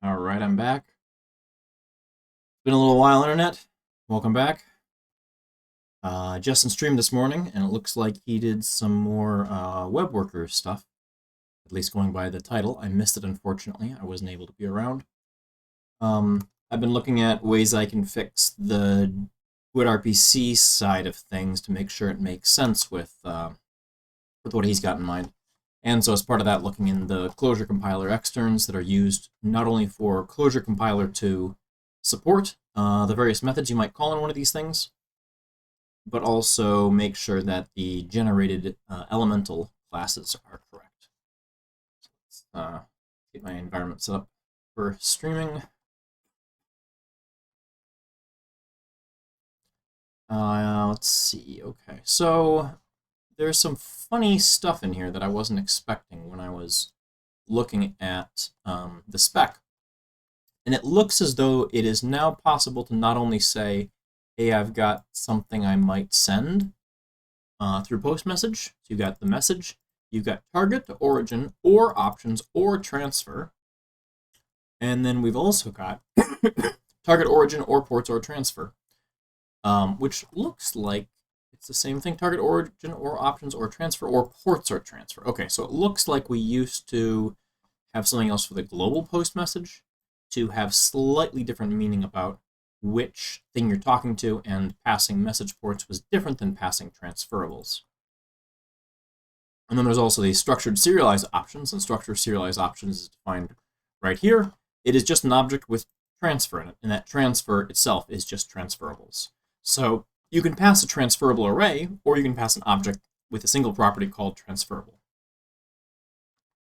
All right, I'm back. It's been a little while, Internet. Welcome back. Justin streamed this morning, and it looks like he did some more web worker stuff, at least going by the title. I missed it, unfortunately. I wasn't able to be around. I've been looking at ways I can fix the GWT-RPC side of things to make sure it makes sense with what he's got in mind. And so as part of that, looking in the Clojure compiler externs that are used not only for Clojure compiler to support the various methods you might call in one of these things, but also make sure that the generated elemental classes are correct. So let's get my environment set up for streaming. Let's see. Okay, so there's some funny stuff in here that I wasn't expecting when I was looking at the spec. And it looks as though it is now possible to not only say, hey, I've got something I might send through post message. So you've got the message, you've got target, origin, or options, or transfer. And then we've also got target, origin, or ports, or transfer, which looks like it's the same thing, target, origin, or options, or transfer, or ports, or transfer. Okay, so it looks like we used to have something else for the global post message to have slightly different meaning about which thing you're talking to, and passing message ports was different than passing transferables. And then there's also the structured serialized options, and structured serialized options is defined right here. It is just an object with transfer in it, and that transfer itself is just transferables. So you can pass a transferable array, or you can pass an object with a single property called transferable.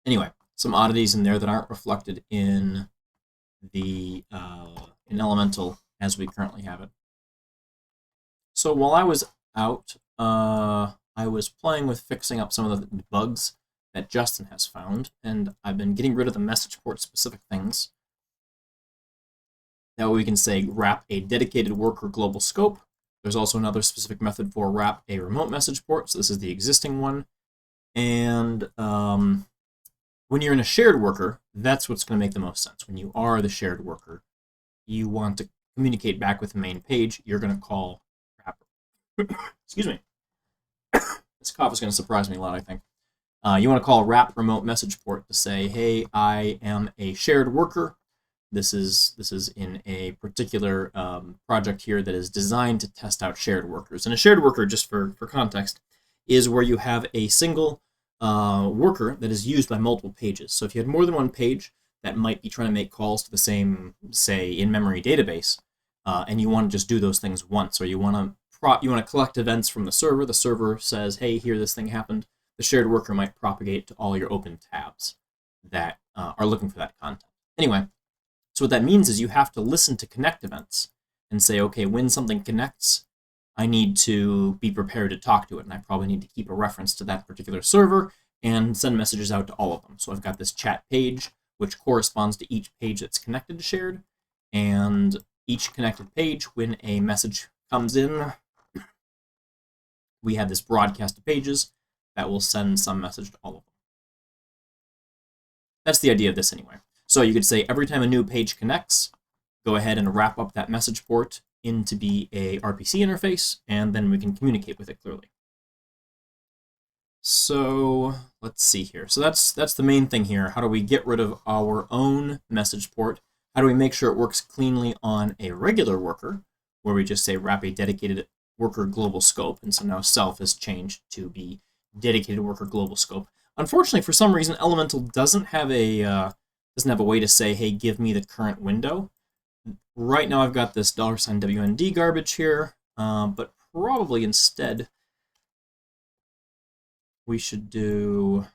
Anyway, some oddities in there that aren't reflected in the in elemental as we currently have it. So while I was out, I was playing with fixing up some of the bugs that Justin has found, and I've been getting rid of the message port specific things. Now we can say wrap a dedicated worker global scope. There's also another specific method for wrap a remote message port, so this is the existing one. And when you're in a shared worker, that's what's going to make the most sense. When you are the shared worker, you want to communicate back with the main page, you're going to call wrap. Excuse me. This cough is going to surprise me a lot, I think. You want to call wrap remote message port to say, hey, I am a shared worker. This is in a particular project here that is designed to test out shared workers. And a shared worker, just for context, is where you have a single worker that is used by multiple pages. So if you had more than one page that might be trying to make calls to the same, say, in-memory database, and you want to just do those things once, or you want to collect events from the server says, hey, here this thing happened, the shared worker might propagate to all your open tabs that are looking for that content. Anyway, so what that means is you have to listen to connect events and say, okay, when something connects, I need to be prepared to talk to it, and I probably need to keep a reference to that particular server and send messages out to all of them. So I've got this chat page, which corresponds to each page that's connected to shared, and each connected page, when a message comes in, we have this broadcast of pages that will send some message to all of them. That's the idea of this anyway. So you could say every time a new page connects, go ahead and wrap up that message port into be a RPC interface, and then we can communicate with it clearly. So let's see here. So that's the main thing here. How do we get rid of our own message port? How do we make sure it works cleanly on a regular worker, where we just say wrap a dedicated worker global scope, and so now self is changed to be dedicated worker global scope. Unfortunately, for some reason, Elemental doesn't have a way to say, hey, give me the current window. Right now I've got this $WND garbage here, but probably instead we should do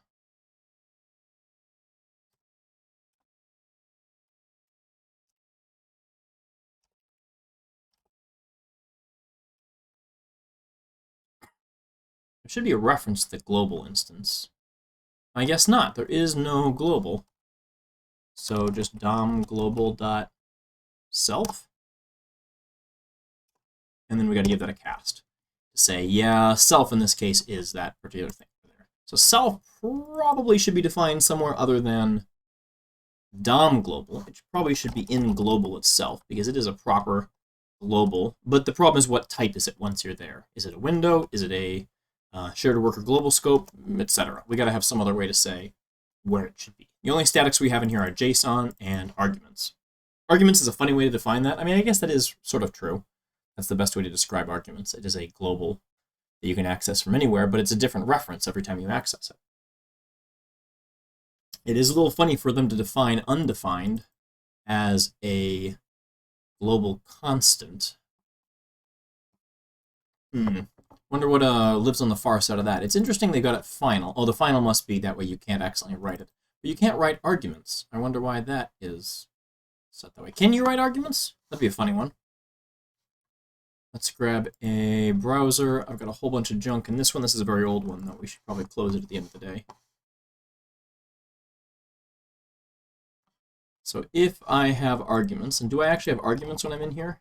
there should be a reference to the global instance. I guess not. There is no global. So just dom global.self. And then we got to give that a cast to say, yeah, self in this case is that particular thing there. So self probably should be defined somewhere other than DOM global, it probably should be in global itself because it is a proper global. But the problem is, what type is it once you're there? Is it a window? Is it a shared worker global scope, etc.? We got to have some other way to say where it should be. The only statics we have in here are JSON and arguments. Arguments is a funny way to define that. I mean, I guess that is sort of true. That's the best way to describe arguments. It is a global that you can access from anywhere, but it's a different reference every time you access it. It is a little funny for them to define undefined as a global constant. Wonder what lives on the far side of that. It's interesting they got it final. Oh, the final must be that way you can't accidentally write it. But you can't write arguments. I wonder why that is set that way. Can you write arguments? That'd be a funny one. Let's grab a browser. I've got a whole bunch of junk in this one. This is a very old one, though. We should probably close it at the end of the day. So if I have arguments, and do I actually have arguments when I'm in here?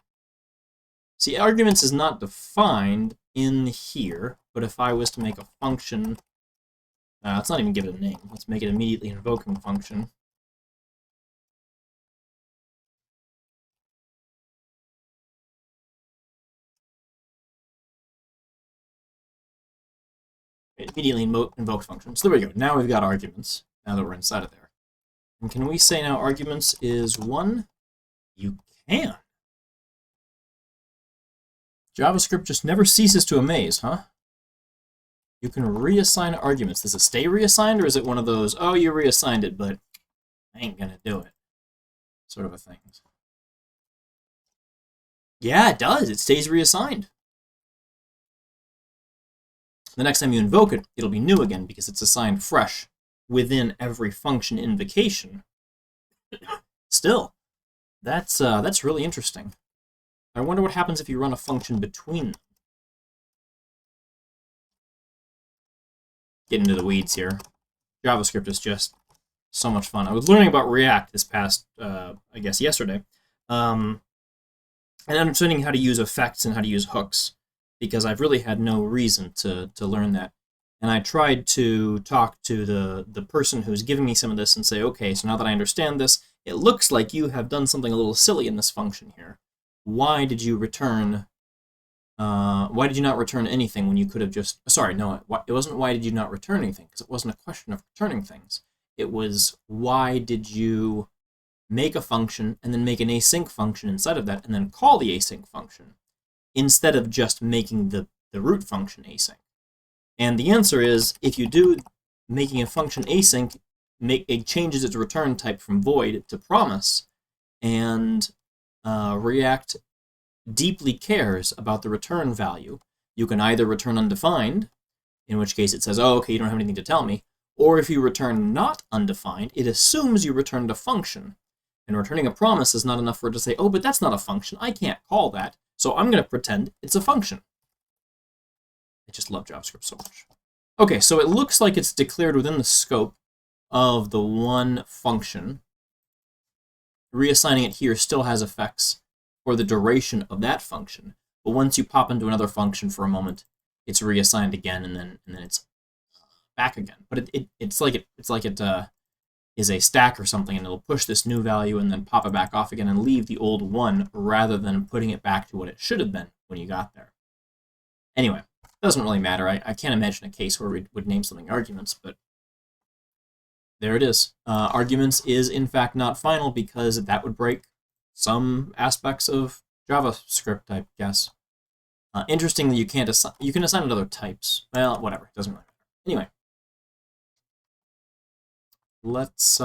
See, arguments is not defined in here, but if I was to make a function, let's not even give it a name. Let's make it immediately invoking function. Immediately invoke function. So there we go. Now we've got arguments, now that we're inside of there. And can we say now arguments is 1? You can. JavaScript just never ceases to amaze, huh? You can reassign arguments. Does it stay reassigned, or is it one of those, oh, you reassigned it, but I ain't gonna do it, sort of a thing? Yeah, it does. It stays reassigned. The next time you invoke it, it'll be new again because it's assigned fresh within every function invocation. Still, that's really interesting. I wonder what happens if you run a function between them. Get into the weeds here. JavaScript is just so much fun. I was learning about React this past, I guess, yesterday, and understanding how to use effects and how to use hooks, because I've really had no reason to learn that. And I tried to talk to the person who's giving me some of this and say, okay, so now that I understand this, it looks like you have done something a little silly in this function here. Why did you return, why did you not return anything when you could have just, sorry, no, it wasn't why did you not return anything, because it wasn't a question of returning things. It was why did you make a function and then make an async function inside of that and then call the async function instead of just making the root function async. And the answer is, if you do making a function async, it changes its return type from void to promise, and React deeply cares about the return value. You can either return undefined, in which case it says, oh, okay, you don't have anything to tell me, or if you return not undefined, it assumes you returned a function. And returning a promise is not enough for it to say, oh, but that's not a function, I can't call that, so I'm going to pretend it's a function. I just love JavaScript so much. Okay, so it looks like it's declared within the scope of the one function. Reassigning it here still has effects for the duration of that function, but once you pop into another function for a moment, it's reassigned again, and then it's back again. But it's like it is a stack or something, and it'll push this new value and then pop it back off again and leave the old one rather than putting it back to what it should have been when you got there. Anyway, it doesn't really matter. I can't imagine a case where we would name something arguments, but there it is. Arguments is in fact not final because that would break some aspects of JavaScript, I guess. Interestingly, you can assign it other types. Well, whatever, it doesn't really matter. Anyway, let's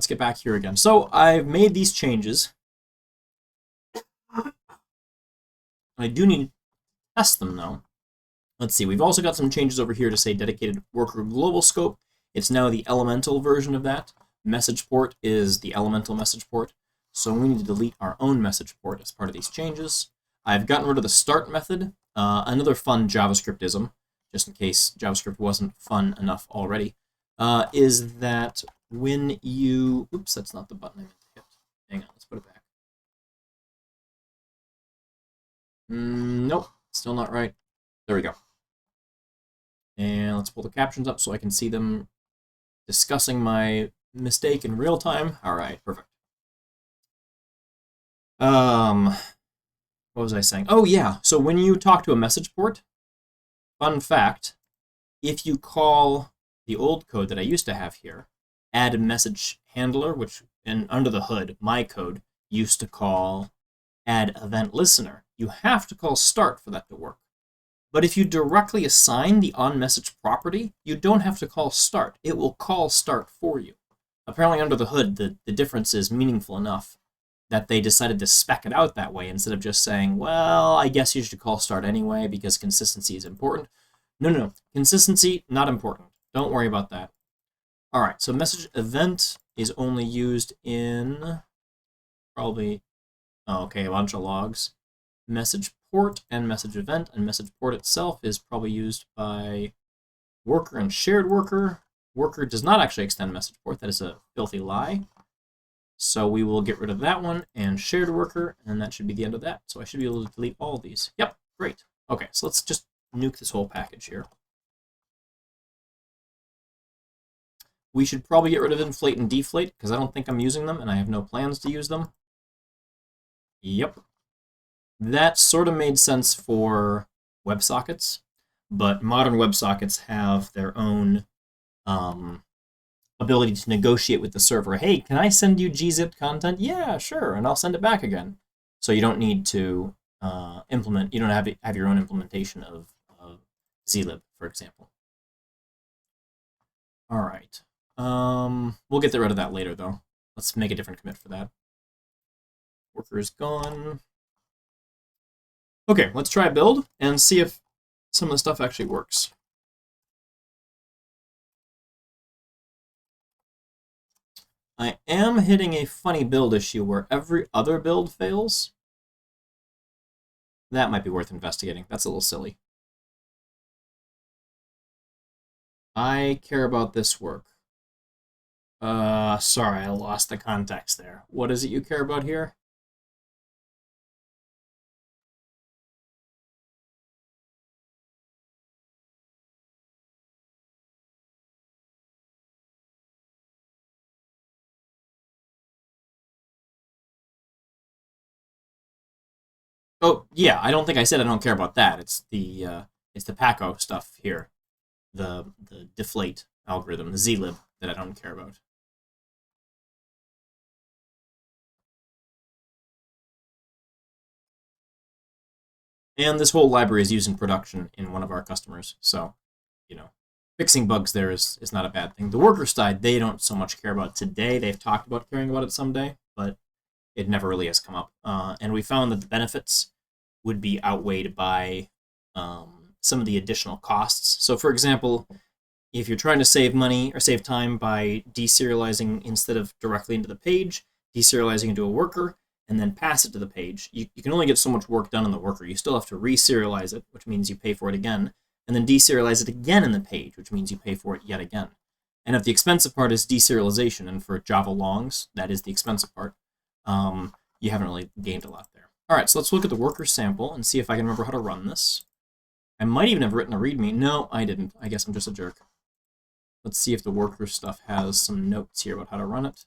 get back here again. So I've made these changes. I do need to test them though. Let's see, we've also got some changes over here to say dedicated worker global scope. It's now the elemental version of that. Message port is the elemental message port. So we need to delete our own message port as part of these changes. I've gotten rid of the start method, another fun JavaScriptism, just in case JavaScript wasn't fun enough already, is that when you, oops, that's not the button I meant to hit. Hang on, let's put it back. Nope, still not right. There we go. And let's pull the captions up so I can see them discussing my mistake in real time. All right, perfect. What was I saying? Oh yeah, so when you talk to a message port, fun fact, if you call the old code that I used to have here, add a message handler, which under the hood, my code used to call add event listener. You have to call start for that to work. But if you directly assign the onMessage property, you don't have to call start. It will call start for you. Apparently under the hood, the difference is meaningful enough that they decided to spec it out that way instead of just saying, well, I guess you should call start anyway because consistency is important. No. Consistency, not important. Don't worry about that. All right, so message event is only used in probably, a bunch of logs. Message port and message event, and message port itself is probably used by worker and shared worker. Worker does not actually extend message port. That is a filthy lie. So we will get rid of that one and shared worker, and that should be the end of that. So I should be able to delete all of these. Yep, great. Okay, so let's just nuke this whole package here. We should probably get rid of inflate and deflate because I don't think I'm using them and I have no plans to use them. Yep. That sort of made sense for WebSockets, but modern WebSockets have their own ability to negotiate with the server. Hey, can I send you gzipped content? Yeah, sure, and I'll send it back again. So you don't need to implement, you don't have your own implementation of zlib, for example. All right. We'll get rid of that later, though. Let's make a different commit for that. Worker is gone. Okay, let's try a build and see if some of the stuff actually works. I am hitting a funny build issue where every other build fails. That might be worth investigating. That's a little silly. I care about this work. Sorry, I lost the context there. What is it you care about here? Oh, yeah, I don't think I said I don't care about that. It's the Paco stuff here. The deflate algorithm, the zlib, that I don't care about. And this whole library is used in production in one of our customers, so, you know, fixing bugs there is not a bad thing. The worker side, they don't so much care about today. They've talked about caring about it someday, but it never really has come up. And we found that the benefits would be outweighed by some of the additional costs. So, for example, if you're trying to save money or save time by deserializing instead of directly into the page, deserializing into a worker, and then pass it to the page, you can only get so much work done on the worker. You still have to reserialize it, which means you pay for it again, and then deserialize it again in the page, which means you pay for it yet again. And if the expensive part is deserialization, and for Java longs, that is the expensive part, you haven't really gained a lot there. All right, so let's look at the worker sample and see if I can remember how to run this. I might even have written a README. No, I didn't. I guess I'm just a jerk. Let's see if the worker stuff has some notes here about how to run it.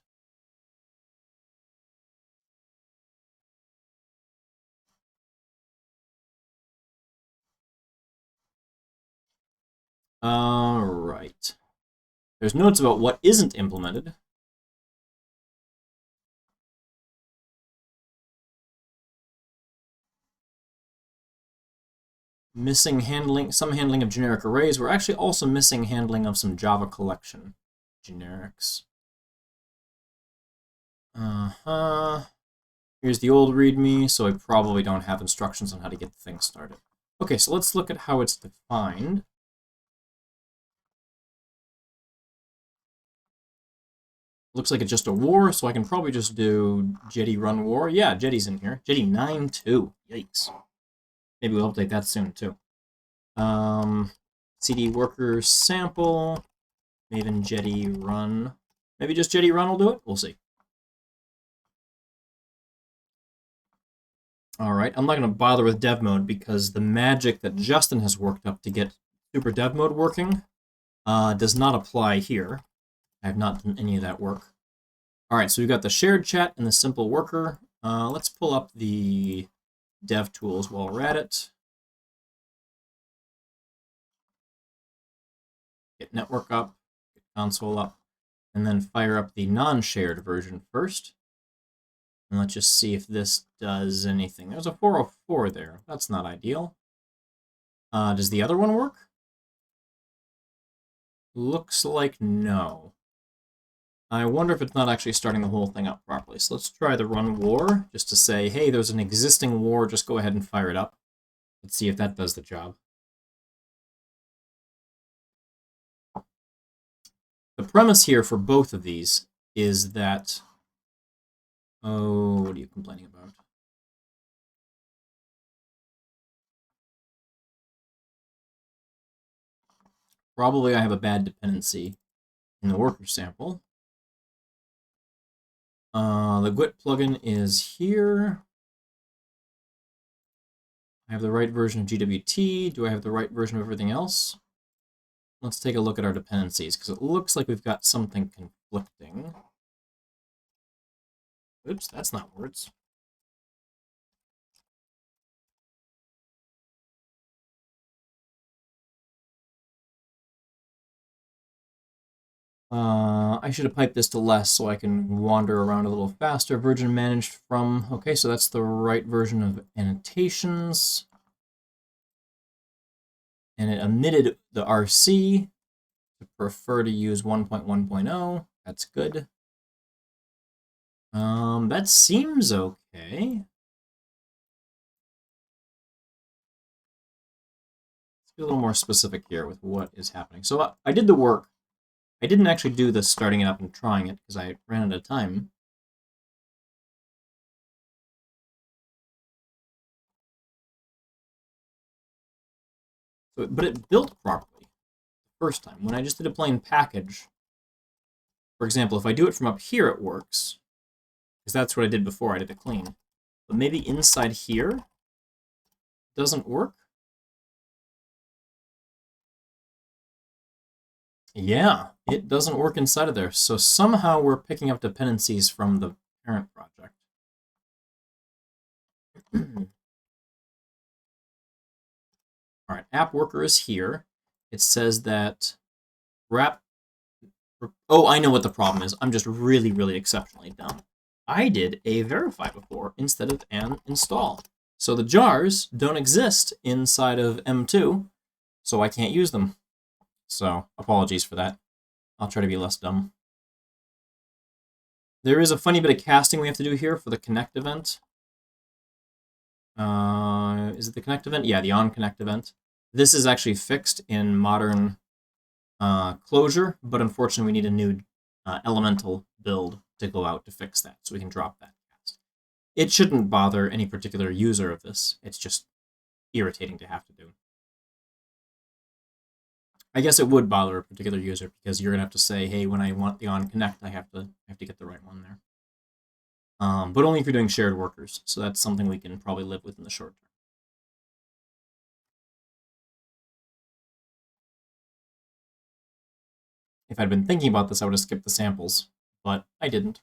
All right. There's notes about what isn't implemented. Missing handling, some handling of generic arrays. We're actually also missing handling of some Java collection generics. Here's the old README, so I probably don't have instructions on how to get the thing started. Okay, so let's look at how it's defined. Looks like it's just a war, so I can probably just do Jetty run war. Yeah, Jetty's in here. Jetty 9.2. Yikes. Maybe we'll update that soon, too. CD worker sample. Maven Jetty run. Maybe just Jetty run will do it? We'll see. All right, I'm not going to bother with dev mode because the magic that Justin has worked up to get super dev mode working does not apply here. I have not done any of that work. All right, so we've got the shared chat and the simple worker. Let's pull up the dev tools while we're at it. Get network up, get console up, and then fire up the non-shared version first. And let's just see if this does anything. There's a 404 there. That's not ideal. Does the other one work? Looks like no. I wonder if it's not actually starting the whole thing up properly. So let's try the run war, just to say, hey, there's an existing war, just go ahead and fire it up. Let's see if that does the job. The premise here for both of these is that... Oh, what are you complaining about? Probably I have a bad dependency in the worker sample. The GWT plugin is here. I have the right version of GWT. Do I have the right version of everything else? Let's take a look at our dependencies, because it looks like we've got something conflicting. Oops, that's not words. I should have piped this to less so I can wander around a little faster. Version managed from... Okay, so that's the right version of annotations. And it omitted the RC. I prefer to use 1.1.0. That's good. That seems okay. Let's be a little more specific here with what is happening. So I did the work. I didn't actually do the starting it up and trying it because I ran out of time. So, but it built properly the first time. When I just did a plain package, for example, if I do it from up here, it works. Because that's what I did before. I did it clean. But maybe inside here it doesn't work? Yeah, it doesn't work inside of there. So somehow we're picking up dependencies from the parent project. All right, app worker is here. It says that wrap... Oh, I know what the problem is. I'm just really, really exceptionally dumb. I did a verify before instead of an install. So the jars don't exist inside of M2, so I can't use them. So apologies for that. I'll try to be less dumb. There is a funny bit of casting we have to do here for the connect event. Is it the connect event? Yeah, the on-connect event. This is actually fixed in modern closure, but unfortunately we need a new elemental build to go out to fix that, so we can drop that cast. It shouldn't bother any particular user of this. It's just irritating to have to do. I guess it would bother a particular user because you're gonna have to say, hey, when I want the on-connect, I have to get the right one there. But only if you're doing shared workers, so that's something we can probably live with in the short term. If I'd been thinking about this, I would have skipped the samples, but I didn't.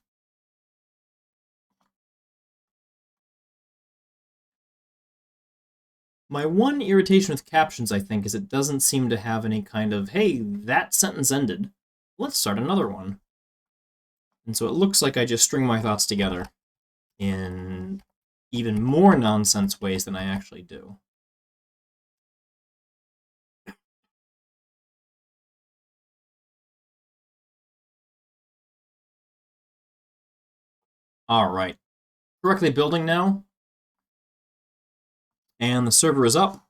My one irritation with captions, I think, is it doesn't seem to have any kind of, hey, that sentence ended. Let's start another one. And so it looks like I just string my thoughts together in even more nonsense ways than I actually do. All right. Correctly building now. And the server is up.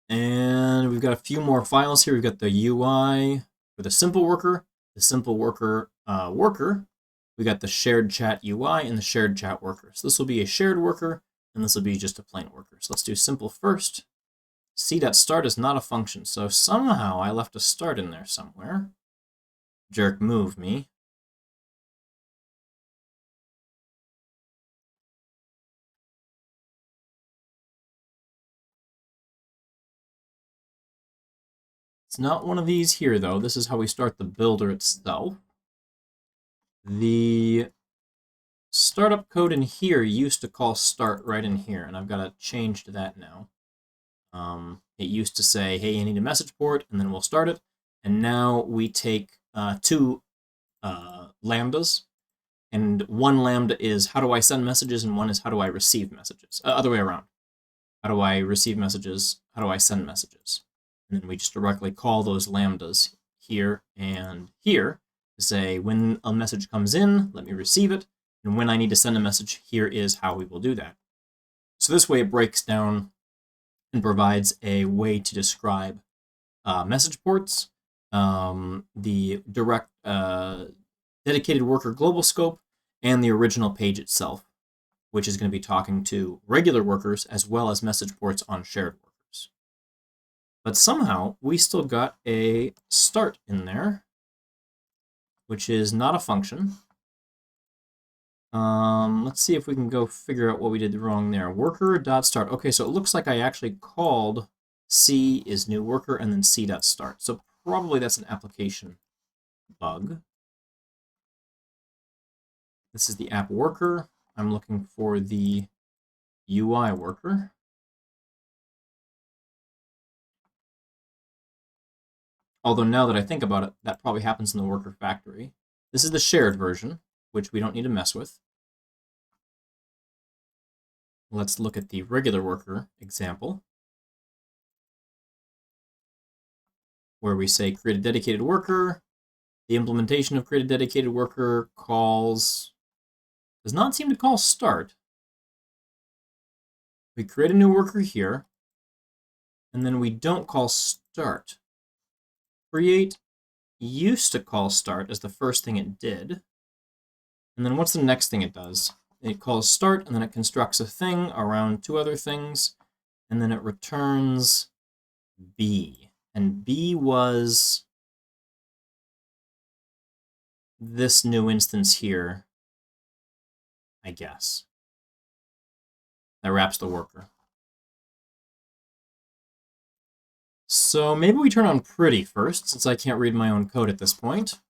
And we've got a few more files here. We've got the UI for the simple worker, the simple worker worker. We got the shared chat UI and the shared chat worker. So this will be a shared worker, and this will be just a plain worker. So let's do simple first. C.start is not a function, so somehow I left a start in there somewhere. Jerk move me. It's not one of these here, though. This is how we start the builder itself. The startup code in here used to call start right in here, and I've got to change to that now. It used to say, hey, I need a message port, and then we'll start it. And now we take two lambdas, and one lambda is how do I send messages, and one is how do I receive messages. Other way around. How do I receive messages? How do I send messages? And then we just directly call those lambdas here and here to say when a message comes in, let me receive it. And when I need to send a message, here is how we will do that. So this way it breaks down and provides a way to describe message ports, the direct dedicated worker global scope, and the original page itself, which is going to be talking to regular workers as well as message ports on shared workers. But somehow we still got a start in there, which is not a function. Let's see if we can go figure out what we did wrong there. Worker.start. Okay, so it looks like I actually called C is new worker and then C.start. So probably that's an application bug. This is the app worker. I'm looking for the UI worker. Although now that I think about it, that probably happens in the worker factory. This is the shared version, which we don't need to mess with. Let's look at the regular worker example, where we say create a dedicated worker. The implementation of create a dedicated worker does not seem to call start. We create a new worker here, and then we don't call start. Create used to call start as the first thing it did. And then what's the next thing it does? It calls start, and then it constructs a thing around two other things, and then it returns B. And B was this new instance here, I guess. That wraps the worker. So maybe we turn on pretty first, since I can't read my own code at this point.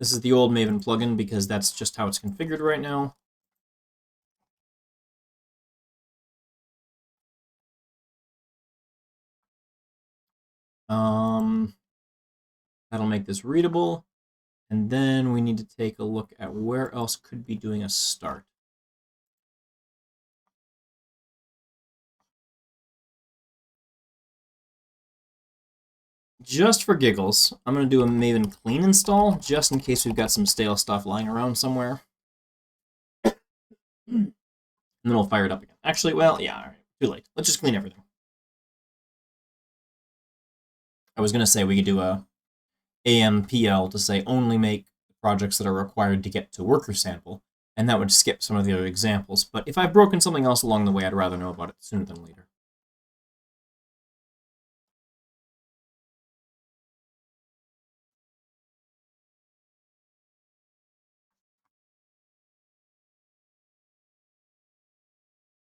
This is the old Maven plugin because that's just how it's configured right now. That'll make this readable. And then we need to take a look at where else could be doing a start. Just for giggles, I'm going to do a Maven clean install, just in case we've got some stale stuff lying around somewhere. And then we'll fire it up again. Actually, well, yeah, all right, too late. Let's just clean everything. I was going to say we could do a AMPL to say only make projects that are required to get to worker sample, and that would skip some of the other examples. But if I've broken something else along the way, I'd rather know about it sooner than later.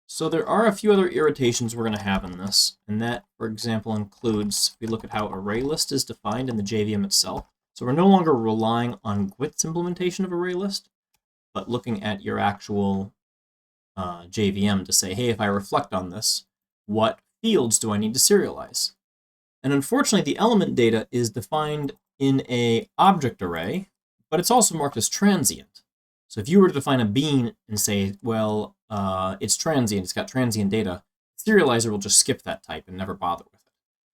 So there are a few other irritations we're going to have in this, and that, for example, includes, if we look at how ArrayList is defined in the JVM itself. So we're no longer relying on GWT's implementation of ArrayList, but looking at your actual JVM to say, hey, if I reflect on this, what fields do I need to serialize? And unfortunately, the element data is defined in an object array, but it's also marked as transient. So if you were to define a bean and say, well, it's transient, it's got transient data, serializer will just skip that type and never bother with it.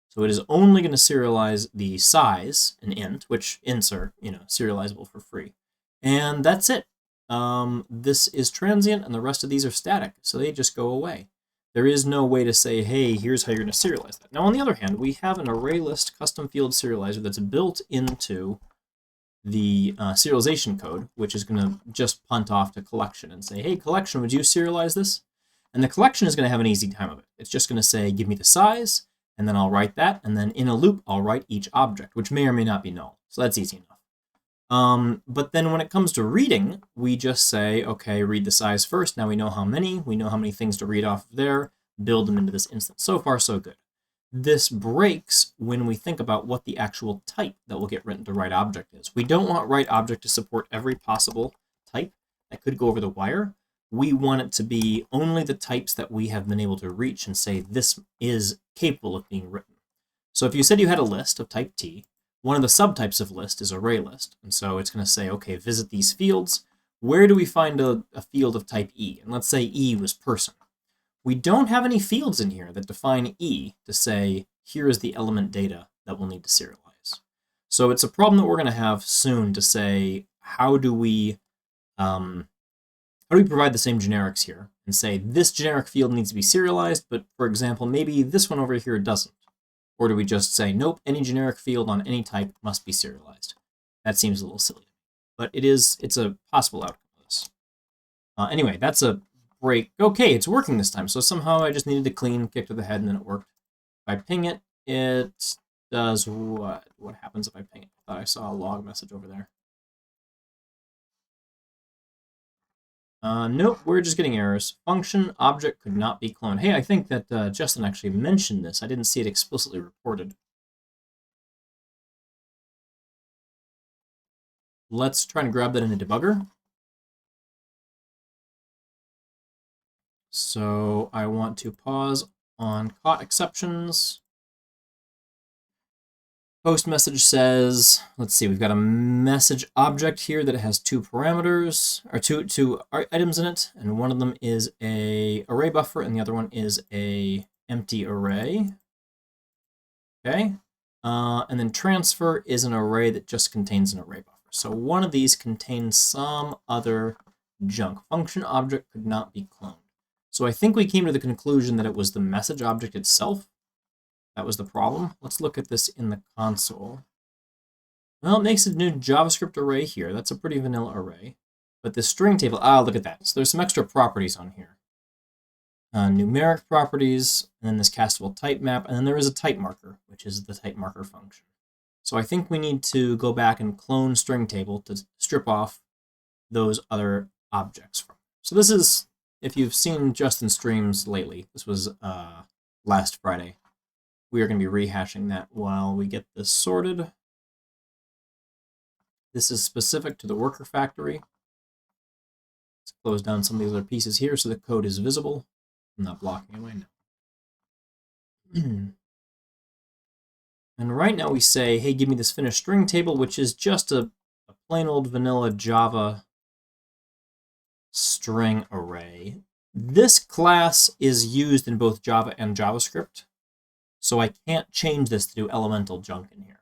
So it is only going to serialize the size, an int, which ints are, serializable for free. And that's it. This is transient, and the rest of these are static, so they just go away. There is no way to say, hey, here's how you're going to serialize that. Now, on the other hand, we have an ArrayList custom field serializer that's built into the serialization code, which is going to just punt off to collection and say, hey, collection, would you serialize this? And the collection is going to have an easy time of it. It's just going to say, give me the size, and then I'll write that, and then in a loop, I'll write each object, which may or may not be null. So that's easy enough. But then when it comes to reading, we just say, okay, read the size first. Now we know how many. We know how many things to read off of there, build them into this instance. So far, so good. this breaks when we think about what the actual type that will get written to write object is. We don't want write object to support every possible type that could go over the wire. We want it to be only the types that we have been able to reach and say this is capable of being written. So if you said you had a list of type T, one of the subtypes of list is array list. And so it's going to say, okay, visit these fields. Where do we find a field of type E? And let's say E was person. We don't have any fields in here that define E to say, here is the element data that we'll need to serialize. So it's a problem that we're going to have soon to say, how do we provide the same generics here and say this generic field needs to be serialized, but for example, maybe this one over here doesn't? Or do we just say, nope, any generic field on any type must be serialized? That seems a little silly, but it's a possible outcome of this. Anyway, that's a break. Okay, it's working this time. So somehow I just needed to clean, kick to the head, and then it worked. If I ping it, it does what? What happens if I ping it? I thought I saw a log message over there. Nope, we're just getting errors. Function object could not be cloned. Hey, I think that Justin actually mentioned this. I didn't see it explicitly reported. Let's try and grab that in a debugger. So I want to pause on caught exceptions. Post message says, let's see, we've got a message object here that has two parameters, or two items in it, and one of them is a array buffer, and the other one is a empty array. Okay, and then transfer is an array that just contains an array buffer. So one of these contains some other junk. Function object could not be cloned. So I think we came to the conclusion that it was the message object itself that was the problem. Let's look at this in the console. Well, it makes a new JavaScript array here. That's a pretty vanilla array. But the string table, look at that. So there's some extra properties on here. Numeric properties, and then this castable type map, and then there is a type marker, which is the type marker function. So I think we need to go back and clone string table to strip off those other objects from. So this is, if you've seen Justin's streams lately, this was last Friday. We are going to be rehashing that while we get this sorted. This is specific to the worker factory. Let's close down some of these other pieces here so the code is visible. I'm not blocking away now. And right now we say, hey, give me this finished string table, which is just a plain old vanilla Java string array. This class is used in both Java and JavaScript. So I can't change this to do elemental junk in here.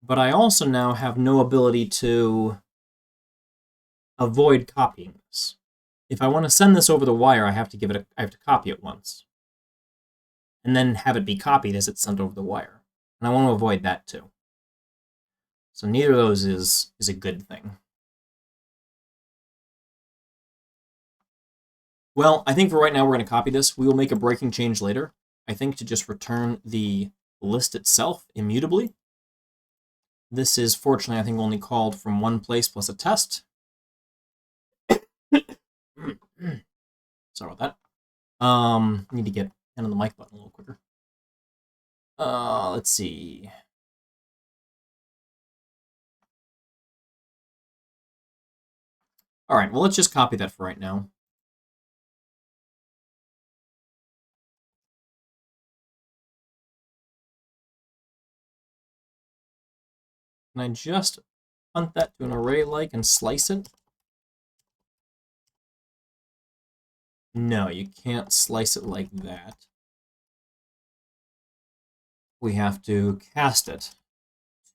But I also now have no ability to avoid copying this. If I want to send this over the wire, I have to copy it once, and then have it be copied as it's sent over the wire. And I want to avoid that too. So neither of those is a good thing. Well, I think for right now we're going to copy this. We will make a breaking change later, I think, to just return the list itself immutably. This is, fortunately, I think only called from one place plus a test. Sorry about that. Need to get hand on the mic button a little quicker. Let's see. All right, well, let's just copy that for right now. Can I just hunt that to an array-like and slice it? No, you can't slice it like that. We have to cast it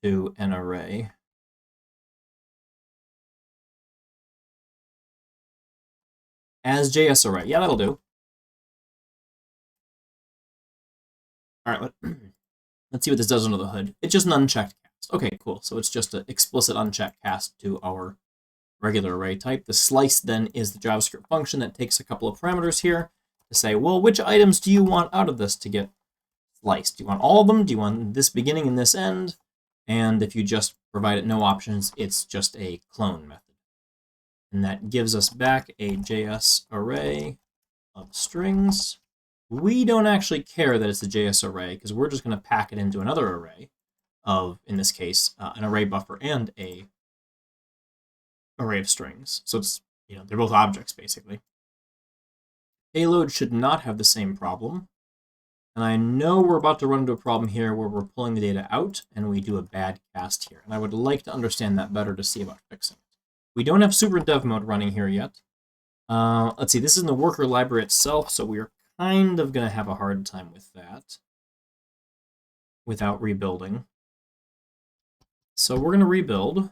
to an array. As JS array. Yeah, that'll do. All right, let's see what this does under the hood. It's just an unchecked cast. Okay, cool. So it's just an explicit unchecked cast to our regular array type. The slice then is the JavaScript function that takes a couple of parameters here to say, well, which items do you want out of this to get sliced? Do you want all of them? Do you want this beginning and this end? And if you just provide it no options, it's just a clone method. And that gives us back a JS array of strings. We don't actually care that it's a JS array because we're just going to pack it into another array of, in this case, an array buffer and a array of strings. So it's, they're both objects basically. Payload should not have the same problem. And I know we're about to run into a problem here where we're pulling the data out and we do a bad cast here. And I would like to understand that better to see about fixing it. We don't have super dev mode running here yet. Let's see, this is in the worker library itself, so we're kind of going to have a hard time with that without rebuilding. So we're going to rebuild.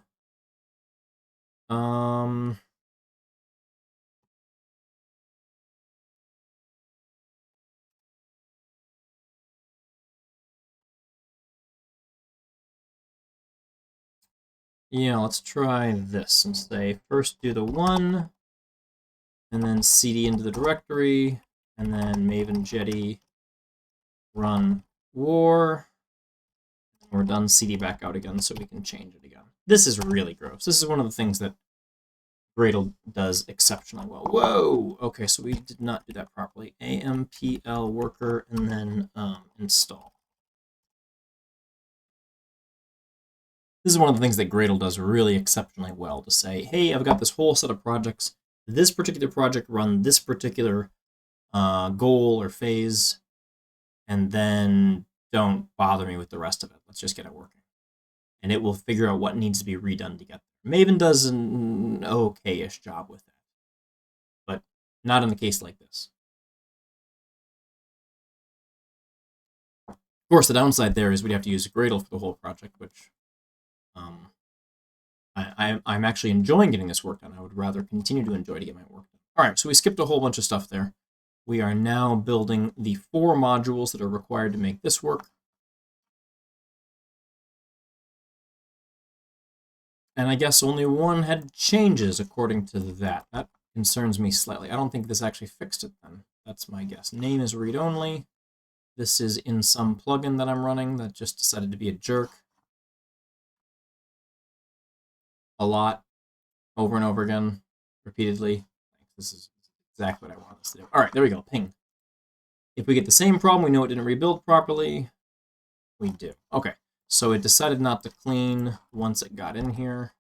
Yeah, let's try this and say first do the 1, and then cd into the directory, and then maven jetty run war. We're done, cd back out again so we can change it again. This is really gross. This is one of the things that Gradle does exceptionally well. Whoa! Okay, so we did not do that properly. ampl worker and then install. This is one of the things that Gradle does really exceptionally well, to say, hey, I've got this whole set of projects. This particular project run this particular goal or phase, and then don't bother me with the rest of it. Let's just get it working. And it will figure out what needs to be redone to get there. Maven does an okay-ish job with that, but not in the case like this. Of course, the downside there is we'd have to use Gradle for the whole project, which I'm actually enjoying getting this work done. I would rather continue to enjoy to get my work done. All right, so we skipped a whole bunch of stuff there. We are now building the 4 modules that are required to make this work. And I guess only one had changes according to that. That concerns me slightly. I don't think this actually fixed it then. That's my guess. Name is read-only. This is in some plugin that I'm running that just decided to be a jerk. A lot, over and over again, repeatedly. This is exactly what I want this to do. All right, there we go, ping. If we get the same problem, we know it didn't rebuild properly. We do. Okay, so it decided not to clean once it got in here.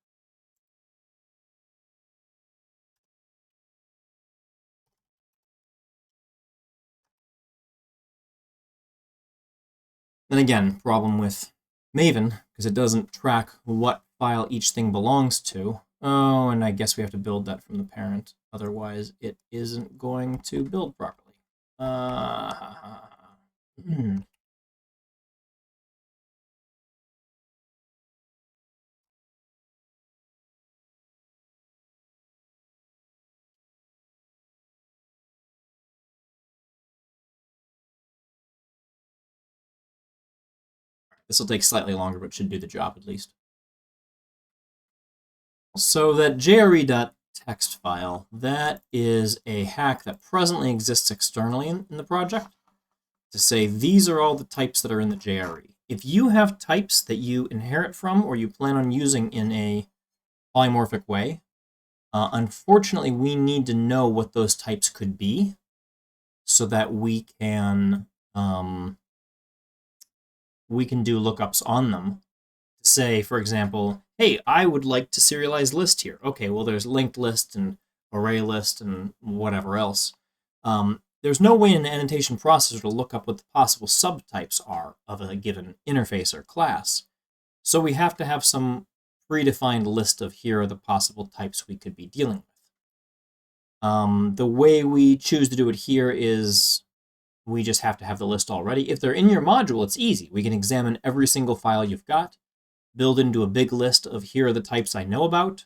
Then again, problem with Maven, because it doesn't track what file each thing belongs to. Oh, and I guess we have to build that from the parent. Otherwise, it isn't going to build properly. This will take slightly longer, but should do the job at least. So that jre.txt file, that is a hack that presently exists externally in the project to say these are all the types that are in the JRE. If you have types that you inherit from or you plan on using in a polymorphic way, unfortunately, we need to know what those types could be so that we can do lookups on them. Say, for example, hey, I would like to serialize list here. Okay, well, there's linked list and array list and whatever else. There's no way in the annotation processor to look up what the possible subtypes are of a given interface or class. So we have to have some predefined list of here are the possible types we could be dealing with. The way we choose to do it here is we just have to have the list already. If they're in your module, it's easy. We can examine every single file you've got, build into a big list of here are the types I know about,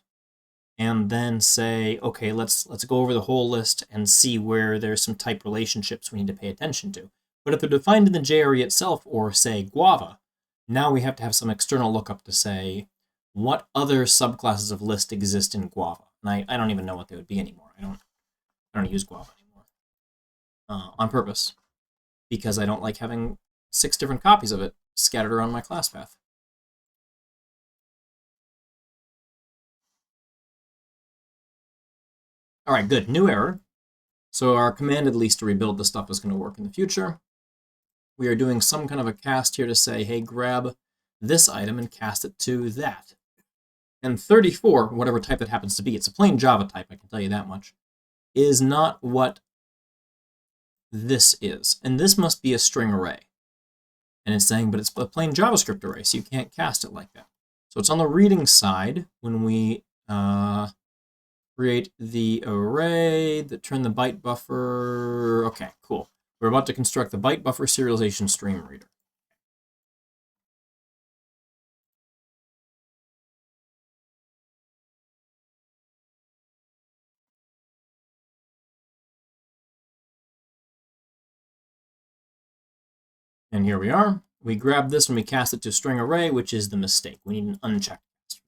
and then say, okay, let's go over the whole list and see where there's some type relationships we need to pay attention to. But if they're defined in the JRE itself, or say Guava, now we have to have some external lookup to say what other subclasses of list exist in Guava. And I don't even know what they would be anymore. I don't use Guava anymore on purpose, because I don't like having 6 different copies of it scattered around my class path. All right, good. New error. So our command, at least to rebuild the stuff, is going to work in the future. We are doing some kind of a cast here to say, hey, grab this item and cast it to that. And 34, whatever type that happens to be, it's a plain Java type, I can tell you that much, is not what this is. And this must be a string array. And it's saying, but it's a plain JavaScript array, so you can't cast it like that. So it's on the reading side when we create the array that turn the byte buffer. Okay, cool. We're about to construct the byte buffer serialization stream reader. And here we are. We grab this and we cast it to string array, which is the mistake. We need an unchecked cast.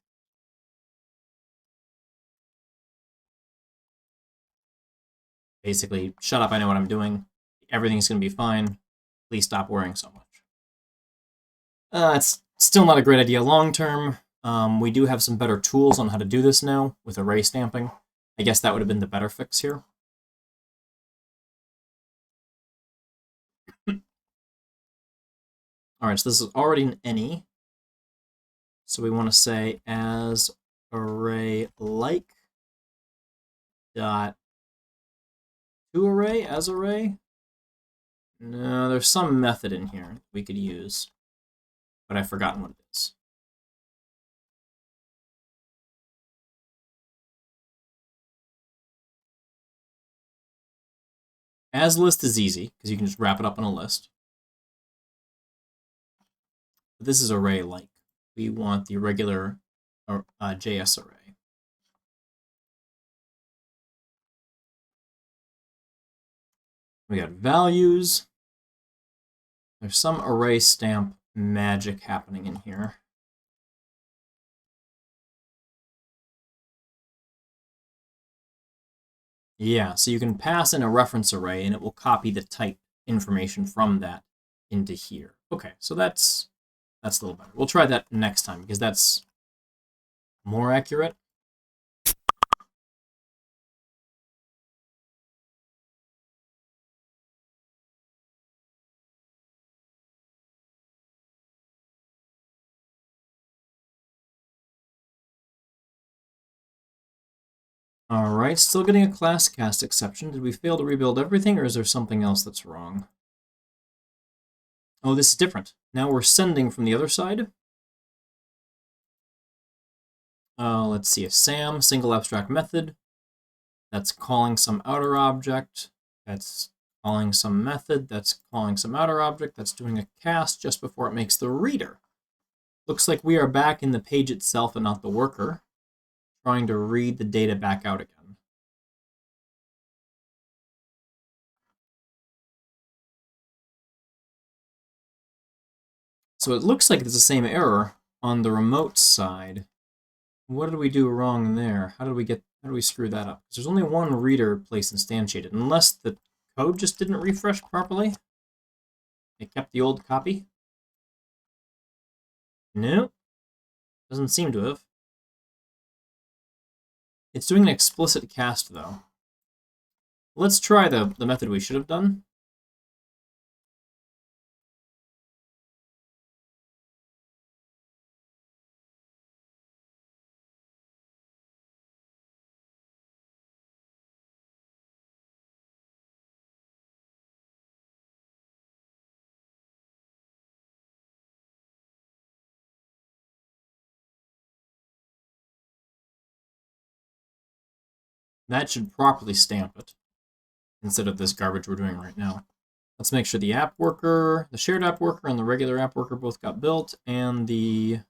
Basically, shut up, I know what I'm doing. Everything's going to be fine. Please stop worrying so much. It's still not a great idea long term. We do have some better tools on how to do this now with array stamping. I guess that would have been the better fix here. All right, so this is already an any. So we want to say as array like dot to array as array. No, there's some method in here we could use, but I've forgotten what it is. As list is easy because you can just wrap it up in a list. But this is array like. We want the regular JS array. We got values. There's some array stamp magic happening in here. Yeah, so you can pass in a reference array and it will copy the type information from that into here. Okay, so that's a little better. We'll try that next time because that's more accurate. All right, still getting a class cast exception. Did we fail to rebuild everything, or is there something else that's wrong? Oh, this is different. Now we're sending from the other side. Let's see, a SAM, single abstract method. That's calling some outer object. That's calling some method. That's calling some outer object. That's doing a cast just before it makes the reader. Looks like we are back in the page itself and not the worker, trying to read the data back out again. So it looks like it's the same error on the remote side. What did we do wrong there? How did we screw that up? Because there's only one reader place instantiated, unless the code just didn't refresh properly. It kept the old copy. No, doesn't seem to have. It's doing an explicit cast though. Let's try the method we should have done. That should properly stamp it, instead of this garbage we're doing right now. Let's make sure the app worker, the shared app worker, and the regular app worker both got built, and the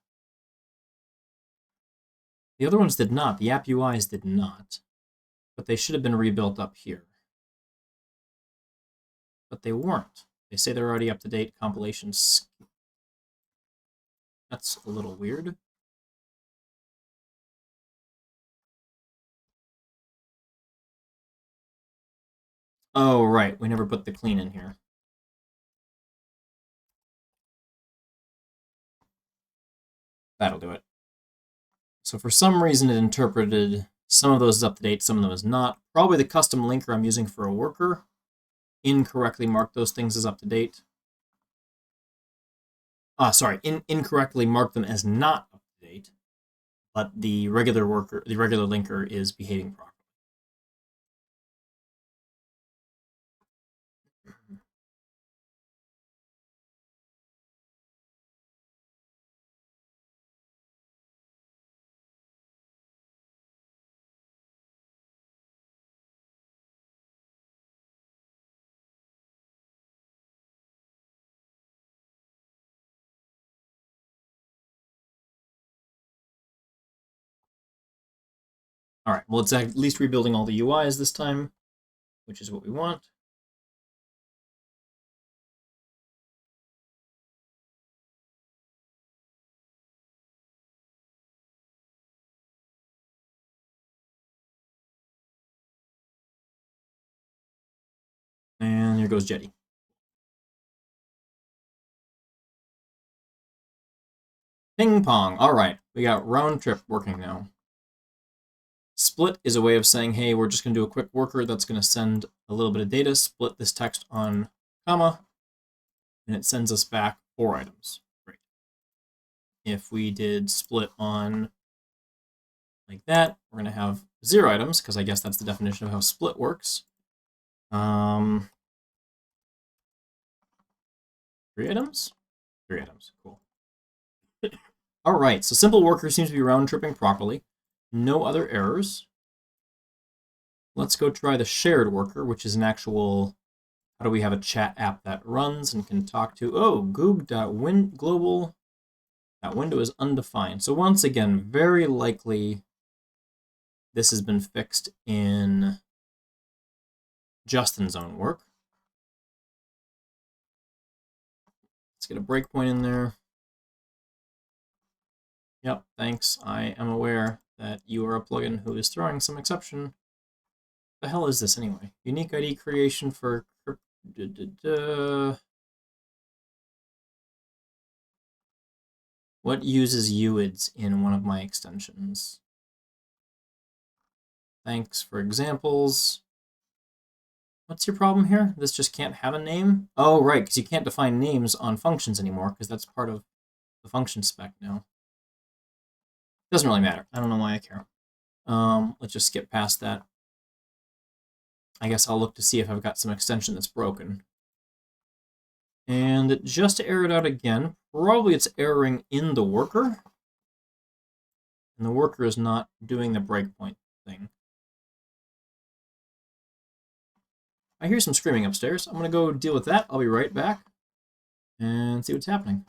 other ones did not. The app UIs did not, but they should have been rebuilt up here. But they weren't. They say they're already up to date. Compilations. That's a little weird. Oh, right. We never put the clean in here. That'll do it. So for some reason it interpreted Some of those is up to date, some of them is not. Probably the custom linker I'm using for a worker incorrectly marked those things as up to date. Incorrectly marked them as not up to date, but the regular linker is behaving properly. All right, well, it's at least rebuilding all the UIs this time, which is what we want. And here goes Jetty. Ping pong. All right, we got round trip working now. Split is a way of saying, hey, we're just going to do a quick worker that's going to send a little bit of data, split this text on comma, and it sends us back 4 items. Great. If we did split on like that, we're going to have 0 items, because I guess that's the definition of how split works. 3 items? 3 items, cool. All right, so simple worker seems to be round tripping properly. No other errors. Let's go try the shared worker, which is an actual, how do we have a chat app that runs and can talk to, oh, goog.global, that window is undefined. So once again, very likely this has been fixed in Justin's own work. Let's get a breakpoint in there. Yep, thanks. I am aware that you are a plugin who is throwing some exception. What the hell is this anyway? Unique ID creation for... What uses UIDs in one of my extensions? Thanks for examples. What's your problem here? This just can't have a name? Oh, right, because you can't define names on functions anymore, because that's part of the function spec now. Doesn't really matter. I don't know why I care. Let's just skip past that. I guess I'll look to see if I've got some extension that's broken. And it just errored out again. Probably it's erroring in the worker. And the worker is not doing the breakpoint thing. I hear some screaming upstairs. I'm going to go deal with that. I'll be right back and see what's happening.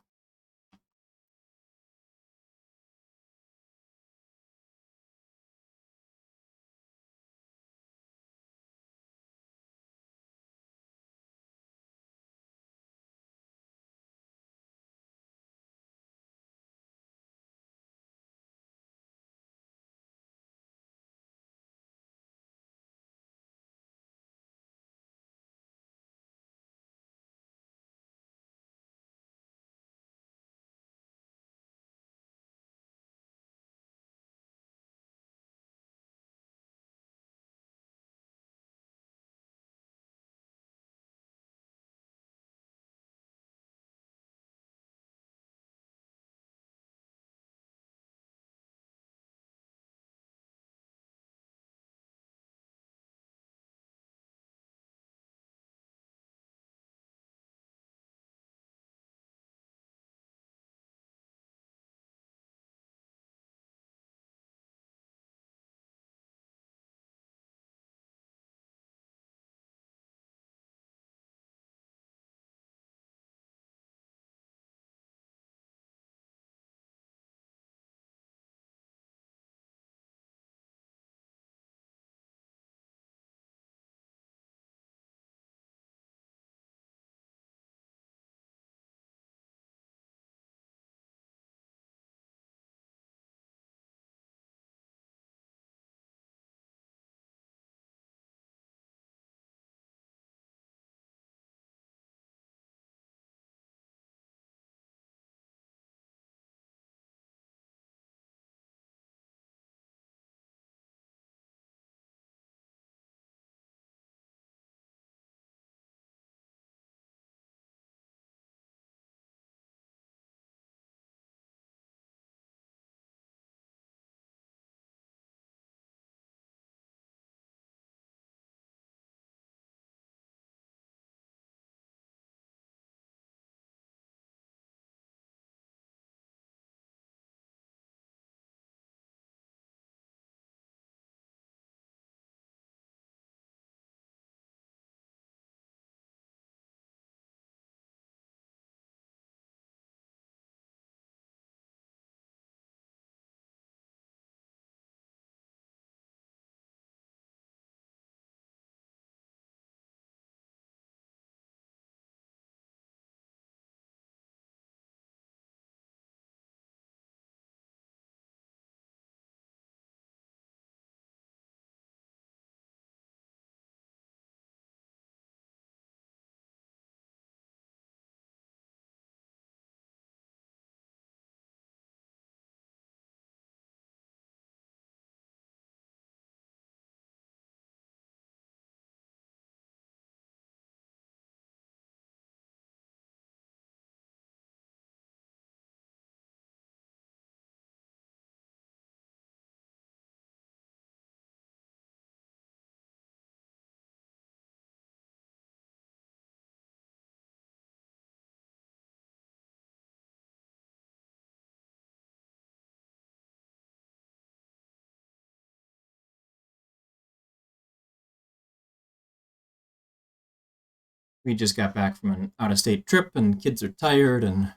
We just got back from an out-of-state trip, and kids are tired, and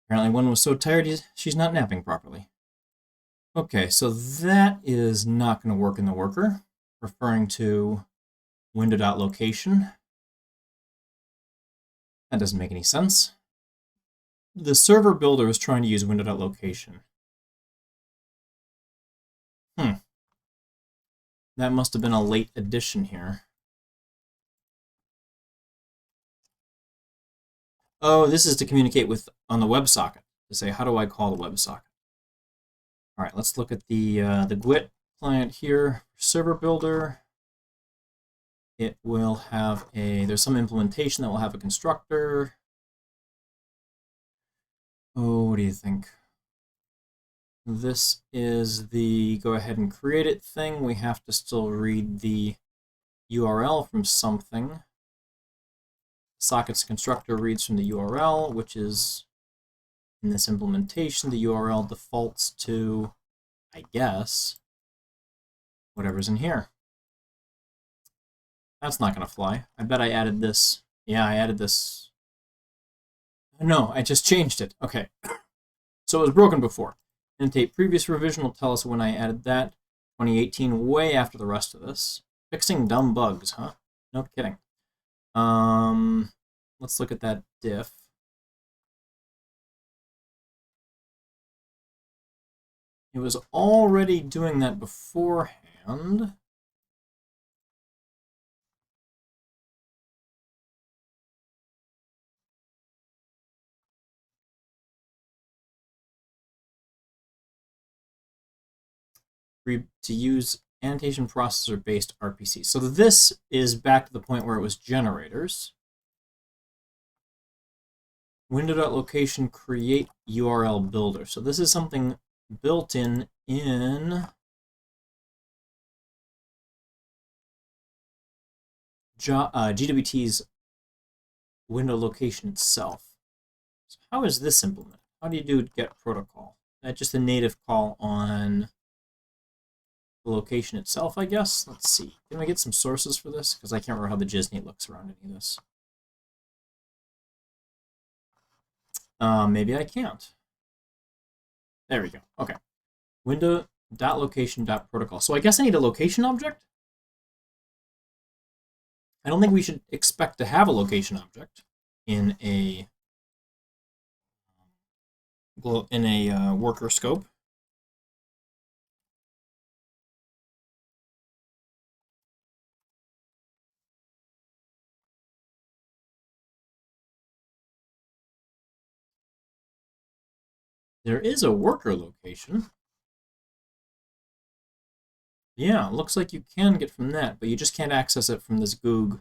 apparently one was so tired she's not napping properly. Okay, so that is not going to work in the worker, referring to window.location. That doesn't make any sense. The server builder is trying to use window.location. That must have been a late addition here. Oh, this is to communicate with on the WebSocket, to say, how do I call the WebSocket? All right, let's look at the GWT client here, server builder. It will have there's some implementation that will have a constructor. Oh, what do you think? This is the go ahead and create it thing. We have to still read the URL from something. Sockets constructor reads from the URL, which is in this implementation, the URL defaults to, I guess, whatever's in here. That's not going to fly. I bet I added this. Yeah, I added this. No, I just changed it. Okay. So it was broken before. Annotate previous revision will tell us when I added that. 2018, way after the rest of this. Fixing dumb bugs, huh? No kidding. Let's look at that diff. It was already doing that beforehand. To use annotation processor-based RPC. So this is back to the point where it was generators. Window.location create URL builder. So this is something built in GWT's window location itself. So how is this implemented? How do you do get protocol? That's just a native call on the location itself, I guess. Let's see. Can I get some sources for this? Because I can't remember how the JISNate looks around any of this. Maybe I can't. There we go. Okay. Window.location.protocol. So I guess I need a location object? I don't think we should expect to have a location object in a worker scope. There is a worker location. Yeah, looks like you can get from that, but you just can't access it from this Goog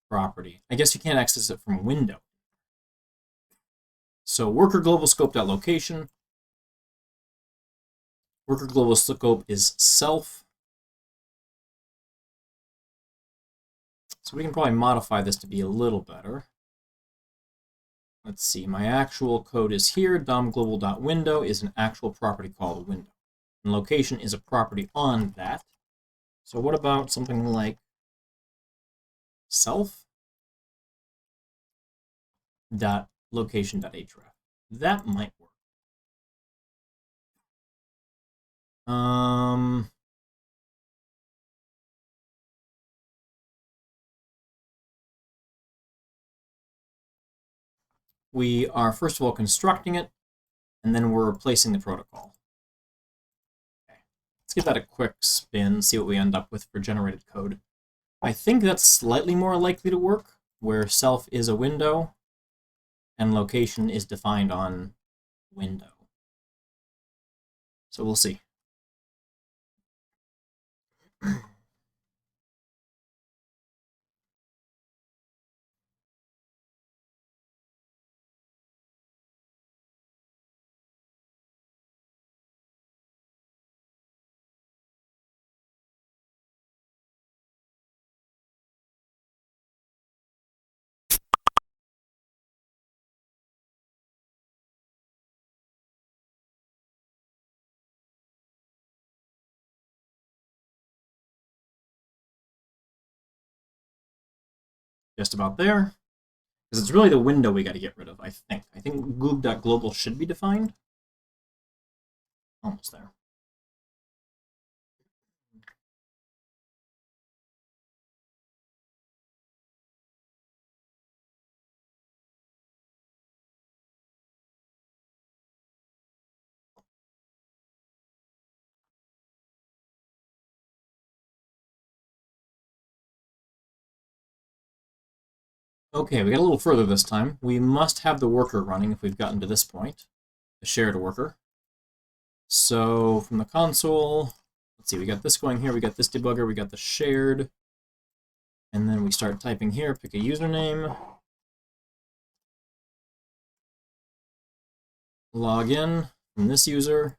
property. I guess you can't access it from window. So worker global scope.location. Worker global scope is self. So we can probably modify this to be a little better. Let's see, my actual code is here. dom-global.window is an actual property called window. And location is a property on that. So what about something like self.location.href? That might work. We are first of all constructing it, and then we're replacing the protocol. Okay. Let's give that a quick spin, see what we end up with for generated code. I think that's slightly more likely to work, where self is a window and location is defined on window. So we'll see. just about there. Because it's really the window we got to get rid of, I think. I think gloob.global should be defined. Almost there. Okay, we got a little further this time. We must have the worker running if we've gotten to this point, the shared worker. So from the console, let's see, we got this going here, we got this debugger, we got the shared, and then we start typing here, pick a username, log in from this user.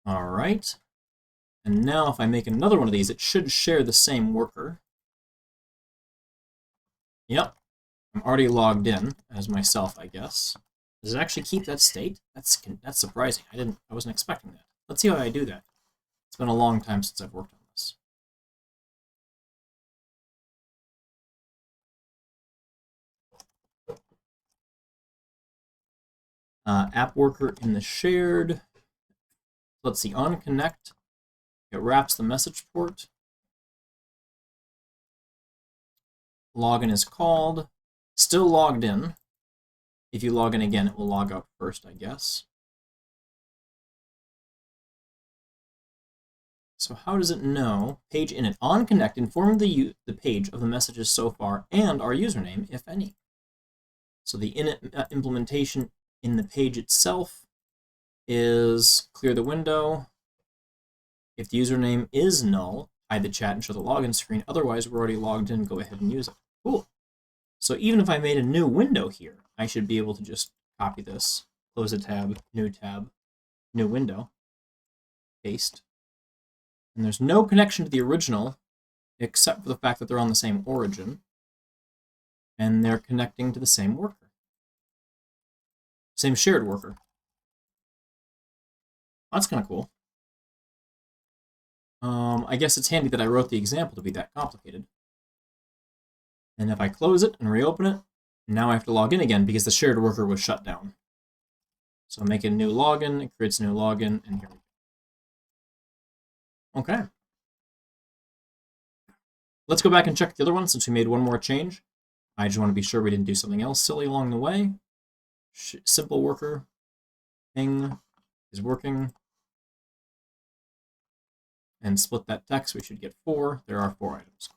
All right. And now if I make another one of these, it should share the same worker. Yep, I'm already logged in as myself, I guess. Does it actually keep that state? That's surprising. I wasn't expecting that. Let's see how I do that. It's been a long time since I've worked on this. App worker in the shared. Let's see, on connect. It wraps the message port. Login is called. Still logged in. If you log in again, it will log out first, I guess. So how does it know? Page init on connect inform the page of the messages so far and our username, if any. So the init implementation in the page itself is clear the window. If the username is null, hide the chat and show the login screen. Otherwise, we're already logged in. Go ahead and use it. Cool. So even if I made a new window here, I should be able to just copy this, close a tab, new window, paste. And there's no connection to the original, except for the fact that they're on the same origin. And they're connecting to the same worker. Same shared worker. That's kind of cool. I guess it's handy that I wrote the example to be that complicated. And if I close it and reopen it, now I have to log in again because the shared worker was shut down. So make a new login, it creates a new login, and here we go. Okay. Let's go back and check the other one since we made one more change. I just want to be sure we didn't do something else silly along the way. Simple worker, ping is working. And split that text, we should get 4. There are 4 items.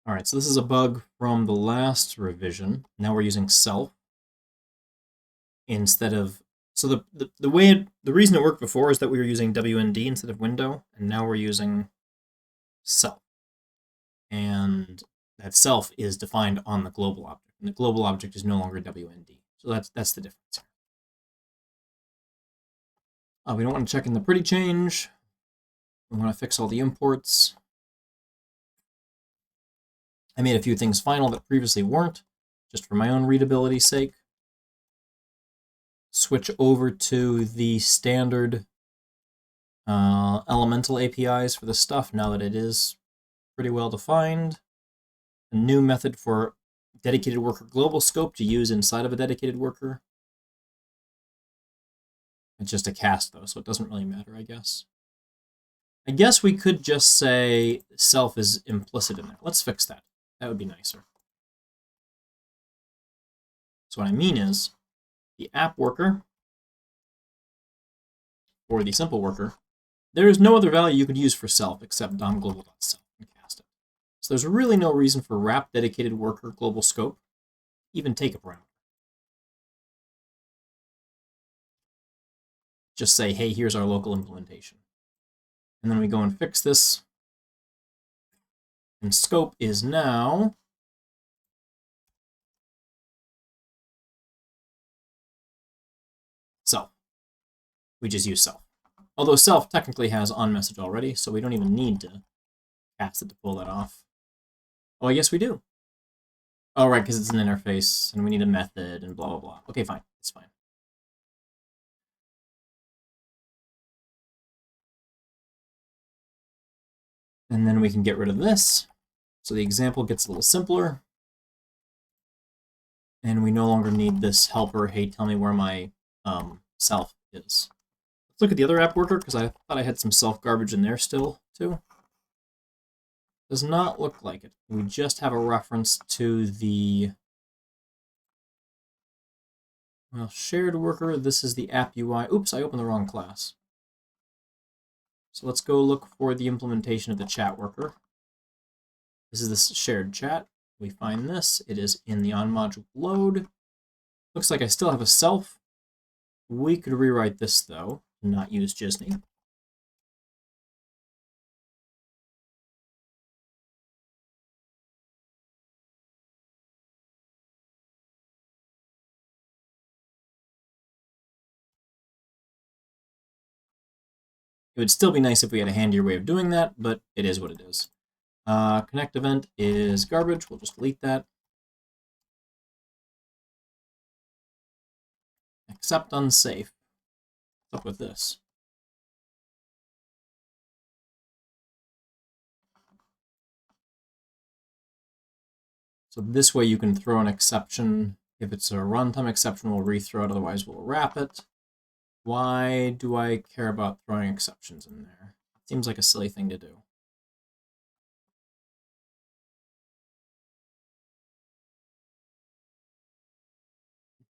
All right, so this is a bug from the last revision. Now we're using self instead of, so the reason it worked before is that we were using WND instead of window, and now we're using self. And that self is defined on the global object, and the global object is no longer WND. So that's the difference here. We don't want to check in the pretty change. We want to fix all the imports. I made a few things final that previously weren't, just for my own readability's sake. Switch over to the standard elemental APIs for this stuff now that it is pretty well defined. A new method for dedicated worker global scope to use inside of a dedicated worker. It's just a cast though, so it doesn't really matter, I guess. I guess we could just say self is implicit in there. Let's fix that. That would be nicer. So what I mean is, the app worker, or the simple worker, there is no other value you could use for self except dom-global.self and cast it. So there's really no reason for wrap dedicated worker global scope, even take a parameter. Just say, hey, here's our local implementation. And then we go and fix this. And scope is now self. We just use self. Although self technically has onMessage already, so we don't even need to cast it to pull that off. Oh, I guess we do. Oh, right, because it's an interface, and we need a method, and blah, blah, blah. Okay, fine. It's fine. And then we can get rid of this. So the example gets a little simpler. And we no longer need this helper, hey, tell me where my self is. Let's look at the other app worker, because I thought I had some self garbage in there still, too. Does not look like it. We just have a reference to the shared worker. This is the app UI. Oops, I opened the wrong class. So let's go look for the implementation of the chat worker. This is this shared chat. We find this. It is in the on-module load. Looks like I still have a self. We could rewrite this, though, and not use Disney. It would still be nice if we had a handier way of doing that, but it is what it is. Connect event is garbage. We'll just delete that. Accept unsafe. What's up with this? So this way you can throw an exception. If it's a runtime exception, we'll rethrow it. Otherwise, we'll wrap it. Why do I care about throwing exceptions in there? It seems like a silly thing to do.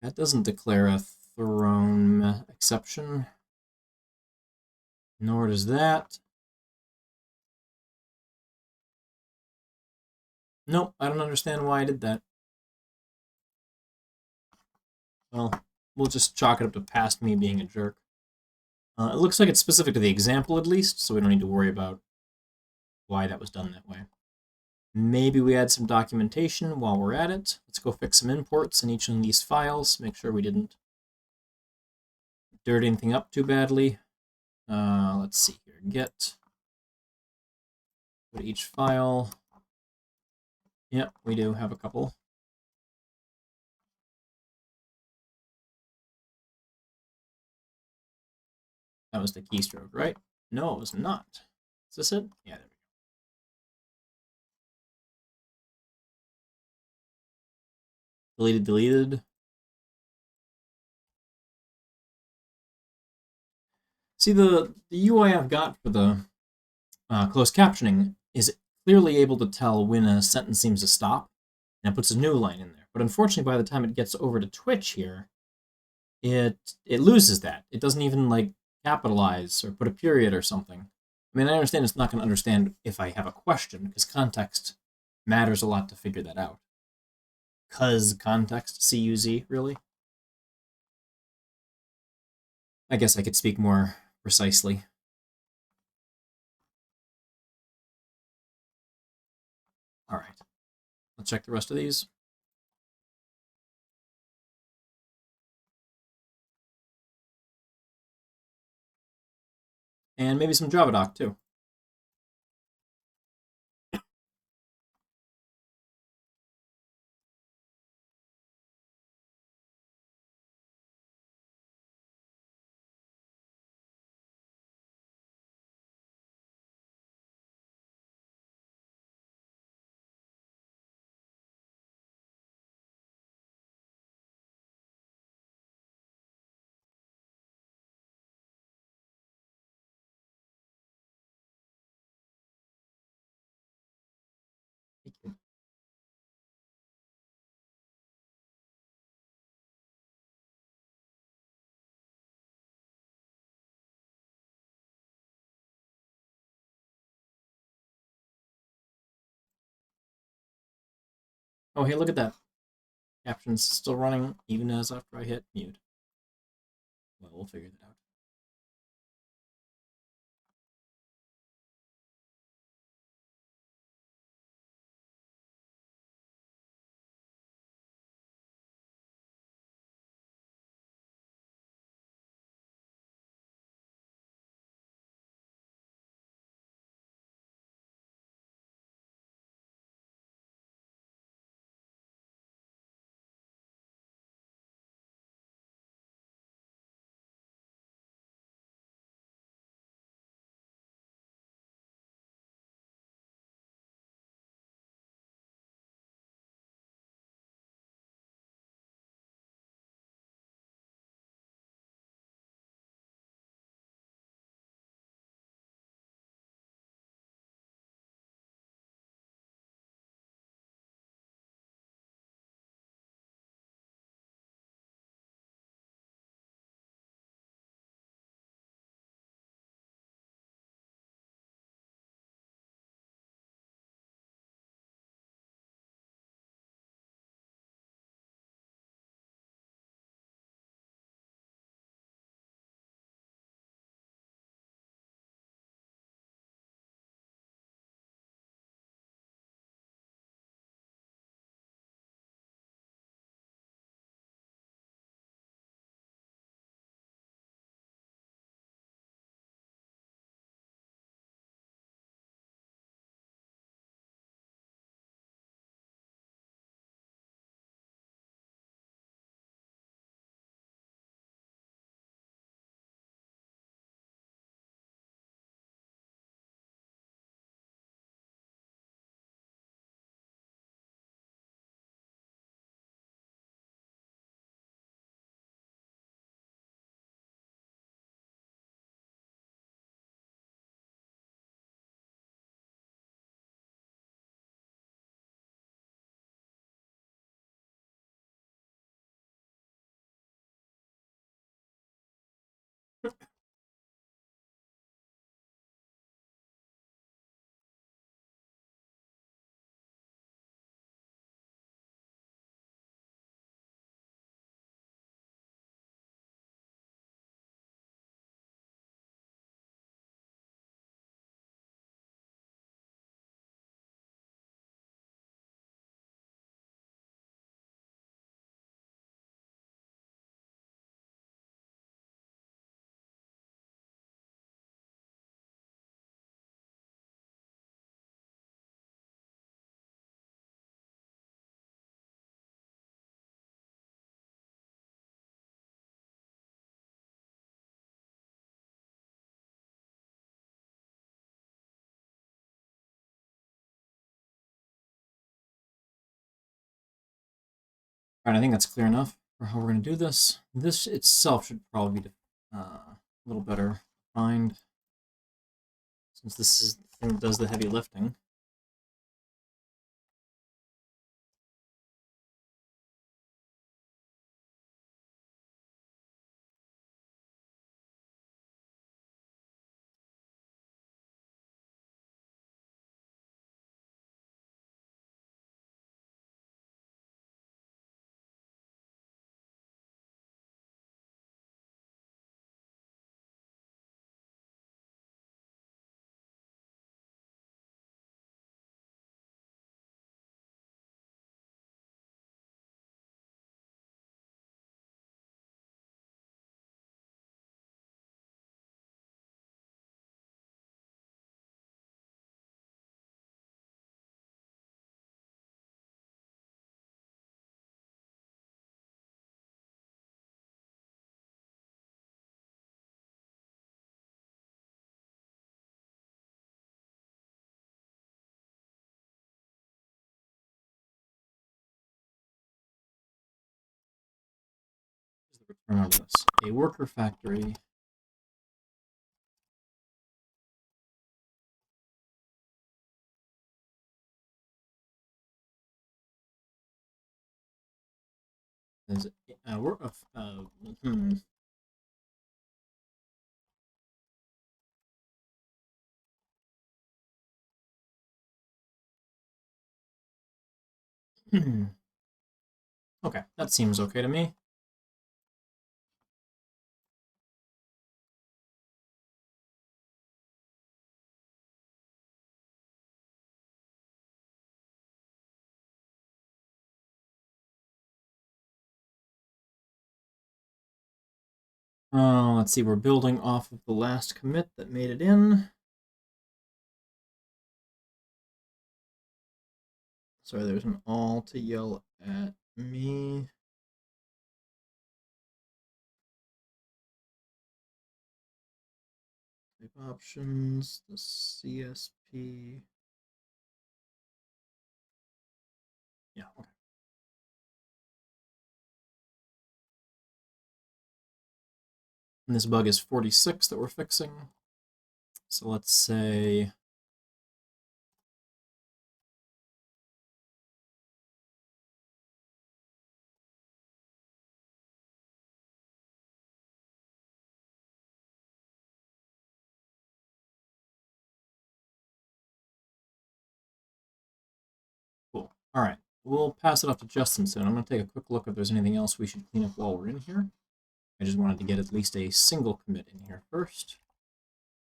That doesn't declare a thrown exception. Nor does that. Nope, I don't understand why I did that. Well, we'll just chalk it up to past me being a jerk. It looks like it's specific to the example at least, so we don't need to worry about why that was done that way. Maybe we add some documentation while we're at it. Let's go fix some imports in each of these files, make sure we didn't dirt anything up too badly. Let's see here, get, go to each file. Yep, we do have a couple. That was the keystroke, right? No, it was not. Is this it? Yeah, there we go. Deleted. See, the UI I've got for the closed captioning is clearly able to tell when a sentence seems to stop, and it puts a new line in there. But unfortunately, by the time it gets over to Twitch here, it loses that. It doesn't even like capitalize or put a period or something. I mean, I understand it's not going to understand if I have a question, because context matters a lot to figure that out. Cuz context, C-U-Z, really? I guess I could speak more precisely. All right. Let's check the rest of these. And maybe some JavaDoc, too. Thank you. Oh, hey, look at that. Caption's still running even as after I hit mute. Well, we'll figure that out. Alright, I think that's clear enough for how we're going to do this. This itself should probably be a little better defined, since this is the thing that does the heavy lifting. Return of this. A worker factory is a work of okay, that seems okay to me. Let's see, we're building off of the last commit that made it in. Sorry, there's an all to yell at me. Type options, the CSP. Yeah, okay. And this bug is 46 that we're fixing. So let's say cool. All right, we'll pass it off to Justin soon. I'm going to take a quick look if there's anything else we should clean up while we're in here. I just wanted to get at least a single commit in here first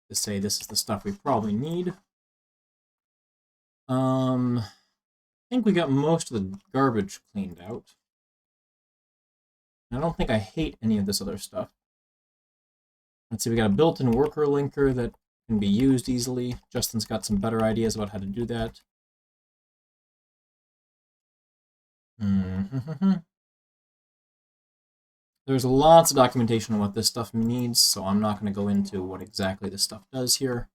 to say this is the stuff we probably need. I think we got most of the garbage cleaned out. I don't think I hate any of this other stuff. Let's see, we got a built-in worker linker that can be used easily. Justin's got some better ideas about how to do that. There's lots of documentation on what this stuff needs, so I'm not going to go into what exactly this stuff does here.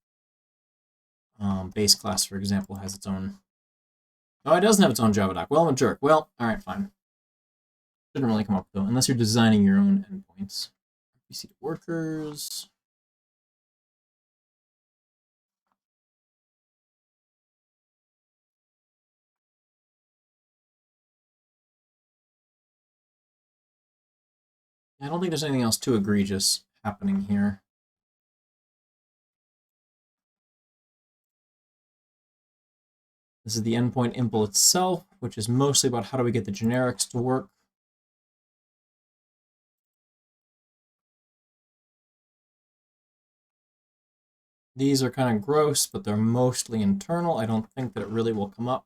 Base class, for example, has its own... Oh, it doesn't have its own Java doc. Well, I'm a jerk. Well, alright, fine. Shouldn't really come up, though, unless you're designing your own endpoints. RPC to workers... I don't think there's anything else too egregious happening here. This is the endpoint impl itself, which is mostly about how do we get the generics to work. These are kind of gross, but they're mostly internal. I don't think that it really will come up.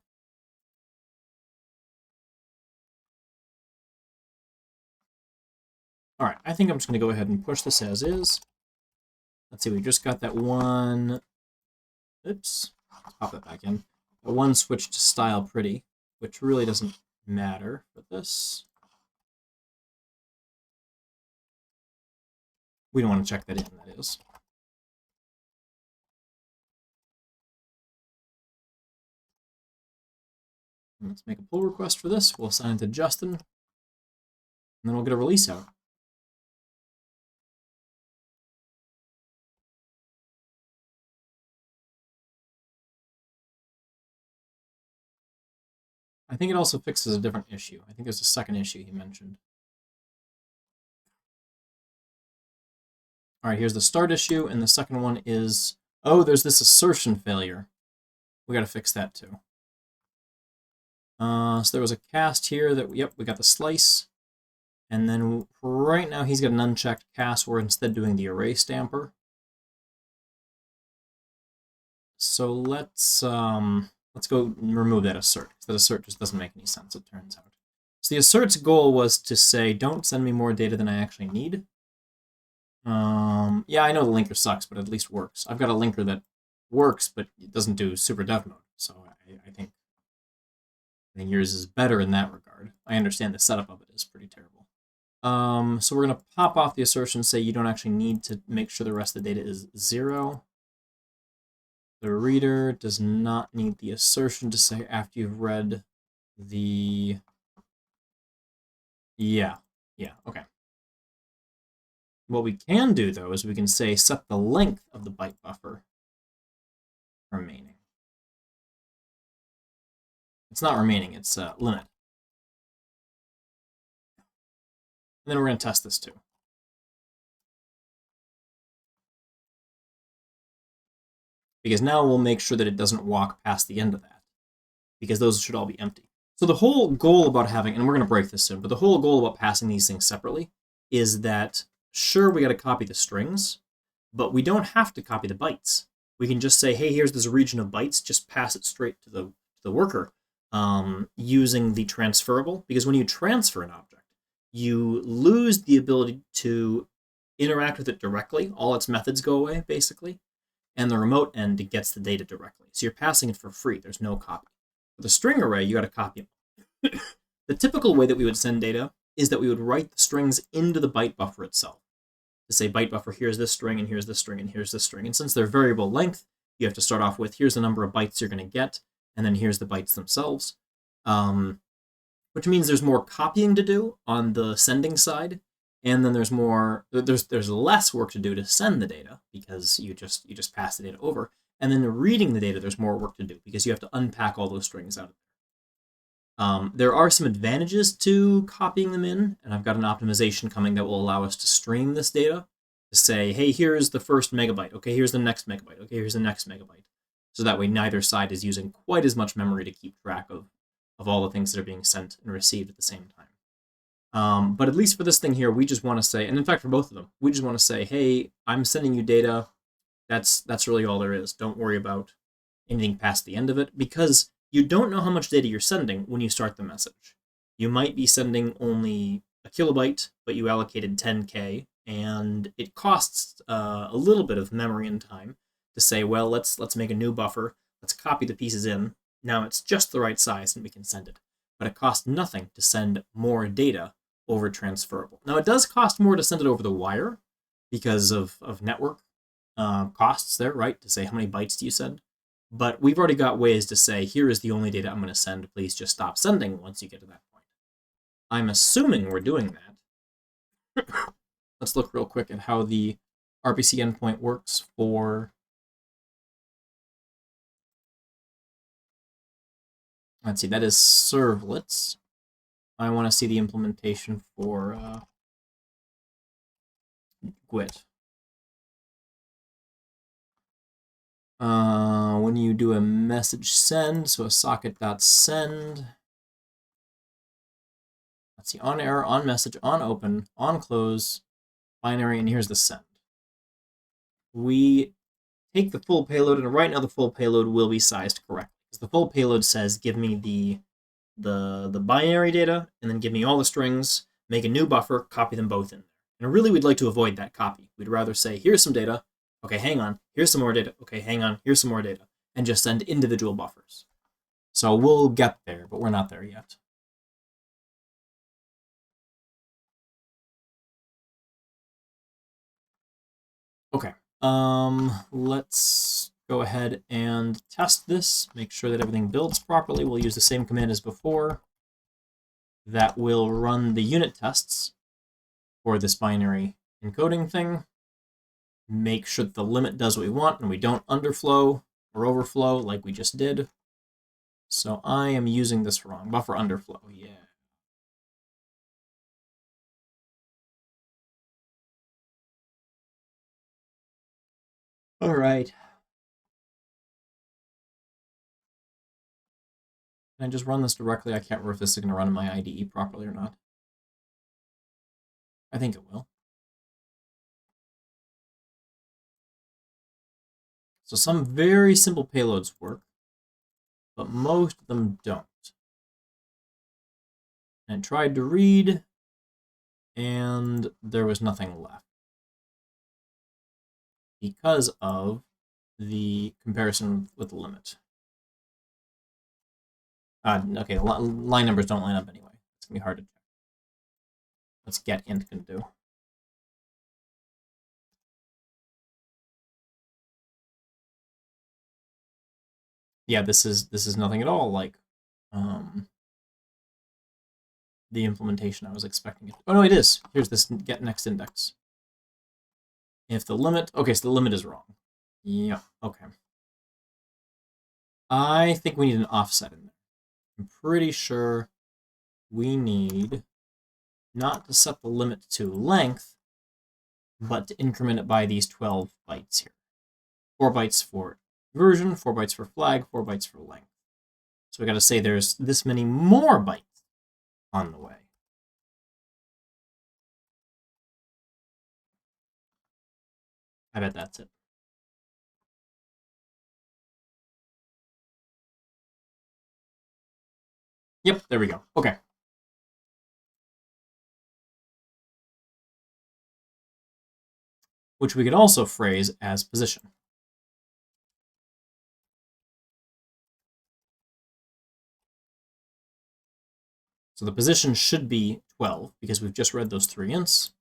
All right, I think I'm just going to go ahead and push this as is. Let's see, we just got that one. Oops, let's pop that back in. The one switch to style pretty, which really doesn't matter for this. We don't want to check that in, that is. Let's make a pull request for this. We'll assign it to Justin. then we'll get a release out. I think it also fixes a different issue. I think there's a second issue he mentioned. All right, here's the start issue, and the second one is, oh, there's this assertion failure. We got to fix that too. So there was a cast here that, yep, we got the slice. And then right now he's got an unchecked cast. We're instead doing the array stamper. So let's go remove that assert, because that assert just doesn't make any sense, it turns out. So the assert's goal was to say, don't send me more data than I actually need. Yeah, I know the linker sucks, but at least works. I've got a linker that works, but it doesn't do super dev mode, so I think yours is better in that regard. I understand the setup of it is pretty terrible. So we're going to pop off the assertion, say you don't actually need to make sure the rest of the data is 0. The reader does not need the assertion to say after you've read the... Yeah, okay. What we can do, though, is we can say set the length of the byte buffer remaining. It's not remaining, it's limit. And then we're going to test this too. Because now we'll make sure that it doesn't walk past the end of that, because those should all be empty. So the whole goal about having, and we're going to break this soon, but the whole goal about passing these things separately is that, sure, we got to copy the strings, but we don't have to copy the bytes. We can just say, hey, here's this region of bytes, just pass it straight to the worker using the transferable, because when you transfer an object, you lose the ability to interact with it directly. All its methods go away, basically. And the remote end gets the data directly. So you're passing it for free. There's no copy. For the string array, you got to copy them. The typical way that we would send data is that we would write the strings into the byte buffer itself. To say, byte buffer, here's this string, and here's this string, and here's this string. And since they're variable length, you have to start off with, here's the number of bytes you're going to get, and then here's the bytes themselves. Which means there's more copying to do on the sending side, and then there's less work to do to send the data, because you just pass the data over. And then reading the data, there's more work to do, because you have to unpack all those strings out of there. There are some advantages to copying them in, and I've got an optimization coming that will allow us to stream this data to say, hey, here's the first megabyte. Okay, here's the next megabyte. Okay, here's the next megabyte. So that way neither side is using quite as much memory to keep track of all the things that are being sent and received at the same time. But at least for this thing here, we just want to say, and in fact for both of them, we just want to say, hey, I'm sending you data. That's really all there is. Don't worry about anything past the end of it, because you don't know how much data you're sending when you start the message. You might be sending only a kilobyte, but you allocated 10K, and it costs a little bit of memory and time to say, well, let's make a new buffer. Let's copy the pieces in. Now it's just the right size, and we can send it. But it costs nothing to send more data over transferable. Now, it does cost more to send it over the wire because of network costs there, right? To say, how many bytes do you send? But we've already got ways to say, here is the only data I'm going to send. Please just stop sending once you get to that point. I'm assuming we're doing that. Let's look real quick at how the RPC endpoint works for... Let's see, that is servlets. I want to see the implementation for GWT. When you do a message send, so a socket.send, let's see, on error, on message, on open, on close, binary, and here's the send. We take the full payload, and right now the full payload will be sized correctly. Because the full payload says, give me the binary data, and then give me all the strings, make a new buffer, copy them both in there. And really, we'd like to avoid that copy. We'd rather say, here's some data, okay, hang on, here's some more data, okay, hang on, here's some more data, and just send individual buffers. So we'll get there, but we're not there yet. Okay, let's go ahead and test this, make sure that everything builds properly. We'll use the same command as before. That will run the unit tests. for this binary encoding thing, make sure that the limit does what we want and we don't underflow or overflow like we just did. So I am using this wrong. Buffer underflow, yeah. All right. Can I just run this directly? I can't remember if this is going to run in my IDE properly or not. I think it will. So some very simple payloads work, but most of them don't. And I tried to read, and there was nothing left because of the comparison with the limit. Okay, line numbers don't line up anyway. It's going to be hard to check. Let's get int can do. Yeah, this is nothing at all like the implementation I was expecting it. Oh no, it is. Here's this get next index. If the limit, okay, so the limit is wrong. Yeah, okay. I think we need an offset in there. I'm pretty sure we need not to set the limit to length, but to increment it by these 12 bytes here. 4 bytes for version, 4 bytes for flag, 4 bytes for length. So we got to say there's this many more bytes on the way. I bet that's it. Yep, there we go. Okay. Which we could also phrase as position. So the position should be 12 because we've just read those 3 ints.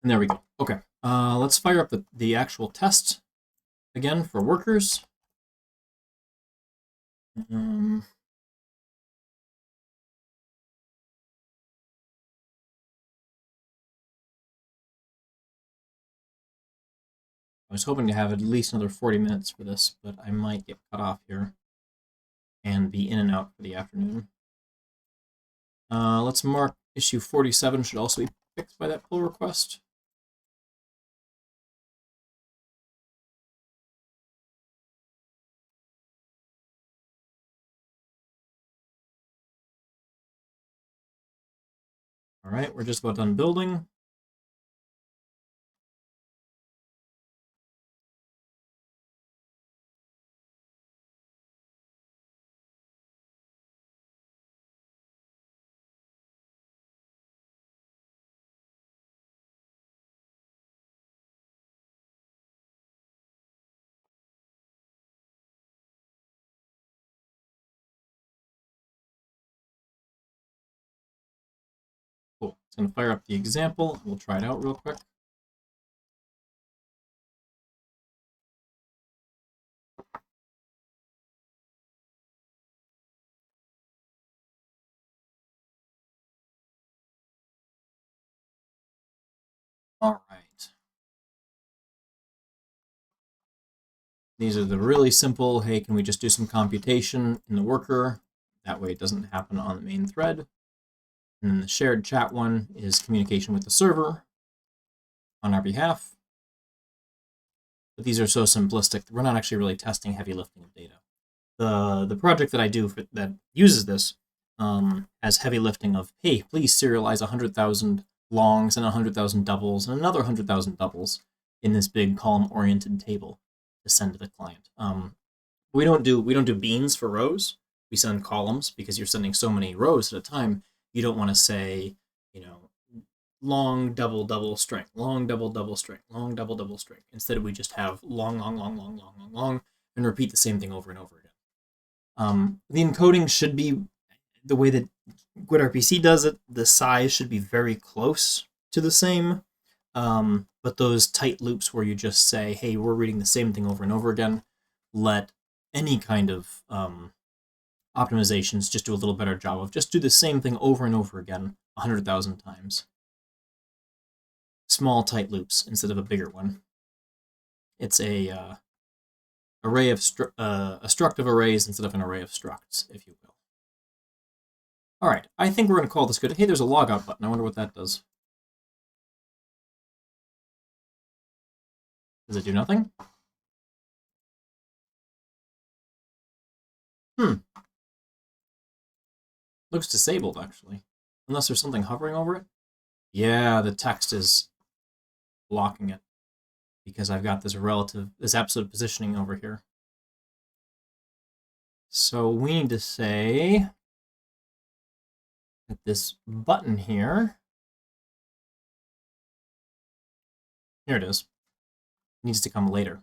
And there we go. Okay, let's fire up the actual test again for workers. I was hoping to have at least another 40 minutes for this, but I might get cut off here and be in and out for the afternoon. Let's mark issue 47 should also be fixed by that pull request. All right, we're just about done building. Cool. It's going to fire up the example. We'll try it out real quick. All right. These are the really simple, hey, can we just do some computation in the worker? That way it doesn't happen on the main thread. And then the shared chat one is communication with the server on our behalf. But these are so simplistic, we're not actually really testing heavy lifting of data. The project that I do that uses this has heavy lifting of, hey, please serialize 100,000 longs and 100,000 doubles and another 100,000 doubles in this big column-oriented table to send to the client. We don't do beans for rows. We send columns because you're sending so many rows at a time. You don't want to say, you know, long double double string, long double double string, long double double string. Instead, we just have long, and repeat the same thing over and over again. The encoding should be the way that GWT-RPC does it. The size should be very close to the same. But those tight loops where you just say, hey, we're reading the same thing over and over again, let any kind of optimizations just do a little better job of just do the same thing over and over again 100,000 times. Small, tight loops instead of a bigger one. It's a array of a struct of arrays instead of an array of structs, if you will. All right, I think we're going to call this good. Hey, there's a logout button. I wonder what that does. Does it do nothing? Looks disabled, actually. Unless there's something hovering over it. Yeah, the text is blocking it because I've got this absolute positioning over here. So we need to say that this button here it is, needs to come later.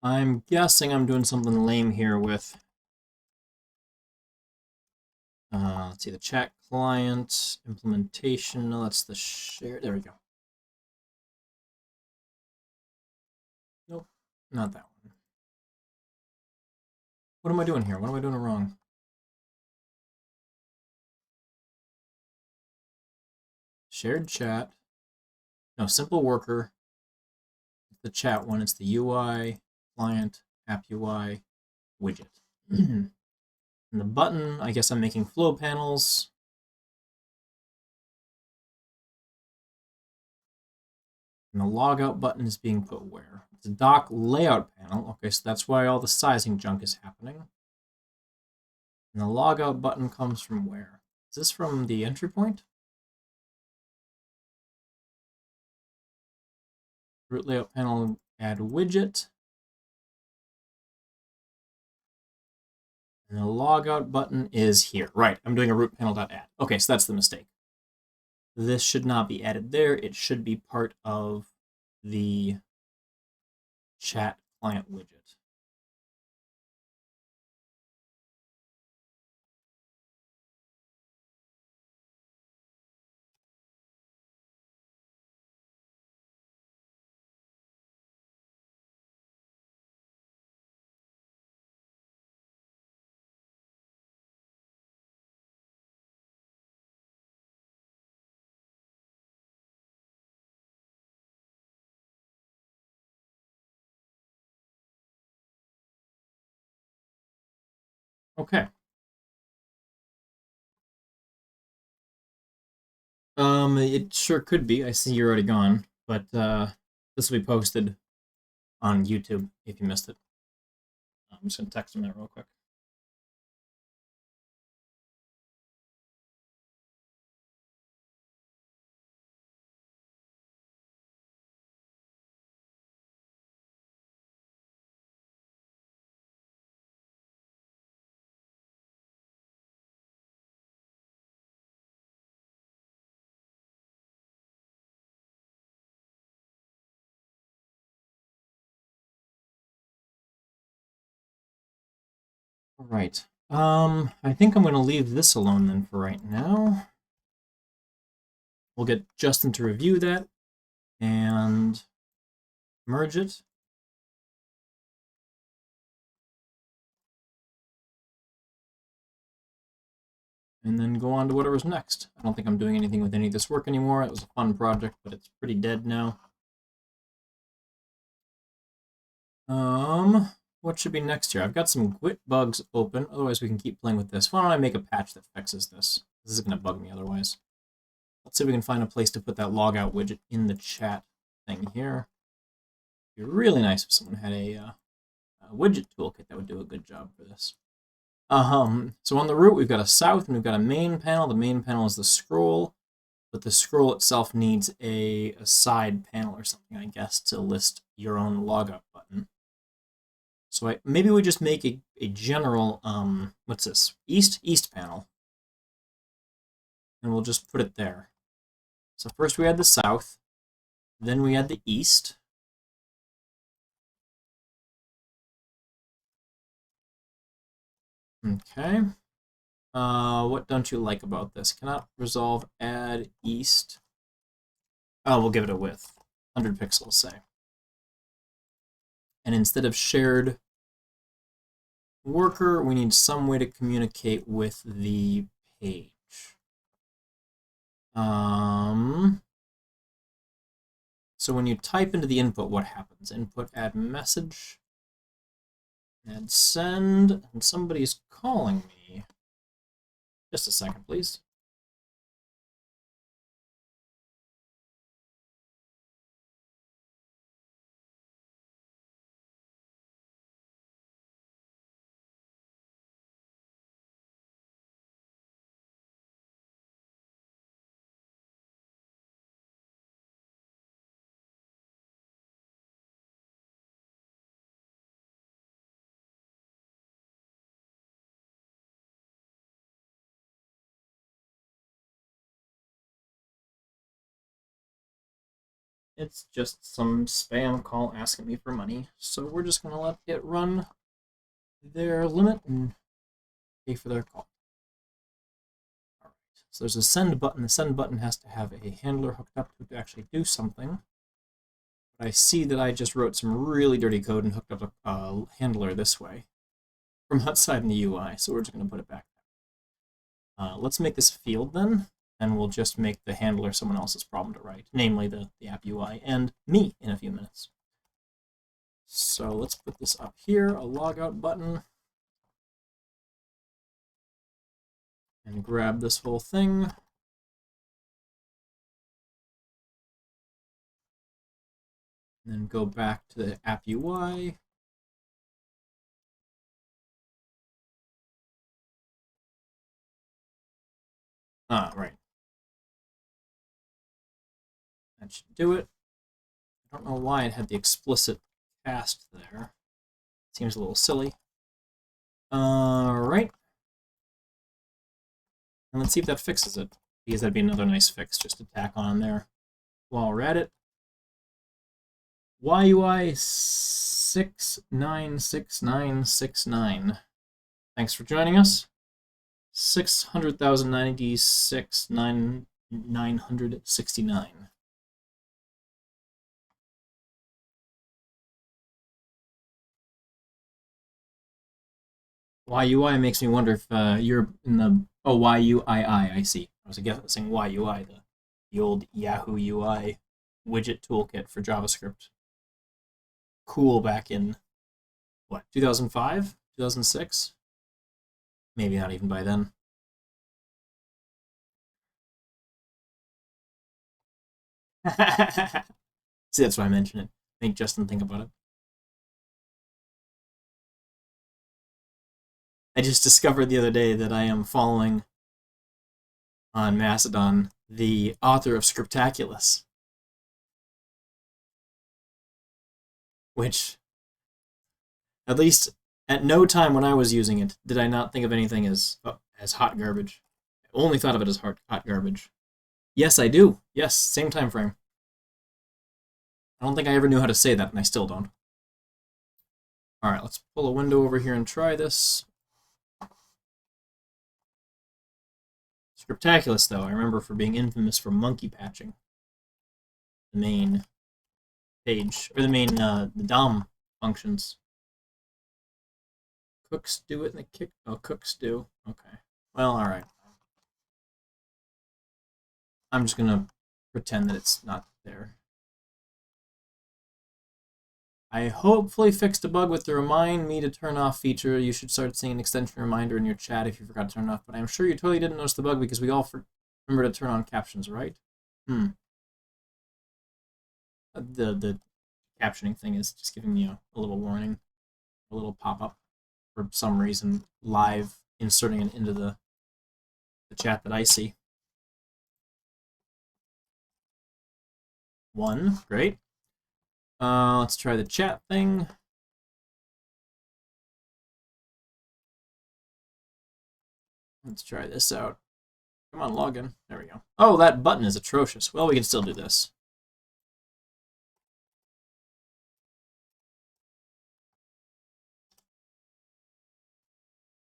I'm guessing I'm doing something lame here with, let's see, the chat client implementation. No, that's the share. There we go. Nope, not that one. What am I doing here? What am I doing wrong? Shared chat. No, simple worker. The chat one, it's the UI, client, app UI, widget. And the button, I guess I'm making flow panels. And the logout button is being put where? It's a dock layout panel. Okay, so that's why all the sizing junk is happening. And the logout button comes from where? Is this from the entry point? Root layout panel, add widget. And the logout button is here. Right, I'm doing a root panel.add. Okay, so that's the mistake. This should not be added there. It should be part of the chat client widget. Okay. It sure could be. I see you're already gone, but this will be posted on YouTube if you missed it. I'm just gonna text him that real quick. All right. I think I'm gonna leave this alone then for right now. We'll get Justin to review that and merge it. And then go on to whatever's next. I don't think I'm doing anything with any of this work anymore. It was a fun project, but it's pretty dead now. What should be next here? I've got some GWT bugs open, otherwise we can keep playing with this. Why don't I make a patch that fixes this? This is going to bug me otherwise. Let's see if we can find a place to put that logout widget in the chat thing here. It'd be really nice if someone had a widget toolkit that would do a good job for this. So on the root, we've got a south and we've got a main panel. The main panel is the scroll, but the scroll itself needs a side panel or something, I guess, to list your own logout button. So maybe we just make a general, what's this? East panel. And we'll just put it there. So first we had the south, then we had the east. Okay. What don't you like about this? Cannot resolve add east. Oh, we'll give it a width. 100 pixels, say. And instead of shared worker, we need some way to communicate with the page. So when you type into the input, what happens? Input add message, add send, and somebody's calling me. Just a second, please. It's just some spam call asking me for money, so we're just going to let it run their limit and pay for their call. All right, so there's a send button. The send button has to have a handler hooked up to actually do something. But I see that I just wrote some really dirty code and hooked up a handler this way from outside in the UI, so we're just going to put it back there. Let's make this a field then, and we'll just make the handler someone else's problem to write, namely the app UI and me in a few minutes. So let's put this up here, a logout button, and grab this whole thing. And then go back to the app UI. Right. That should do it. I don't know why it had the explicit cast there. Seems a little silly. Right. And let's see if that fixes it, because that'd be another nice fix just to tack on there while we're at it. YUI 696969. Thanks for joining us. 600,096,969. YUI makes me wonder if you're in the... Oh, YUII, I see. I was guessing YUI, the old Yahoo UI widget toolkit for JavaScript. Cool back in, what, 2005? 2006? Maybe not even by then. See, that's why I mentioned it. Make Justin think about it. I just discovered the other day that I am following on Mastodon the author of Scriptaculous, which, at least at no time when I was using it, did I not think of anything as hot garbage. I only thought of it as hot garbage. Yes, I do. Yes, same time frame. I don't think I ever knew how to say that, and I still don't. All right, let's pull a window over here and try this. Scriptaculous, though, I remember for being infamous for monkey patching the main page, or the main, the DOM functions. Cooks do it in the kick. Oh, cooks do. Okay. Well, all right. I'm just gonna pretend that it's not there. I hopefully fixed a bug with the remind me to turn off feature. You should start seeing an extension reminder in your chat if you forgot to turn it off, but I'm sure you totally didn't notice the bug because we all remember to turn on captions, right? The captioning thing is just giving me a little warning, a little pop-up for some reason, live inserting it into the chat that I see. 1, great. Let's try the chat thing. Let's try this out. Come on, log in. There we go. Oh, that button is atrocious. Well, we can still do this.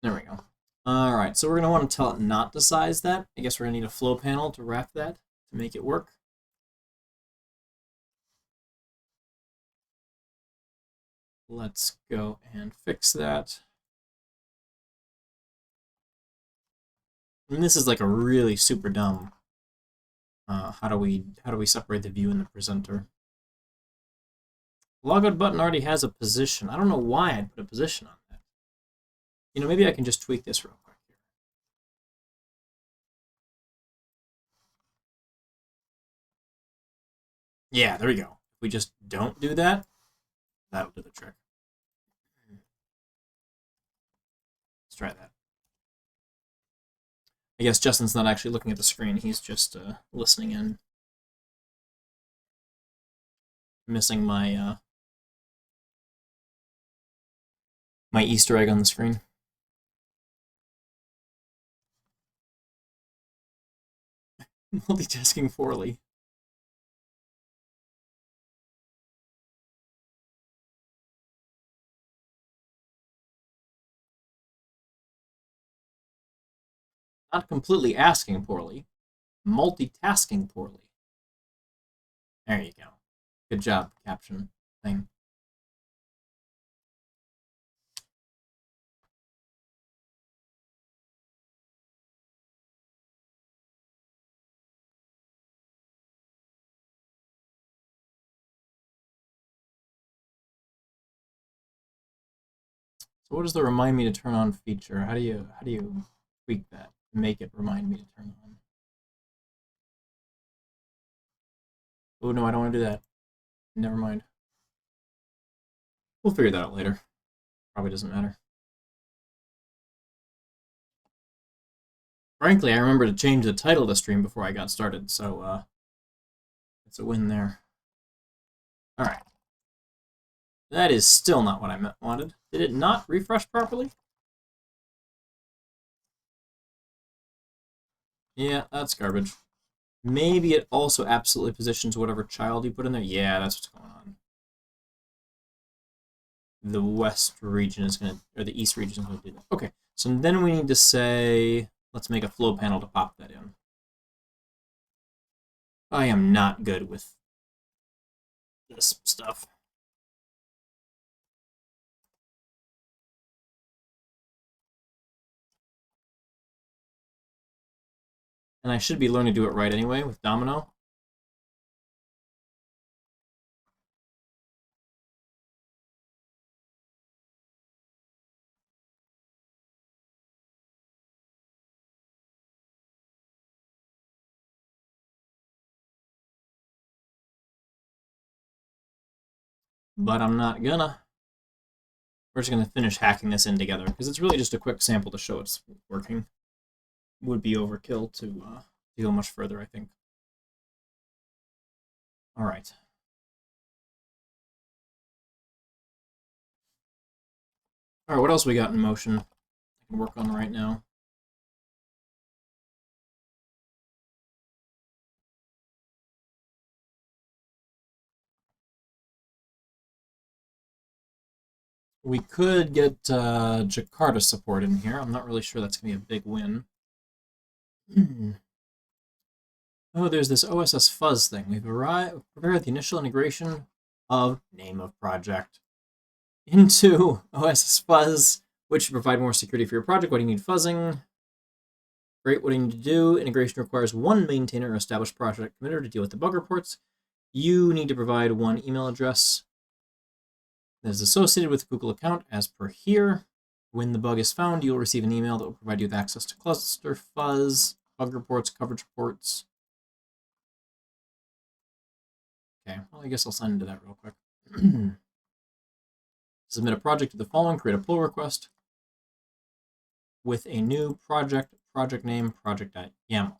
There we go. All right, so we're going to want to tell it not to size that. I guess we're going to need a flow panel to wrap that to make it work. let's go and fix that. And this is like a really super dumb. How do we separate the view and the presenter? Logout button already has a position. I don't know why I'd put a position on that. You know, maybe I can just tweak this real quick here. Yeah, there we go. If we just don't do that, that'll do the trick. Let's try that. I guess Justin's not actually looking at the screen. He's just listening in. Missing my my Easter egg on the screen. Multitasking poorly. Not completely asking poorly. Multitasking poorly. There you go. Good job, caption thing. So what does the remind me to turn on feature? How do you tweak that? Make it remind me to turn on. Oh no, I don't want to do that. Never mind. We'll figure that out later. Probably doesn't matter. Frankly, I remember to change the title of the stream before I got started, so it's a win there. All right. That is still not what I wanted. Did it not refresh properly? Yeah, that's garbage. Maybe it also absolutely positions whatever child you put in there. Yeah, that's what's going on. The west region is going to, or the east region is going to do that. Okay, so then we need to say, let's make a flow panel to pop that in. I am not good with this stuff. And I should be learning to do it right anyway with Domino. But I'm not gonna. We're just gonna finish hacking this in together because it's really just a quick sample to show it's working. Would be overkill to go much further, I think. All right. All right, what else we got in motion I can work on right now? We could get Jakarta support in here. I'm not really sure that's going to be a big win. Oh, there's this OSS fuzz thing. We've prepared the initial integration of name of project into OSS fuzz, which should provide more security for your project. What do you need fuzzing? Great, what do you need to do? Integration requires one maintainer or established project committer to deal with the bug reports. You need to provide one email address that is associated with the Google account as per here. When the bug is found, you'll receive an email that will provide you with access to cluster fuzz, bug reports, coverage reports. Okay, well, I guess I'll sign into that real quick. Submit a project to the following, create a pull request with a new project name, project.yaml.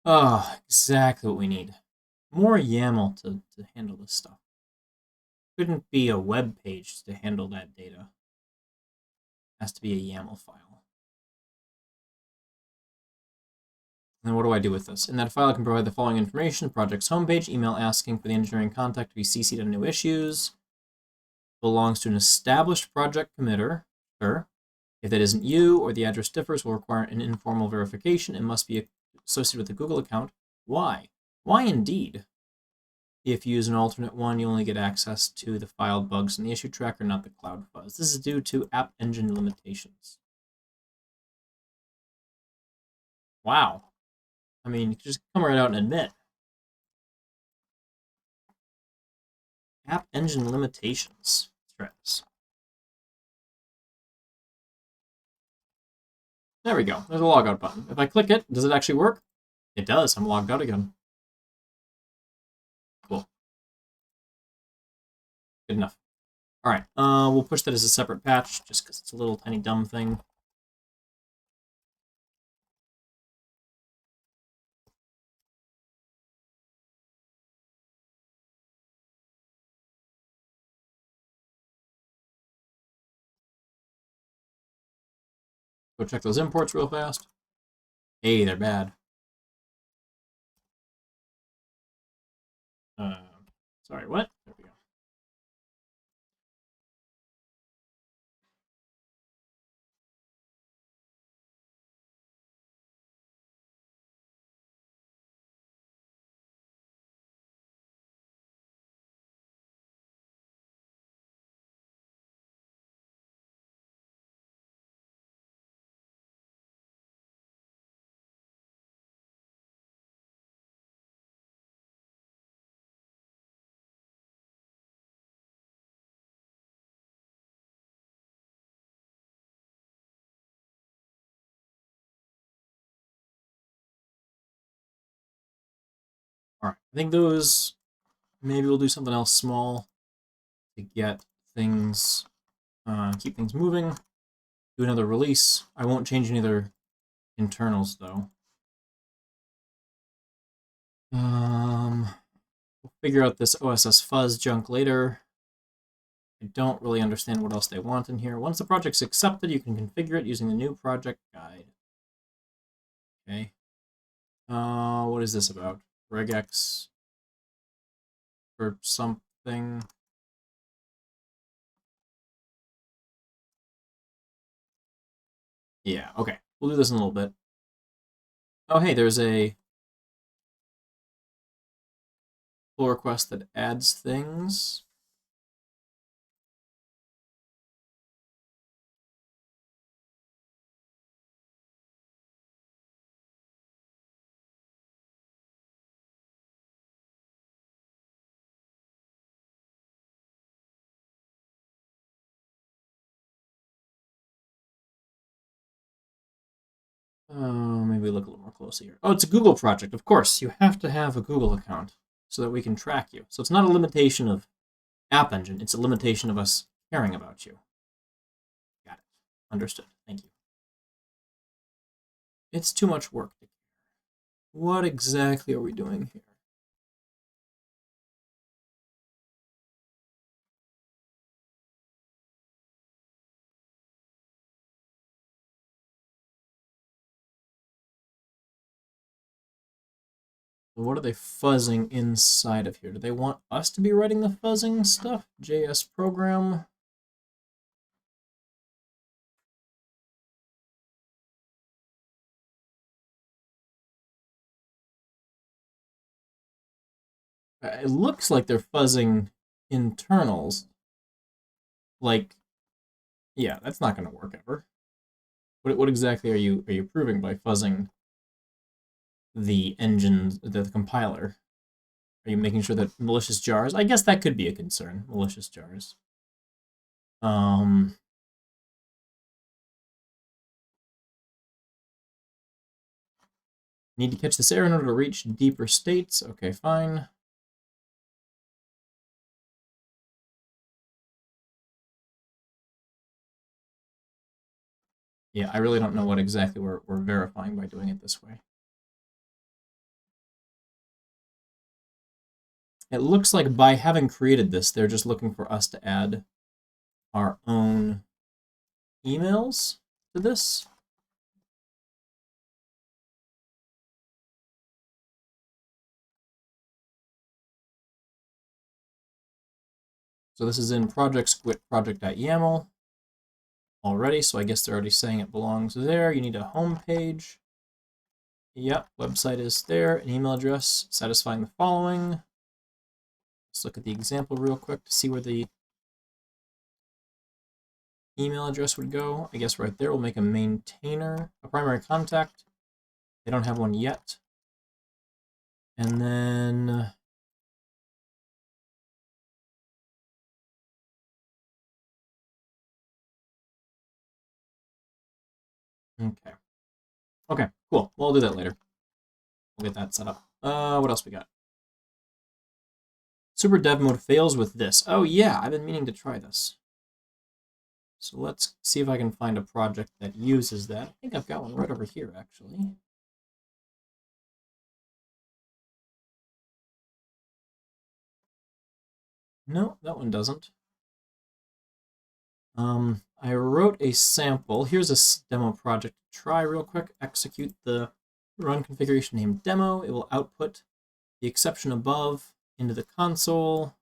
Oh, exactly what we need. More YAML to handle this stuff. Couldn't be a web page to handle that data. It has to be a YAML file. And then what do I do with this? In that file, I can provide the following information: project's homepage, email asking for the engineering contact to be CC'd on new issues, belongs to an established project committer. Sure. If that isn't you or the address differs, will require an informal verification and must be associated with the Google account. Why? Why indeed? If you use an alternate one, you only get access to the filed bugs in the issue tracker, not the cloud fuzz. This is due to app engine limitations. Wow. I mean, you can just come right out and admit. App engine limitations. Let's try this. There we go. There's a logout button. If I click it, does it actually work? It does. I'm logged out again. Cool. Good enough. All right. We'll push that as a separate patch just because it's a little tiny dumb thing. Go check those imports real fast. Hey, they're bad. Sorry, what? There we go. All right. I think those. Maybe we'll do something else small to get things, keep things moving. Do another release. I won't change any other internals though. We'll figure out this OSS fuzz junk later. I don't really understand what else they want in here. Once the project's accepted, you can configure it using the new project guide. Okay. What is this about? Regex for something. Yeah, okay. We'll do this in a little bit. Oh, hey, there's a pull request that adds things. Maybe look a little more closely here. Oh, it's a Google project. Of course, you have to have a Google account so that we can track you. So it's not a limitation of App Engine. It's a limitation of us caring about you. Got it. Understood. Thank you. It's too much work to care. What exactly are we doing here? What are they fuzzing inside of here? Do they want us to be writing the fuzzing stuff? JS program? It looks like they're fuzzing internals. Like, yeah, that's not going to work ever. What exactly are you proving by fuzzing the engine, the compiler? Are you making sure that malicious jars? I guess that could be a concern. Malicious jars. Need to catch this error in order to reach deeper states. Okay, fine. Yeah, I really don't know what exactly we're verifying by doing it this way. It looks like by having created this, they're just looking for us to add our own emails to this. So this is in project squid project.yaml already, so I guess they're already saying it belongs there. You need a home page. Yep, website is there, an email address satisfying the following. Let's look at the example real quick to see where the email address would go. I guess right there we'll make a maintainer, a primary contact. They don't have one yet. And then okay. Okay, cool. Well, I'll do that later. We'll get that set up. What else we got? Super dev mode fails with this. Oh yeah, I've been meaning to try this. So let's see if I can find a project that uses that. I think I've got one right over here, actually. No, that one doesn't. I wrote a sample. Here's a demo project to try real quick. Execute the run configuration named demo. It will output the exception above into the console.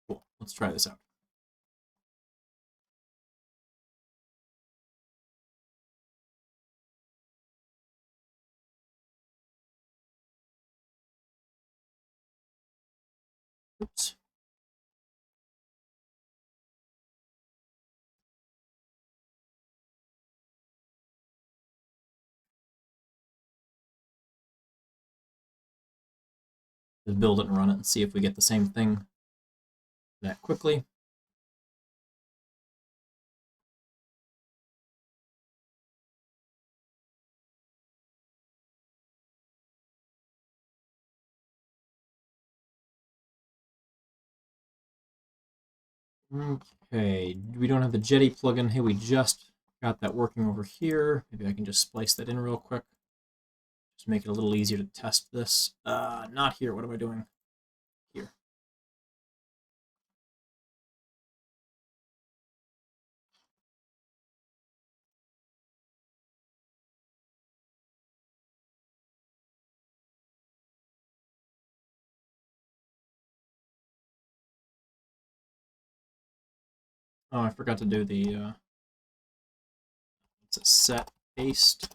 Cool. Let's try this out. Oops. Just build it and run it and see if we get the same thing that quickly. Okay, we don't have the Jetty plugin. Hey, we just got that working over here. Maybe I can just splice that in real quick. Just make it a little easier to test this. Not here. What am I doing? Here. Oh, I forgot to do the, it's a set paste.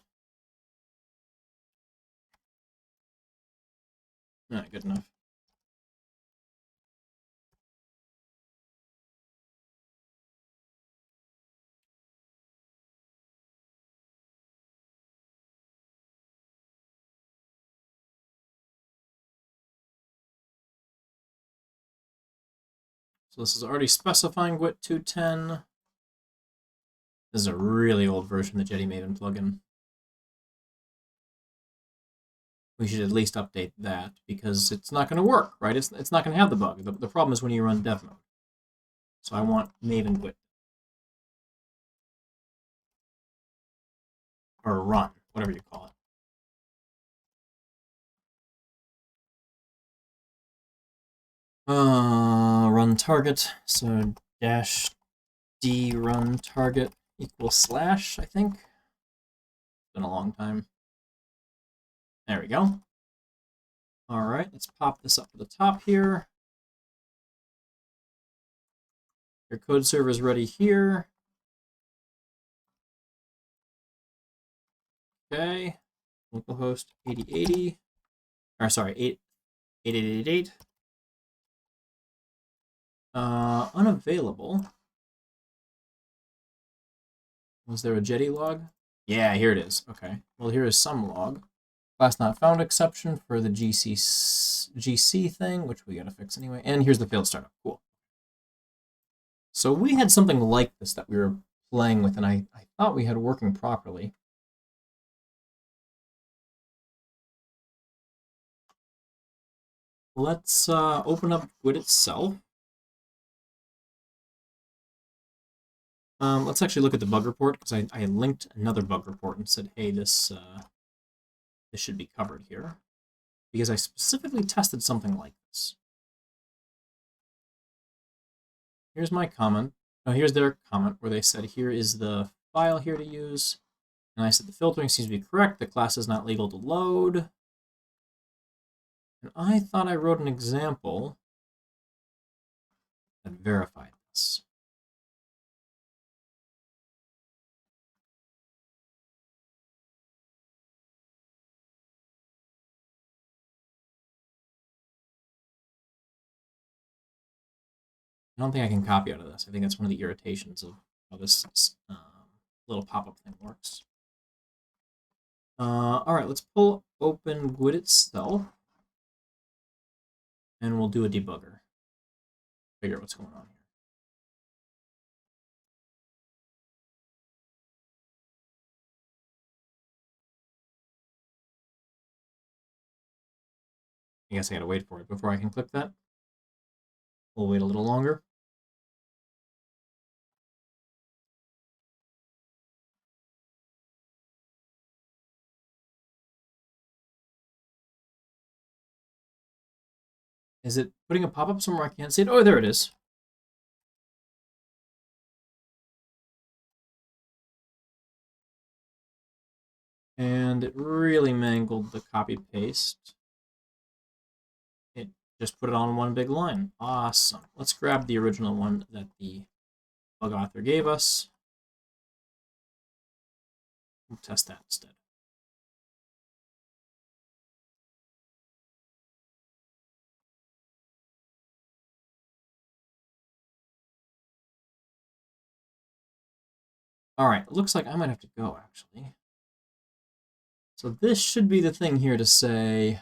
Not good enough. So this is already specifying GWT-210. This is a really old version of the Jetty Maven plugin. We should at least update that because it's not going to work, right? It's not going to have the bug. The problem is when you run dev mode. So I want Maven GWT. Or run, whatever you call it. Run target. So dash D run target equals slash, I think. It's been a long time. There we go. All right, let's pop this up to the top here. Your code server is ready here. Okay, localhost 8080, or sorry, 8888. Unavailable. Was there a Jetty log? Yeah, here it is. Okay, well here is some log. Class not found exception for the GC thing, which we gotta fix anyway. And here's the failed startup. Cool. So we had something like this that we were playing with, and I thought we had working properly. Let's open up GWT itself. Let's actually look at the bug report, because I linked another bug report and said, hey, this should be covered here. Because I specifically tested something like this. Here's my comment. Oh, here's their comment where they said, here is the file here to use. And I said, the filtering seems to be correct. The class is not legal to load. And I thought I wrote an example that verified this. I don't think I can copy out of this. I think that's one of the irritations of how this little pop-up thing works. All right, let's pull open GWT itself, and we'll do a debugger. Figure out what's going on here. I guess I gotta wait for it before I can click that. We'll wait a little longer. Is it putting a pop-up somewhere I can't see it? Oh, there it is. And it really mangled the copy-paste. It just put it on one big line. Awesome. Let's grab the original one that the bug author gave us. We'll test that instead. All right, it looks like I might have to go, actually. So this should be the thing here to say,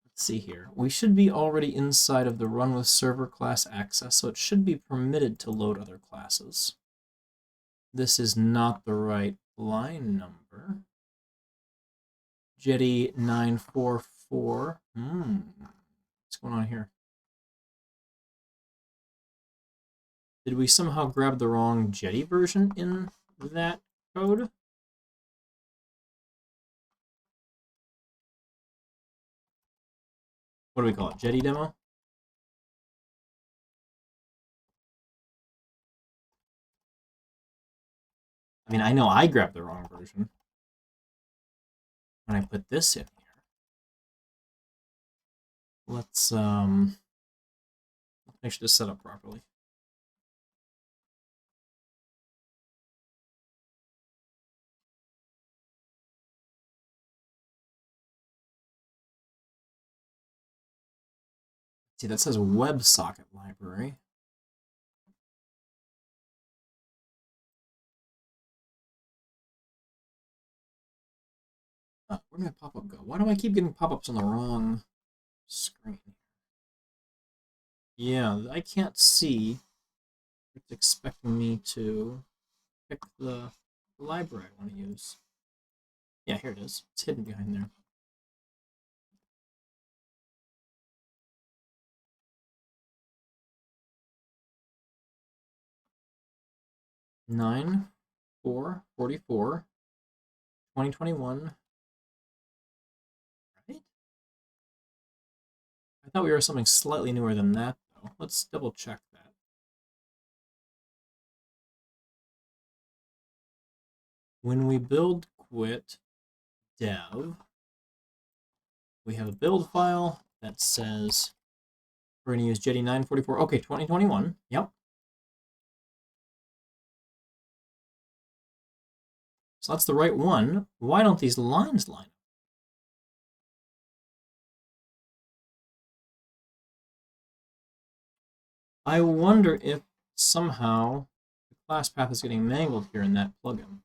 let's see here. We should be already inside of the run with server class access, so it should be permitted to load other classes. This is not the right line number. GWT-944. What's going on here? Did we somehow grab the wrong Jetty version in that code? What do we call it? Jetty demo? I mean, I know I grabbed the wrong version when I put this in here. Let's make sure this is set up properly. See, that says WebSocket library. Where did my pop-up go? Why do I keep getting pop-ups on the wrong screen? Yeah, I can't see. It's expecting me to pick the library I want to use. Yeah, here it is. It's hidden behind there. Nine, 444, 2021. Right? I thought we were something slightly newer than that, though. Let's double check that. When we build GWT dev, we have a build file that says we're going to use GWT-944. Okay, 2021. Yep. So that's the right one. Why don't these lines line up? I wonder if somehow the class path is getting mangled here in that plugin.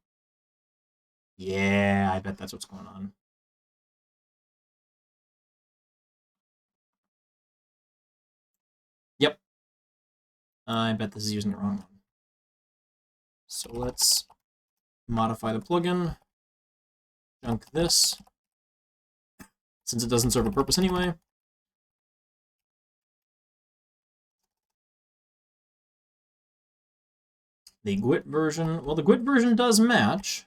Yeah, I bet that's what's going on. Yep. I bet this is using the wrong one. So let's modify the plugin, junk this, since it doesn't serve a purpose anyway. The GWT version, well, the GWT version does match.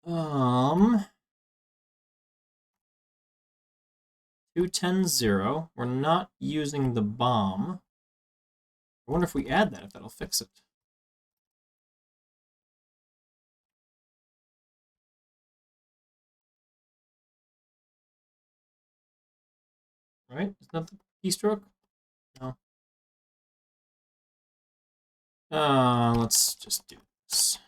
210.0. We're not using the bomb. I wonder if we add that, if that'll fix it. Right? Isn't that the keystroke? No. Let's just do this.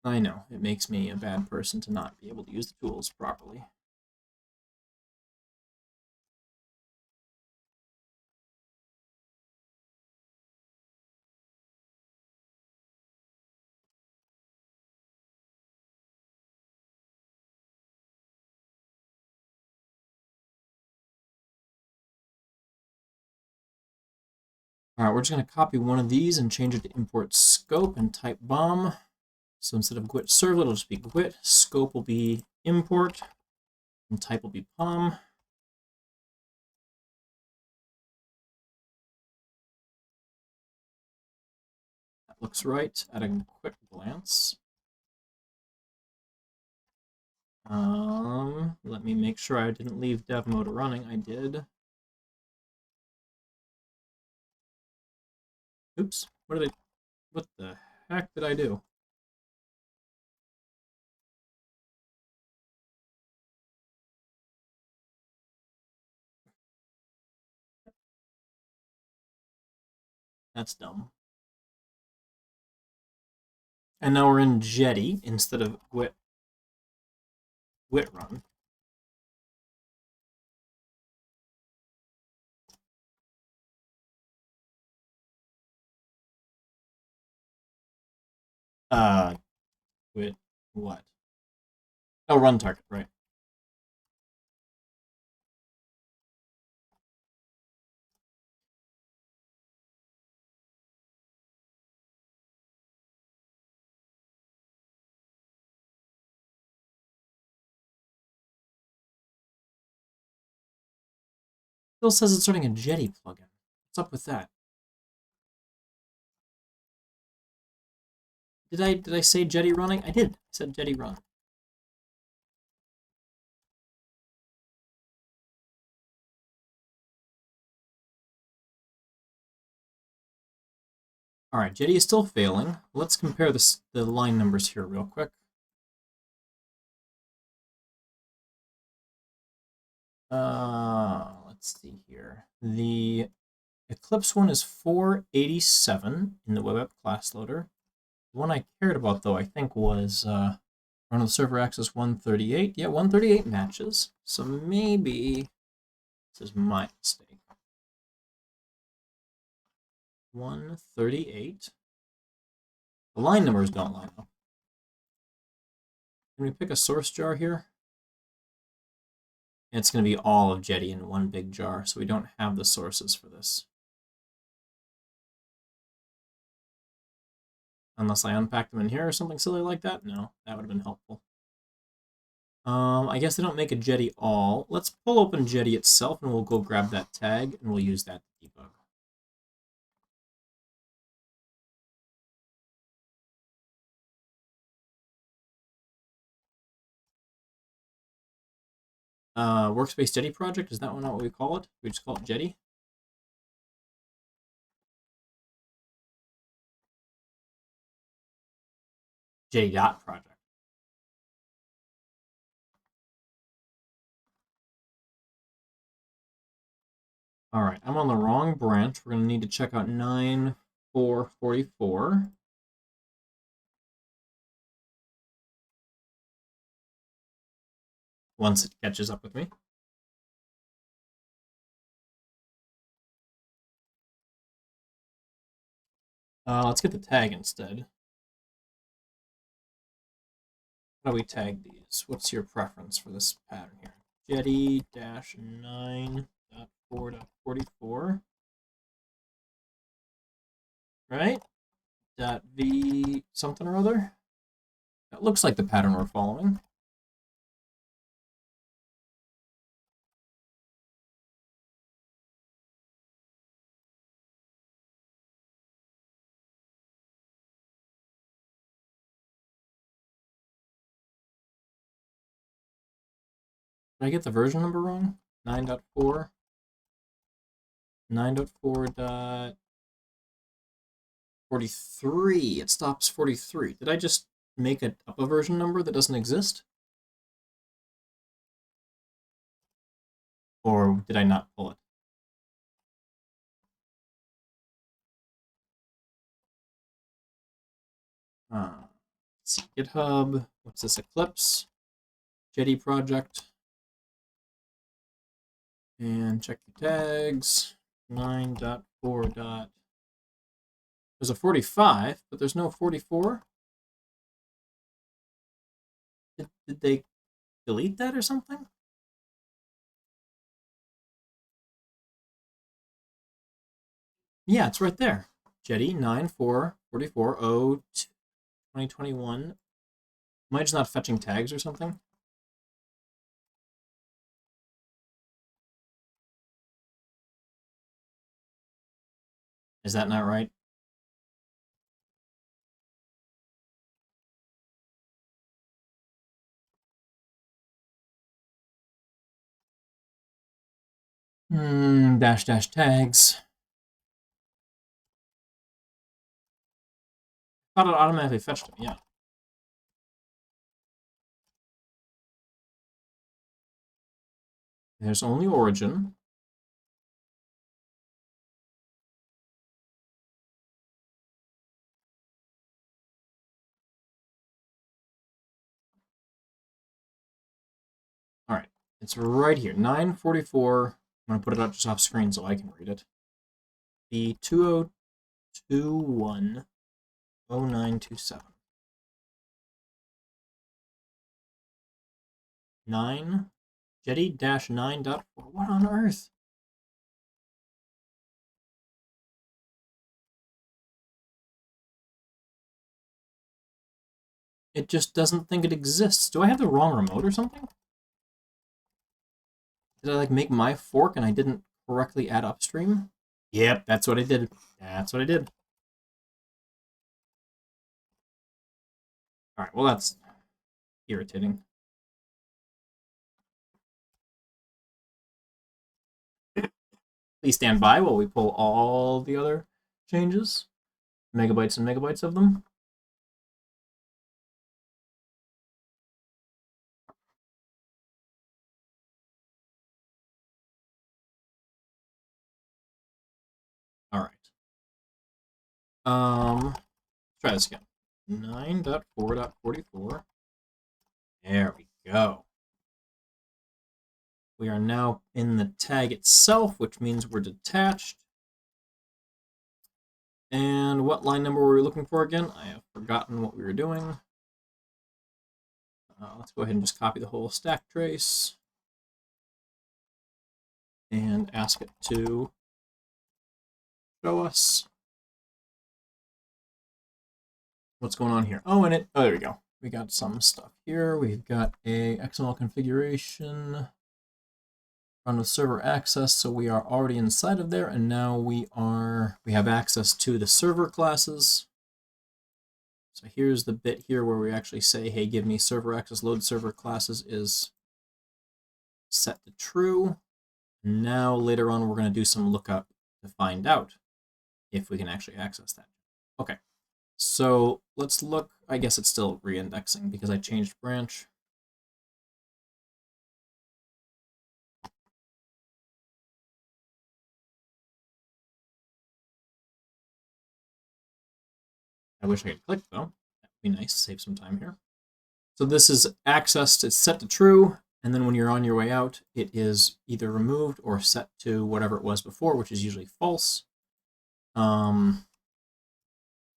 I know, it makes me a bad person to not be able to use the tools properly. All right, we're just going to copy one of these and change it to import scope and type bomb. So instead of GWT servlet, it'll just be GWT. Scope will be import, and type will be pom. That looks right at a quick glance. Let me make sure I didn't leave dev mode running. I did. Oops. What the heck did I do? That's dumb. And now we're in Jetty instead of GWT run. GWT what? Oh, run target, right. Still says it's starting a Jetty plugin. What's up with that? Did I say Jetty running? I did. I said Jetty run. All right, Jetty is still failing. Let's compare the line numbers here real quick. Let's see here. The Eclipse one is 487 in the web app class loader. The one I cared about, though, I think was run on the server access 138. Yeah, 138 matches. So maybe this is my mistake. 138. The line numbers don't line up. Can we pick a source jar here? It's going to be all of Jetty in one big jar, so we don't have the sources for this. Unless I unpack them in here or something silly like that? No, that would have been helpful. I guess they don't make a Jetty all. Let's pull open Jetty itself, and we'll go grab that tag, and we'll use that to debug. Workspace Jetty project, is that one not what we call it? We just call it Jetty? Jetty dot project. All right, I'm on the wrong branch. We're going to need to check out 9444. Once it catches up with me. Let's get the tag instead. How do we tag these? What's your preference for this pattern here? Jetty-9.4.44. Right? .v something or other. That looks like the pattern we're following. Did I get the version number wrong? 9.4. 9.4.43. It stops 43. Did I just make up a version number that doesn't exist? Or did I not pull it? Let's see, GitHub. What's this? Eclipse. Jetty project. And check the tags. 9.4. There's a 45, but there's no 44. Did they delete that or something? Yeah, it's right there. Jetty 9.4.44.0 2021. Am I just not fetching tags or something? Is that not right? Dash dash tags. I thought it automatically fetched them, yeah. There's only origin. All right, it's right here, 944. I'm gonna put it up just off screen so I can read it. The 2021-0927. 9 Jetty-9.4. What on earth? It just doesn't think it exists. Do I have the wrong remote or something? Did I like make my fork and I didn't correctly add upstream? Yep, that's what I did. That's what I did. All right, well, that's irritating. Please stand by while we pull all the other changes. Megabytes and megabytes of them. All right. Let's try this again. 9.4.44. There we go. We are now in the tag itself, which means we're detached. And what line number were we looking for again? I have forgotten what we were doing. Let's go ahead and just copy the whole stack trace and ask it to show us what's going on here. Oh, and there we go. We got some stuff here. We've got a XML configuration, run with server access. So we are already inside of there, and now we have access to the server classes. So here's the bit here where we actually say, hey, give me server access, load server classes is set to true. Now later on, we're going to do some lookup to find out if we can actually access that. Okay, so let's look. I guess it's still re-indexing because I changed branch. I wish I could click though. That'd be nice, save some time here. So this is accessed, it's set to true, and then when you're on your way out, it is either removed or set to whatever it was before, which is usually false. And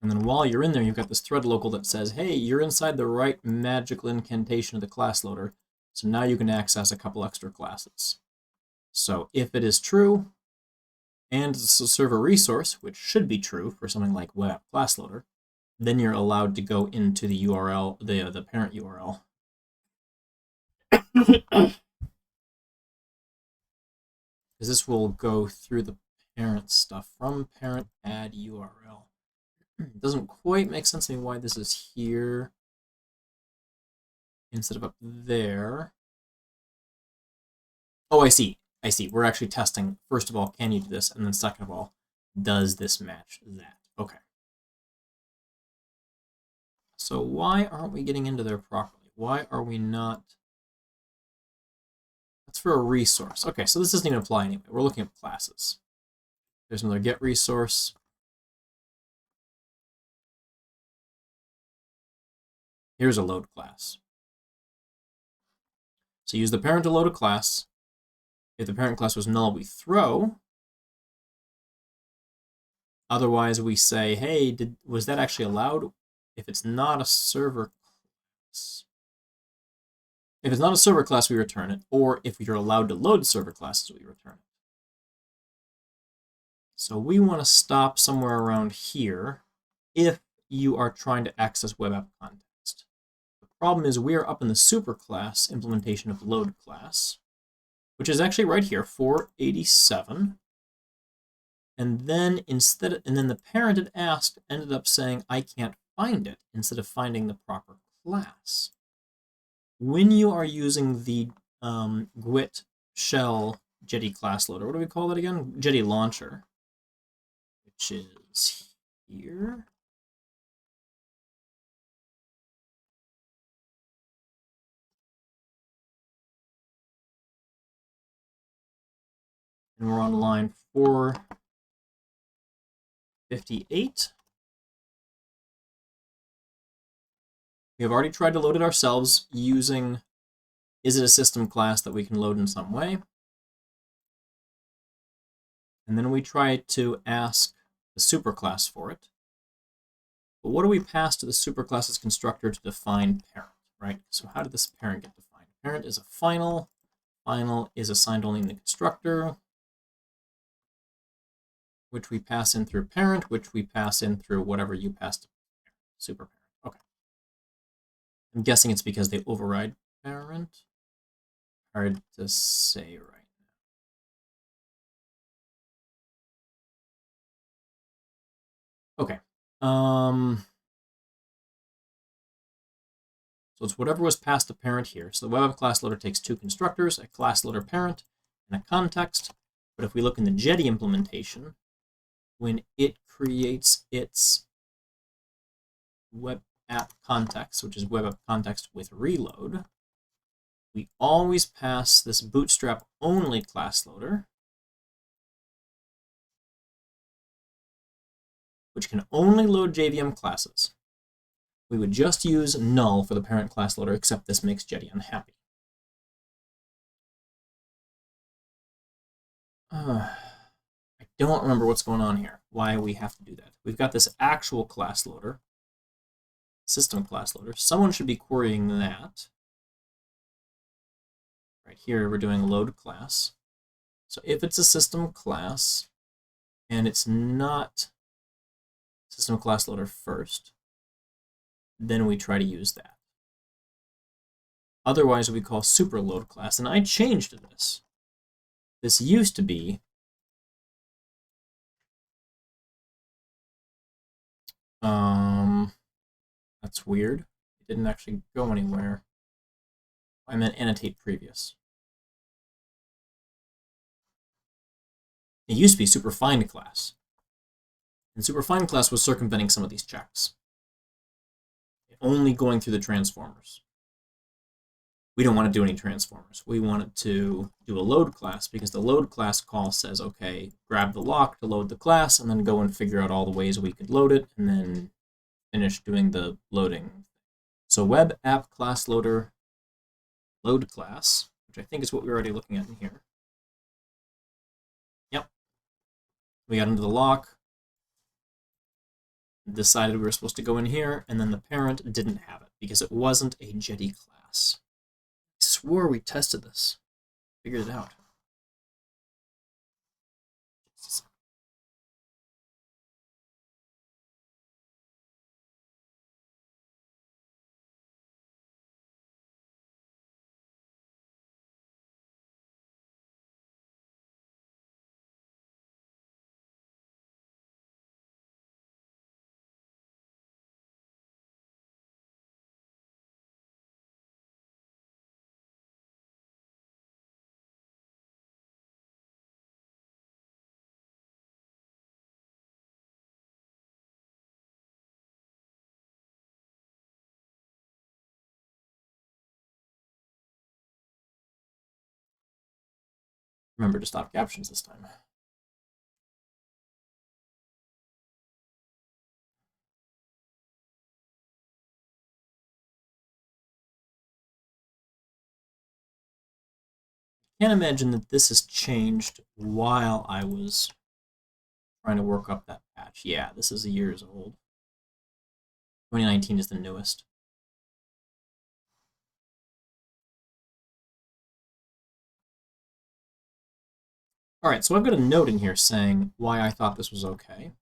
then while you're in there, you've got this thread local that says, hey, you're inside the right magical incantation of the class loader, so now you can access a couple extra classes. So if it is true, and it's a server resource, which should be true for something like web app class loader, then you're allowed to go into the URL, the parent URL. Because this will go through the parent stuff. From parent add URL. It doesn't quite make sense to me why this is here instead of up there. Oh, I see. I see. We're actually testing, first of all, can you do this? And then second of all, does this match that? Okay. So why aren't we getting into there properly? Why are we not? That's for a resource. Okay, so this doesn't even apply anyway. We're looking at classes. There's another get resource. Here's a load class. So use the parent to load a class. If the parent class was null, we throw. Otherwise, we say, hey, was that actually allowed? If it's not a server class, if it's not a server class, we return it. Or if you're allowed to load server classes, we return it. So we want to stop somewhere around here if you are trying to access web app context. The problem is we are up in the superclass implementation of load class, which is actually right here, 487. And then the parent it asked ended up saying, I can't find it, instead of finding the proper class. When you are using the GWT shell Jetty class loader, what do we call that again? Jetty launcher, which is here. And we're on line 458. We have already tried to load it ourselves using, is it a system class that we can load in some way? And then we try to ask the superclass for it. But what do we pass to the superclass's constructor to define parent, right? So how did this parent get defined? Parent is a final. Final is assigned only in the constructor, which we pass in through parent, which we pass in through whatever you passed to super parent. Okay. I'm guessing it's because they override parent. Hard to say right now. Okay. So it's whatever was passed to parent here. So the web app class loader takes two constructors, a class loader parent and a context. But if we look in the Jetty implementation, when it creates its web app context, which is web app context with reload, we always pass this bootstrap only class loader, which can only load JVM classes. We would just use null for the parent class loader, except this makes Jetty unhappy. I don't remember what's going on here, why we have to do that. We've got this actual class loader, system class loader. Someone should be querying that. Right here, we're doing load class. So if it's a system class and it's not system class loader first, then we try to use that. Otherwise, we call super load class. And I changed this. This used to be that's weird. It didn't actually go anywhere. I meant annotate previous. It used to be super find class. And super find class was circumventing some of these checks. Only going through the transformers. We don't want to do any transformers. We wanted to do a load class because the load class call says, okay, grab the lock to load the class and then go and figure out all the ways we could load it and then finish doing the loading. So web app class loader load class, which I think is what we're already looking at in here. Yep. We got into the lock, decided we were supposed to go in here, and then the parent didn't have it because it wasn't a Jetty class. I swore we tested this. Figured it out. Remember to stop captions this time. can't imagine that this has changed while I was trying to work up that patch. Yeah, this is years old. 2019 is the newest. All right, so I've got a note in here saying why I thought this was okay.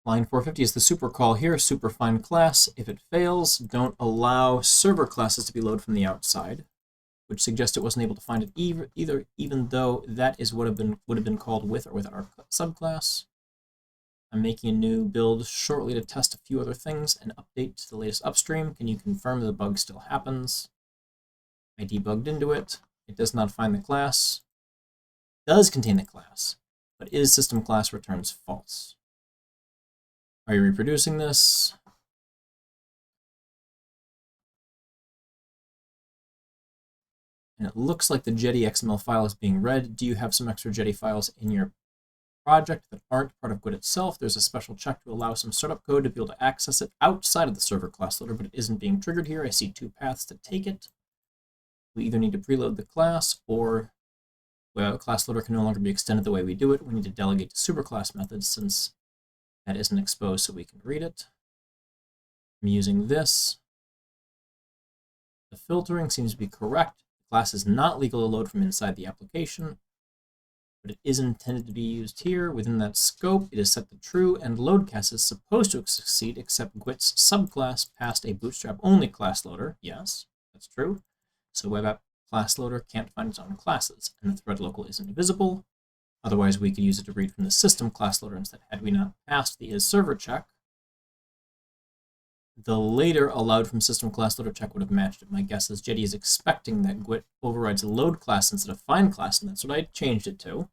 Line 450 is the super call here, superfine class. If it fails, don't allow server classes to be loaded from the outside, which suggests it wasn't able to find it either, even though that is what would have been called with or without our subclass. I'm making a new build shortly to test a few other things and update to the latest upstream. Can you confirm the bug still happens? I debugged into it. It does not find the class. Does contain the class, but is system class returns false. Are you reproducing this? And it looks like the Jetty XML file is being read. Do you have some extra Jetty files in your project that aren't part of GWT itself? There's a special check to allow some startup code to be able to access it outside of the server class loader, but it isn't being triggered here. I see two paths to take it. We either need to preload the class, or well, class loader can no longer be extended the way we do it. We need to delegate to superclass methods since that isn't exposed so we can read it. I'm using this. The filtering seems to be correct. The class is not legal to load from inside the application, but it is intended to be used here. Within that scope, it is set to true, and loadcast is supposed to succeed except GWT's subclass passed a bootstrap-only class loader. Yes, that's true. So web app class loader can't find its own classes, and the thread local isn't visible. Otherwise, we could use it to read from the system class loader instead. Had we not passed the isServer check, the later allowed from system class loader check would have matched it. My guess is Jetty is expecting that GWT overrides load class instead of find class, and that's what I changed it to.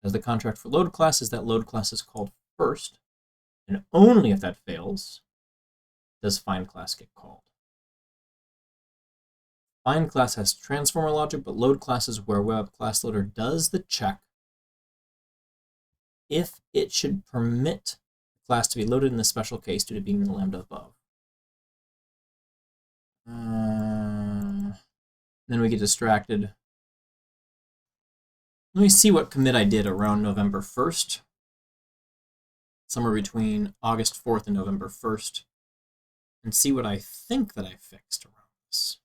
As the contract for load class is that load class is called first, and only if that fails does find class get called. Find class has transformer logic, but load class is where web class loader does the check if it should permit the class to be loaded in the special case due to being in the lambda above. Then we get distracted. Let me see what commit I did around November 1st. Somewhere between August 4th and November 1st. And see what I think that I fixed around this.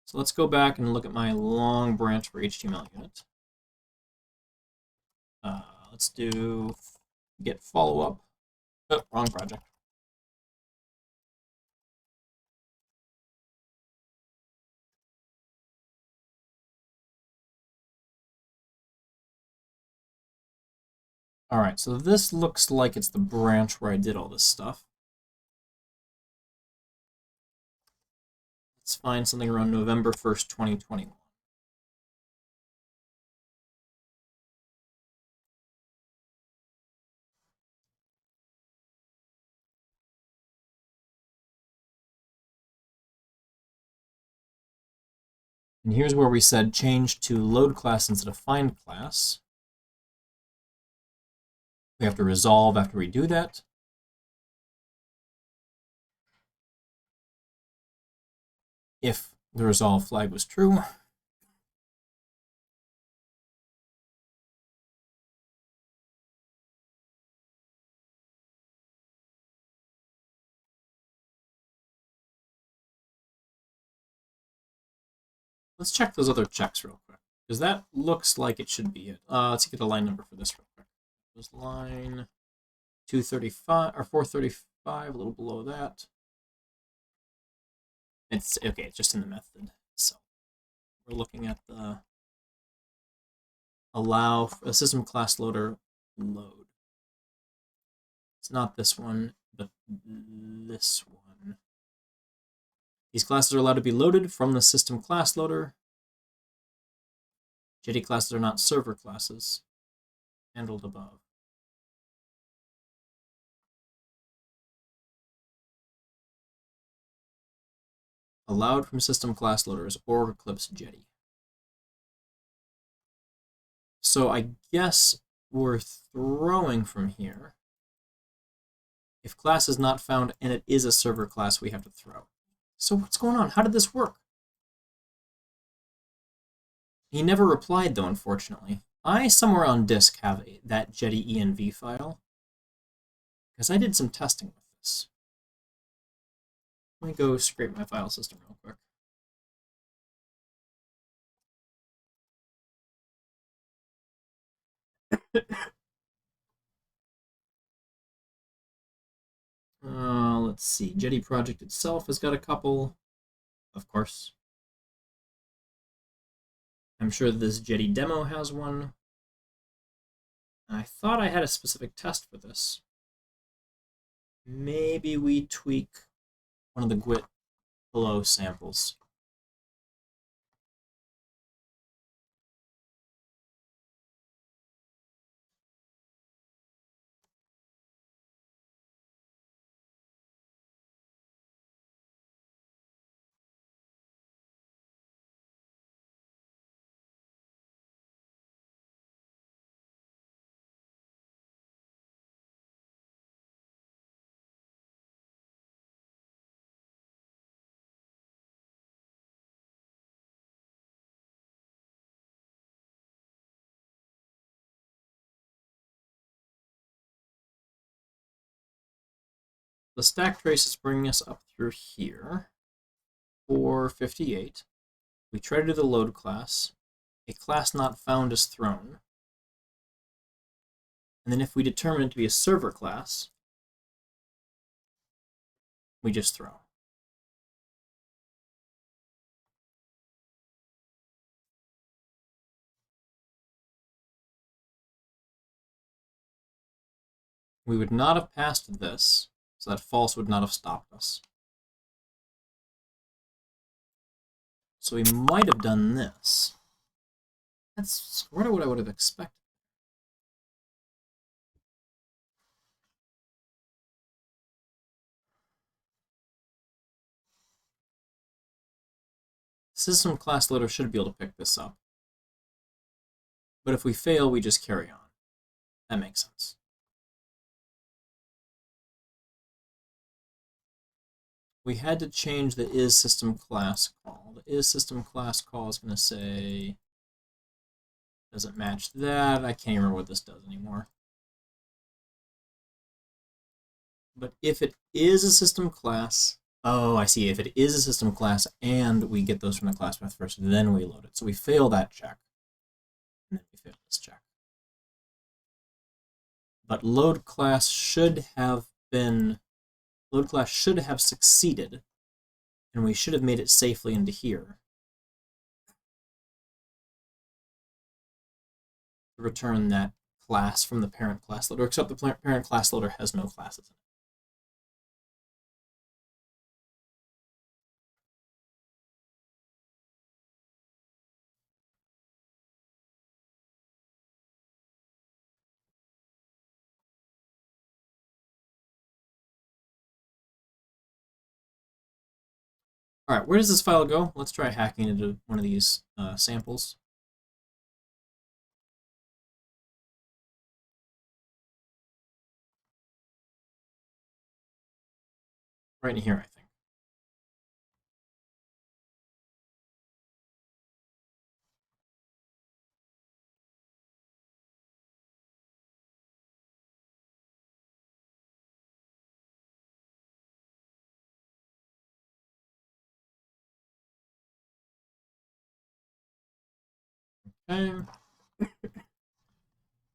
So let's go back and look at my long branch for HTML unit. Let's do get follow-up. Oh, wrong project. All right, so this looks like it's the branch where I did all this stuff. Let's find something around November 1st, 2021. And here's where we said change to load class instead of find class. We have to resolve after we do that. If the resolve flag was true. Let's check those other checks real quick, because that looks like it should be it. Let's get a line number for this real quick. It was line 235 or 435, a little below that. It's okay, it's just in the method. So we're looking at the allow a system class loader load. It's not this one, but this one. These classes are allowed to be loaded from the system class loader. Jetty classes are not server classes. Handled above. Allowed from system class loaders or Eclipse Jetty. So I guess we're throwing from here, if class is not found and it is a server class, we have to throw. So what's going on? How did this work? He never replied, though, unfortunately. I, somewhere on disk, have that Jetty env file, because I did some testing with this. Let me go scrape my file system real quick. Let's see. Jetty project itself has got a couple, of course. I'm sure this Jetty demo has one. I thought I had a specific test for this. Maybe we tweak one of the GWT below samples. The stack trace is bringing us up through here. 458. We try to do the load class. A class not found is thrown. And then if we determine it to be a server class, we just throw. We would not have passed this, so that false would not have stopped us. So we might have done this. That's sort of what I would have expected. System class loader should be able to pick this up. But if we fail, we just carry on. That makes sense. We had to change the isSystem class call. The isSystem class call is going to say, doesn't match that. I can't remember what this does anymore. But if it is a system class, oh, I see. If it is a system class and we get those from the class path first, then we load it. So we fail that check. And then we fail this check. But load class should have succeeded, and we should have made it safely into here. To return that class from the parent class loader, except the parent class loader has no classes in it. All right, where does this file go? Let's try hacking into one of these samples. Right in here, I think. Okay.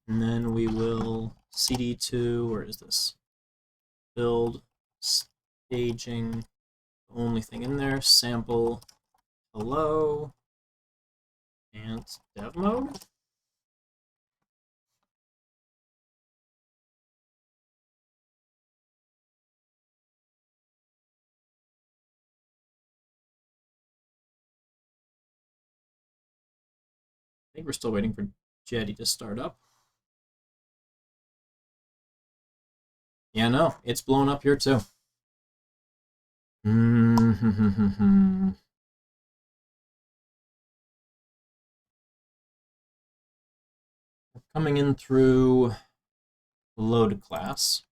And then we will cd2, where is this? Build, staging, only thing in there, sample, hello, and dev mode. I think we're still waiting for Jetty to start up. Yeah, no, it's blown up here too. coming in through load class.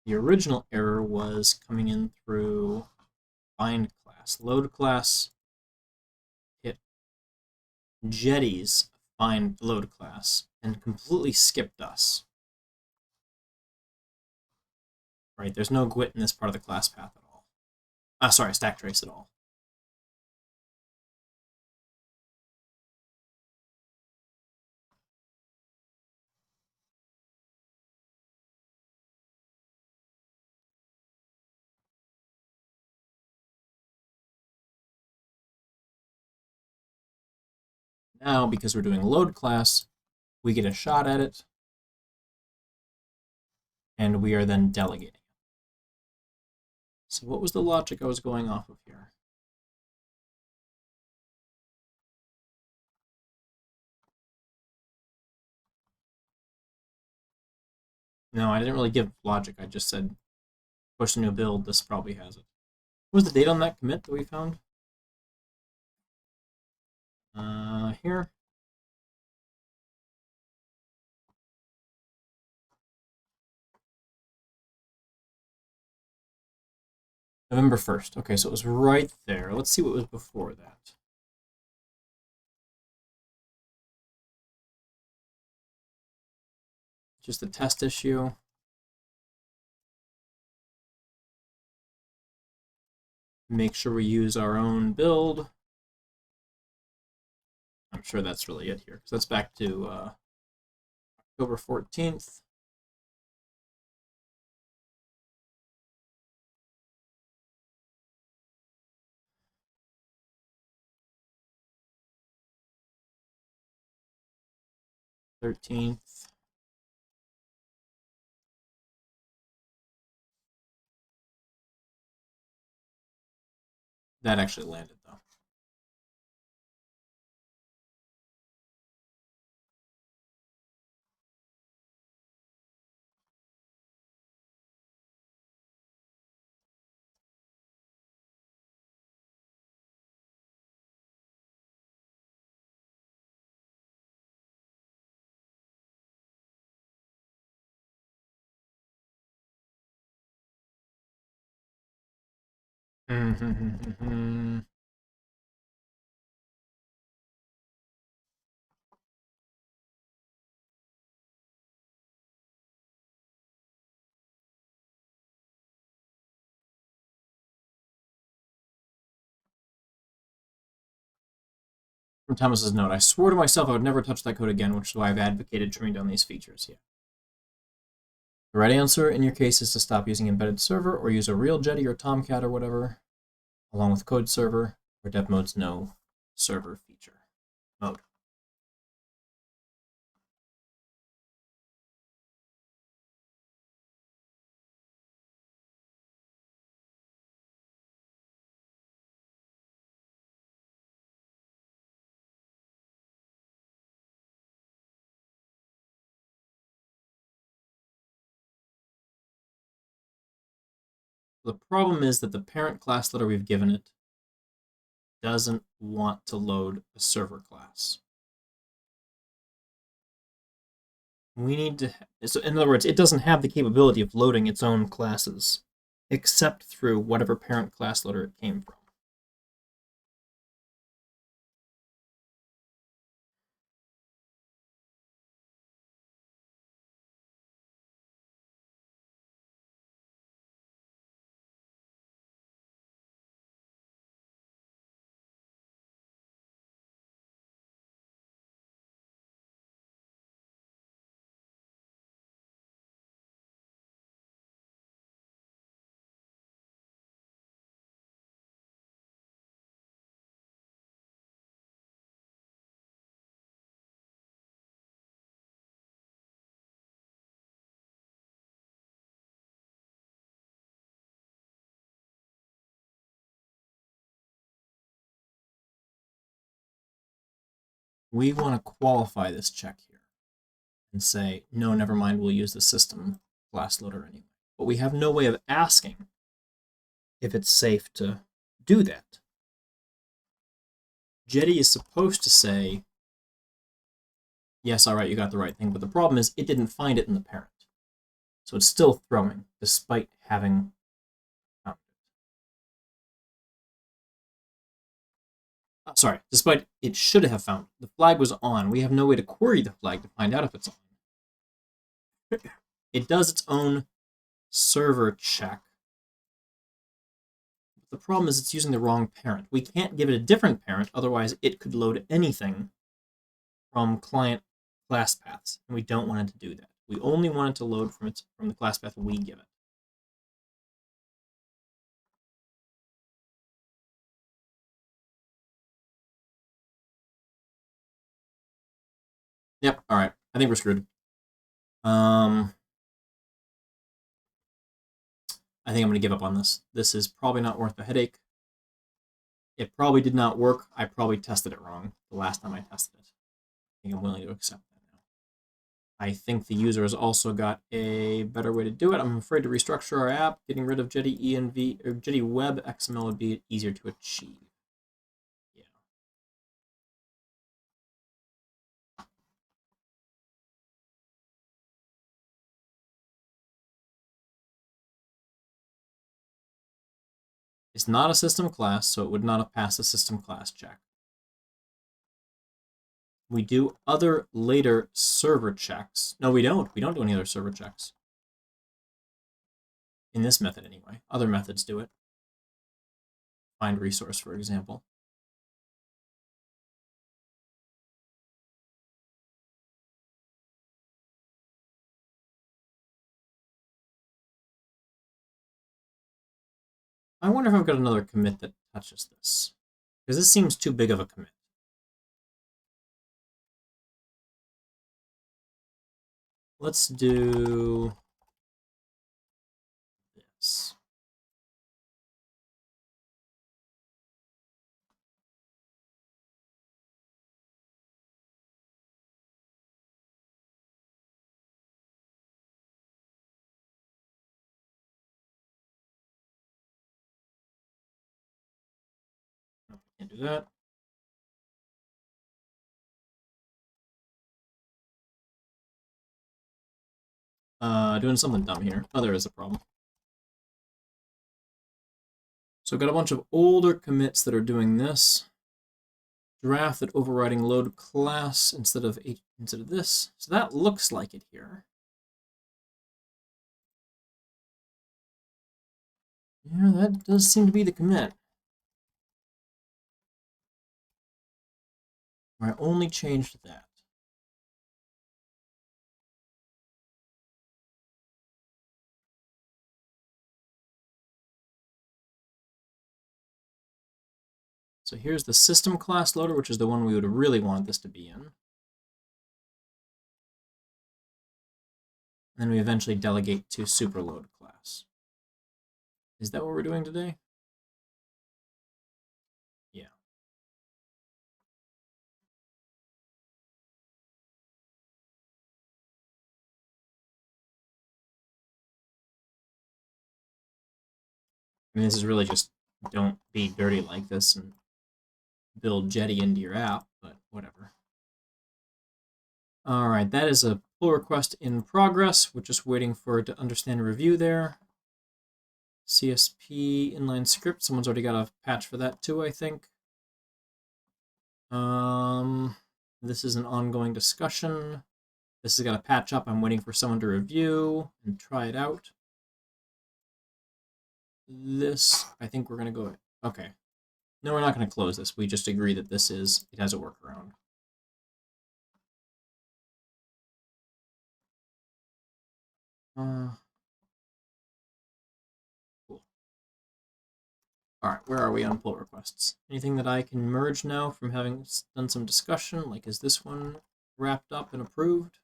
The original error was coming in through find class. Load class hit Jetty's find load class and completely skipped us. Right, there's no GWT in this part of the class path at all. Sorry, stack trace at all. Now, because we're doing load class, we get a shot at it, and we are then delegating. So what was the logic I was going off of here? No, I didn't really give logic. I just said, push the new build. This probably has it. What was the date on that commit that we found? Here. November 1st. Okay, so it was right there. Let's see what was before that. Just a test issue. Make sure we use our own build. I'm sure that's really it here, because that's back to October 14th. That actually landed, though. From Thomas's note, I swore to myself I would never touch that code again, which is why I've advocated trimming down these features. Yeah. The right answer in your case is to stop using embedded server or use a real Jetty or Tomcat or whatever, along with code server, where dev mode's no server feature mode. The problem is that the parent class letter we've given it doesn't want to load a server class. We need to, so in other words, it doesn't have the capability of loading its own classes, except through whatever parent class loader it came from. We want to qualify this check here and say, no, never mind, we'll use the system class loader anyway. But we have no way of asking if it's safe to do that. Jetty is supposed to say, yes, all right, you got the right thing, but the problem is it didn't find it in the parent. So it's still throwing, despite having found it. Sorry, despite it should have found it. The flag was on. We have no way to query the flag to find out if it's on. It does its own server check. But the problem is it's using the wrong parent. We can't give it a different parent, otherwise it could load anything from client class paths, and we don't want it to do that. We only want it to load from the class path we give it. Yep, alright. I think we're screwed. I think I'm going to give up on this. This is probably not worth the headache. It probably did not work. I probably tested it wrong the last time I tested it. I think I'm willing to accept that now. I think the user has also got a better way to do it. I'm afraid to restructure our app. Getting rid of Jetty env or Jetty Web XML would be easier to achieve. Yeah. It's not a system class, so it would not have passed the system class check. We do other later server checks. No, we don't. We don't do any other server checks. In this method, anyway. Other methods do it. Find resource, for example. I wonder if I've got another commit that touches this. Because this seems too big of a commit. Let's do this. No, can't do that. Doing something dumb here. Oh, there is a problem. So I've got a bunch of older commits that are doing this. Draft that overriding load class instead of this. So that looks like it here. Yeah, that does seem to be the commit. I only changed that. So here's the system class loader, which is the one we would really want this to be in. And then we eventually delegate to superload class. Is that what we're doing today? Yeah. I mean, this is really just don't be dirty like this and build Jetty into your app, but whatever. All right, that is a pull request in progress. We're just waiting for it to understand review there. CSP inline script. Someone's already got a patch for that too, I think. This is an ongoing discussion. This has got a patch up. I'm waiting for someone to review and try it out. This, I think we're going to go... Okay. No, we're not going to close this. We just agree that this is... It has a workaround. Cool. All right, where are we on pull requests? Anything that I can merge now from having done some discussion? Like, is this one wrapped up and approved?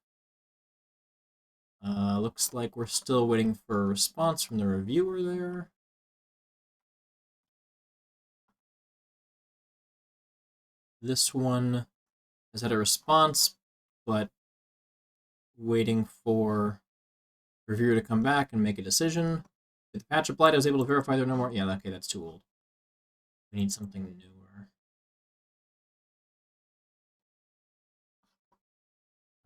Looks like we're still waiting for a response from the reviewer there. This one has had a response, but waiting for reviewer to come back and make a decision. With the patch applied, I was able to verify there are no more. Yeah, okay, that's too old. We need something newer.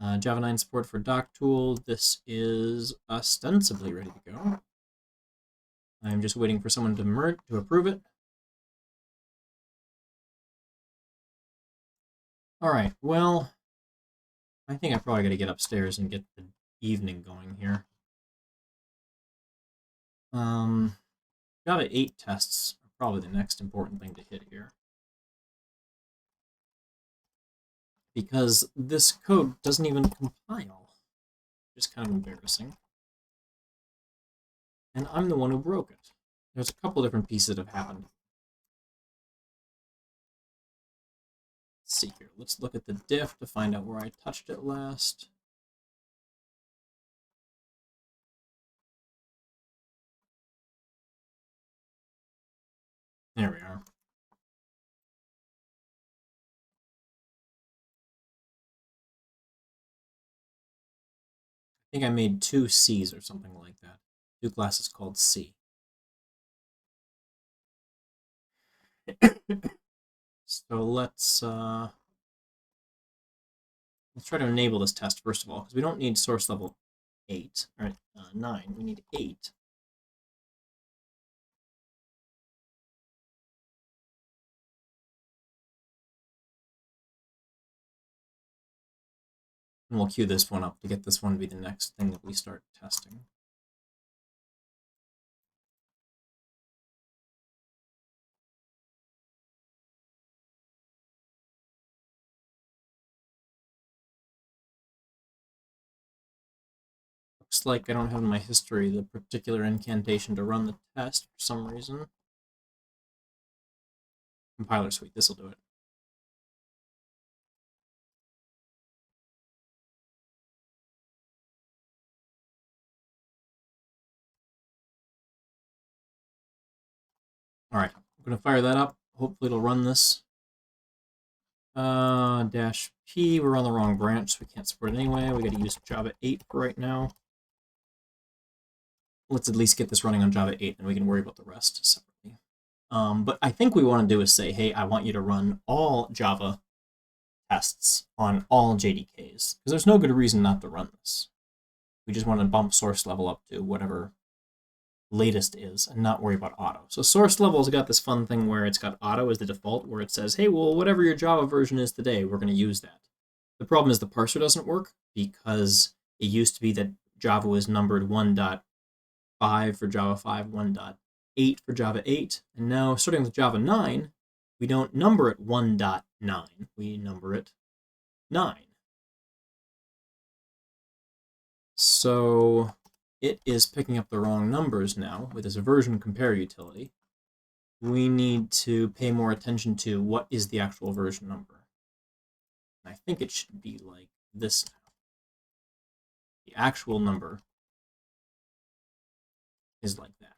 Java 9 support for doc tool. This is ostensibly ready to go. I'm just waiting for someone to approve it. All right, well, I think I probably got to get upstairs and get the evening going here. Java 8 tests are probably the next important thing to hit here. Because this code doesn't even compile, which is kind of embarrassing. And I'm the one who broke it. There's a couple different pieces that have happened. Let's see here. Let's look at the diff to find out where I touched it last. There we are. I think I made 2 C's or something like that. 2 classes called C. So let's try to enable this test first of all, because we don't need source level 8 or 9. We need 8. And we'll queue this one up to get this one to be the next thing that we start testing. Looks like I don't have in my history the particular incantation to run the test for some reason. Compiler suite, this'll do it. All right, I'm gonna fire that up. Hopefully it'll run this. Dash P, we're on the wrong branch, so we can't support it anyway. We gotta use Java 8 for right now. Let's at least get this running on Java 8, and we can worry about the rest separately. But I think we want to do is say, hey, I want you to run all Java tests on all JDKs, because there's no good reason not to run this. We just want to bump source level up to whatever latest is and not worry about auto. So source level's got this fun thing where it's got auto as the default, where it says, hey, well, whatever your Java version is today, we're going to use that. The problem is the parser doesn't work because it used to be that Java was numbered 1.5 for Java 5, 1.8 for Java 8, and now starting with Java 9, we don't number it 1.9, we number it 9. So it is picking up the wrong numbers now with this version compare utility. We need to pay more attention to what is the actual version number. I think it should be like this now. The actual number is like that.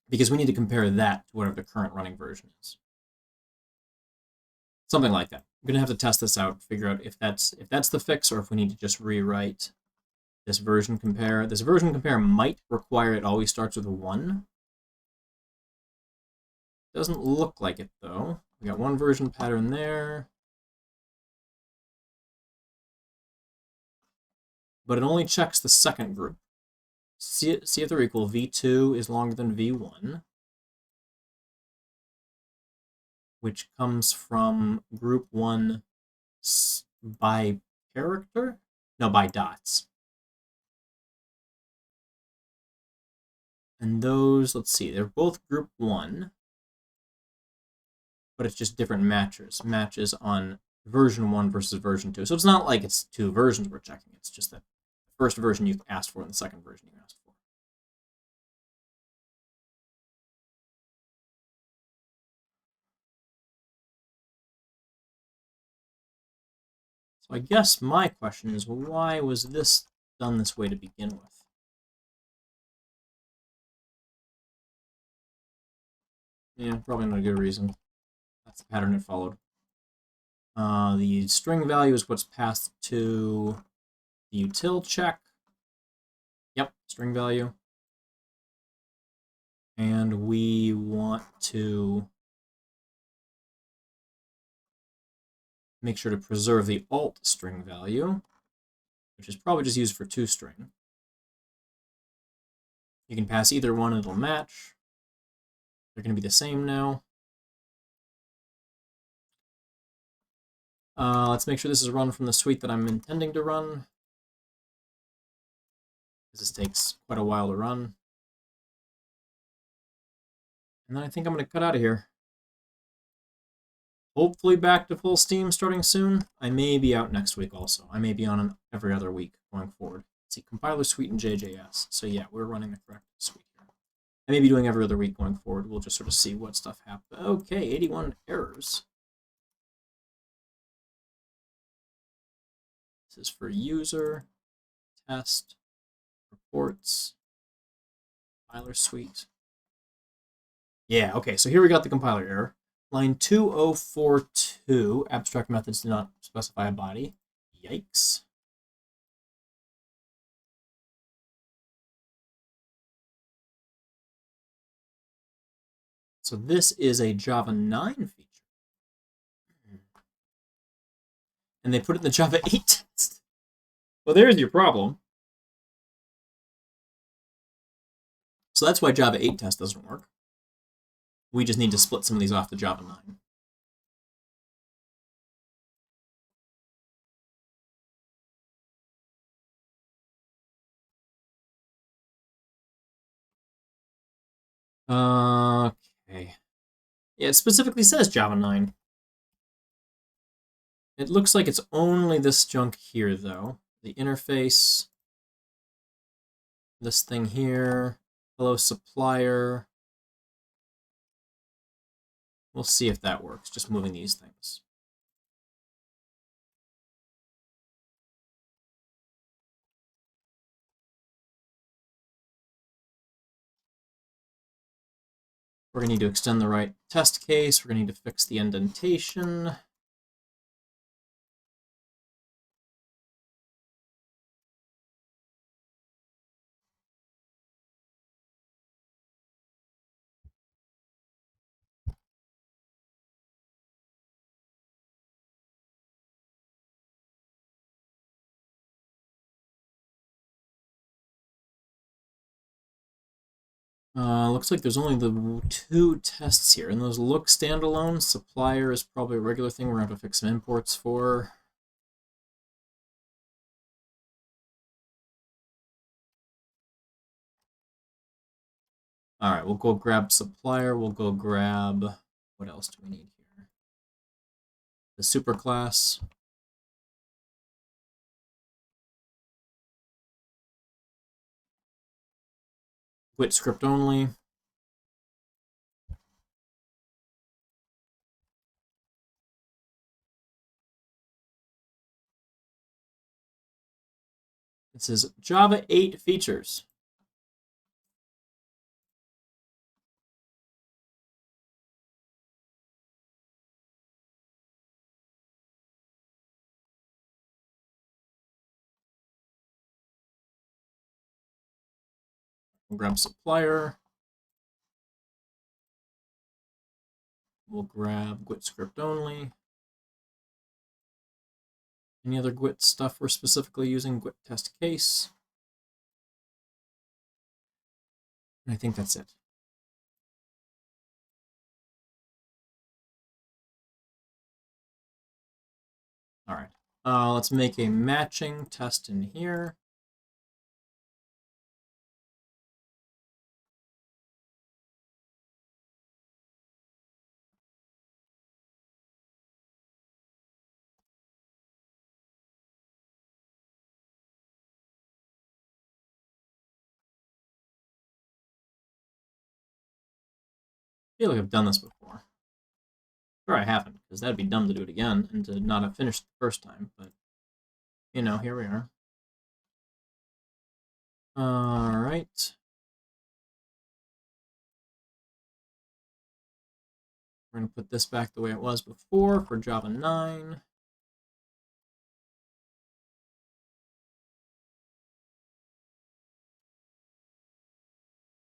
Because we need to compare that to whatever the current running version is. Something like that. I'm going to have to test this out, figure out if that's the fix, or if we need to just rewrite this version compare. This version compare might require it always starts with a 1. Doesn't look like it, though. We got one version pattern there. But it only checks the second group. See if they're equal. V2 is longer than V1, which comes from group 1 by character? No, by dots. And those, let's see, they're both group 1, but it's just different matches on version 1 versus version 2. So it's not like it's 2 versions we're checking. It's just that the first version you asked for and the second version you asked for. So I guess my question is, why was this done this way to begin with? Yeah, probably not a good reason. That's the pattern it followed. The string value is what's passed to the util check. Yep, string value. And we want to Make sure to preserve the alt string value, which is probably just used for toString. You can pass either one and it'll match. They're going to be the same now. Let's make sure this is run from the suite that I'm intending to run. This takes quite a while to run. And then I think I'm going to cut out of here. Hopefully back to full steam starting soon. I may be out next week also. I may be on an every other week going forward. Let's see, compiler suite and JJS. So yeah, we're running the correct suite here. I may be doing every other week going forward. We'll just sort of see what stuff happens. Okay, 81 errors. This is for user, test, reports, compiler suite. Yeah, okay, so here we got the compiler error. Line 2042, abstract methods do not specify a body. Yikes. So this is a Java 9 feature. And they put it in the Java 8 test. Well, there's your problem. So that's why Java 8 test doesn't work. We just need to split some of these off to Java 9. Okay. Yeah, it specifically says Java 9. It looks like it's only this junk here, though. The interface, this thing here, hello supplier. We'll see if that works, just moving these things. We're going to need to extend the right test case. We're going to need to fix the indentation. Looks like there's only the 2 tests here, and those look standalone. Supplier is probably a regular thing we're going to have to fix some imports for. All right, we'll go grab supplier. We'll go grab, what else do we need here? The superclass. GWT script only. This is Java 8 features. We'll grab supplier. We'll grab GWT script only. Any other GWT stuff we're specifically using? GWT test case. And I think that's it. All right. Let's make a matching test in here. I feel like I've done this before. Sure, I haven't, because that'd be dumb to do it again and to not have finished the first time, but, you know, here we are. All right. We're going to put this back the way it was before for Java 9. And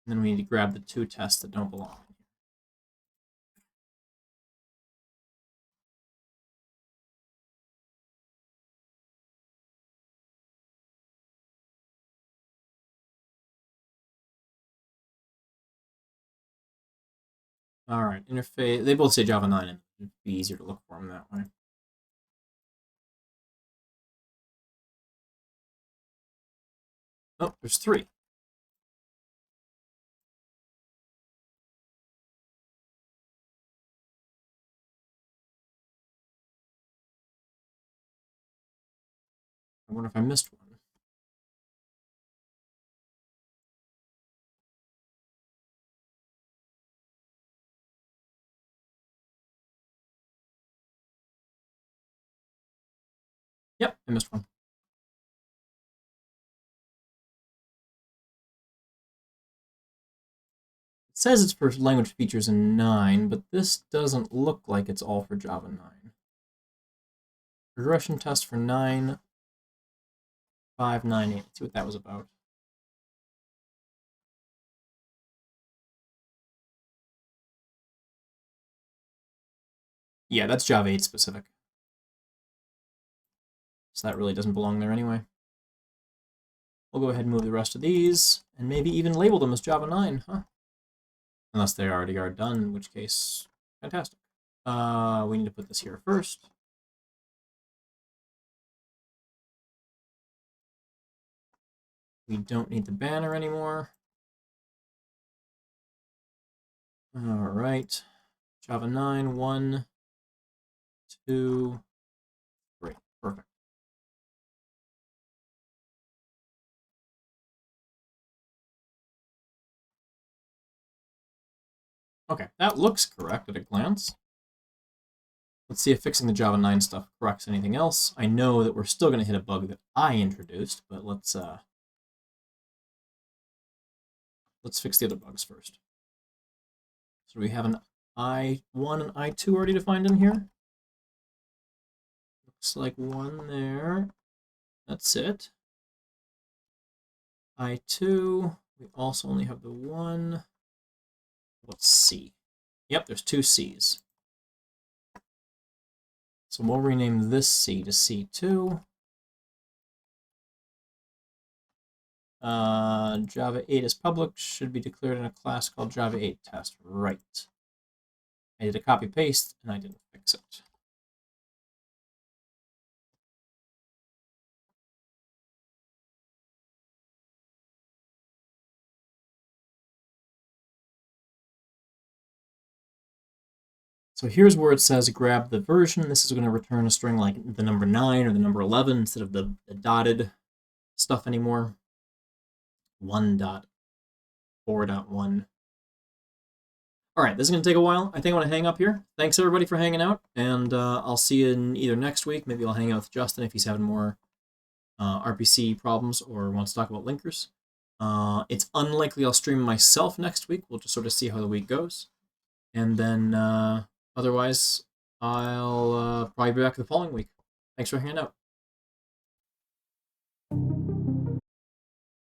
then we need to grab the 2 tests that don't belong. All right, interface. They both say Java 9, and it'd be easier to look for them that way. Oh, there's 3. I wonder if I missed one. Yep, I missed one. It says it's for language features in 9, but this doesn't look like it's all for Java 9. Regression test for 9.598. Let's see what that was about. Yeah, that's Java 8 specific. So that really doesn't belong there anyway. We'll go ahead and move the rest of these, and maybe even label them as Java 9, huh? Unless they already are done, in which case, fantastic. We need to put this here first. We don't need the banner anymore. All right. Java 9, 1, 2, 3. Perfect. Okay, that looks correct at a glance. Let's see if fixing the Java 9 stuff corrects anything else. I know that we're still going to hit a bug that I introduced, but let's fix the other bugs first. So we have an I1 and I2 already defined in here. Looks like 1 there. That's it. I2, we also only have the 1. What's C? Yep, there's 2 C's. So we'll rename this C to C2. Java 8 is public, should be declared in a class called Java 8 test. Right. I did a copy paste and I didn't fix it. So here's where it says grab the version. This is going to return a string like the number 9 or the number 11 instead of the dotted stuff anymore. 1.4.1. All right, this is going to take a while. I think I'm going to hang up here. Thanks, everybody, for hanging out, and I'll see you in either next week. Maybe I'll hang out with Justin if he's having more RPC problems or wants to talk about linkers. It's unlikely I'll stream myself next week. We'll just sort of see how the week goes. And then otherwise, I'll probably be back the following week. Thanks for hanging out.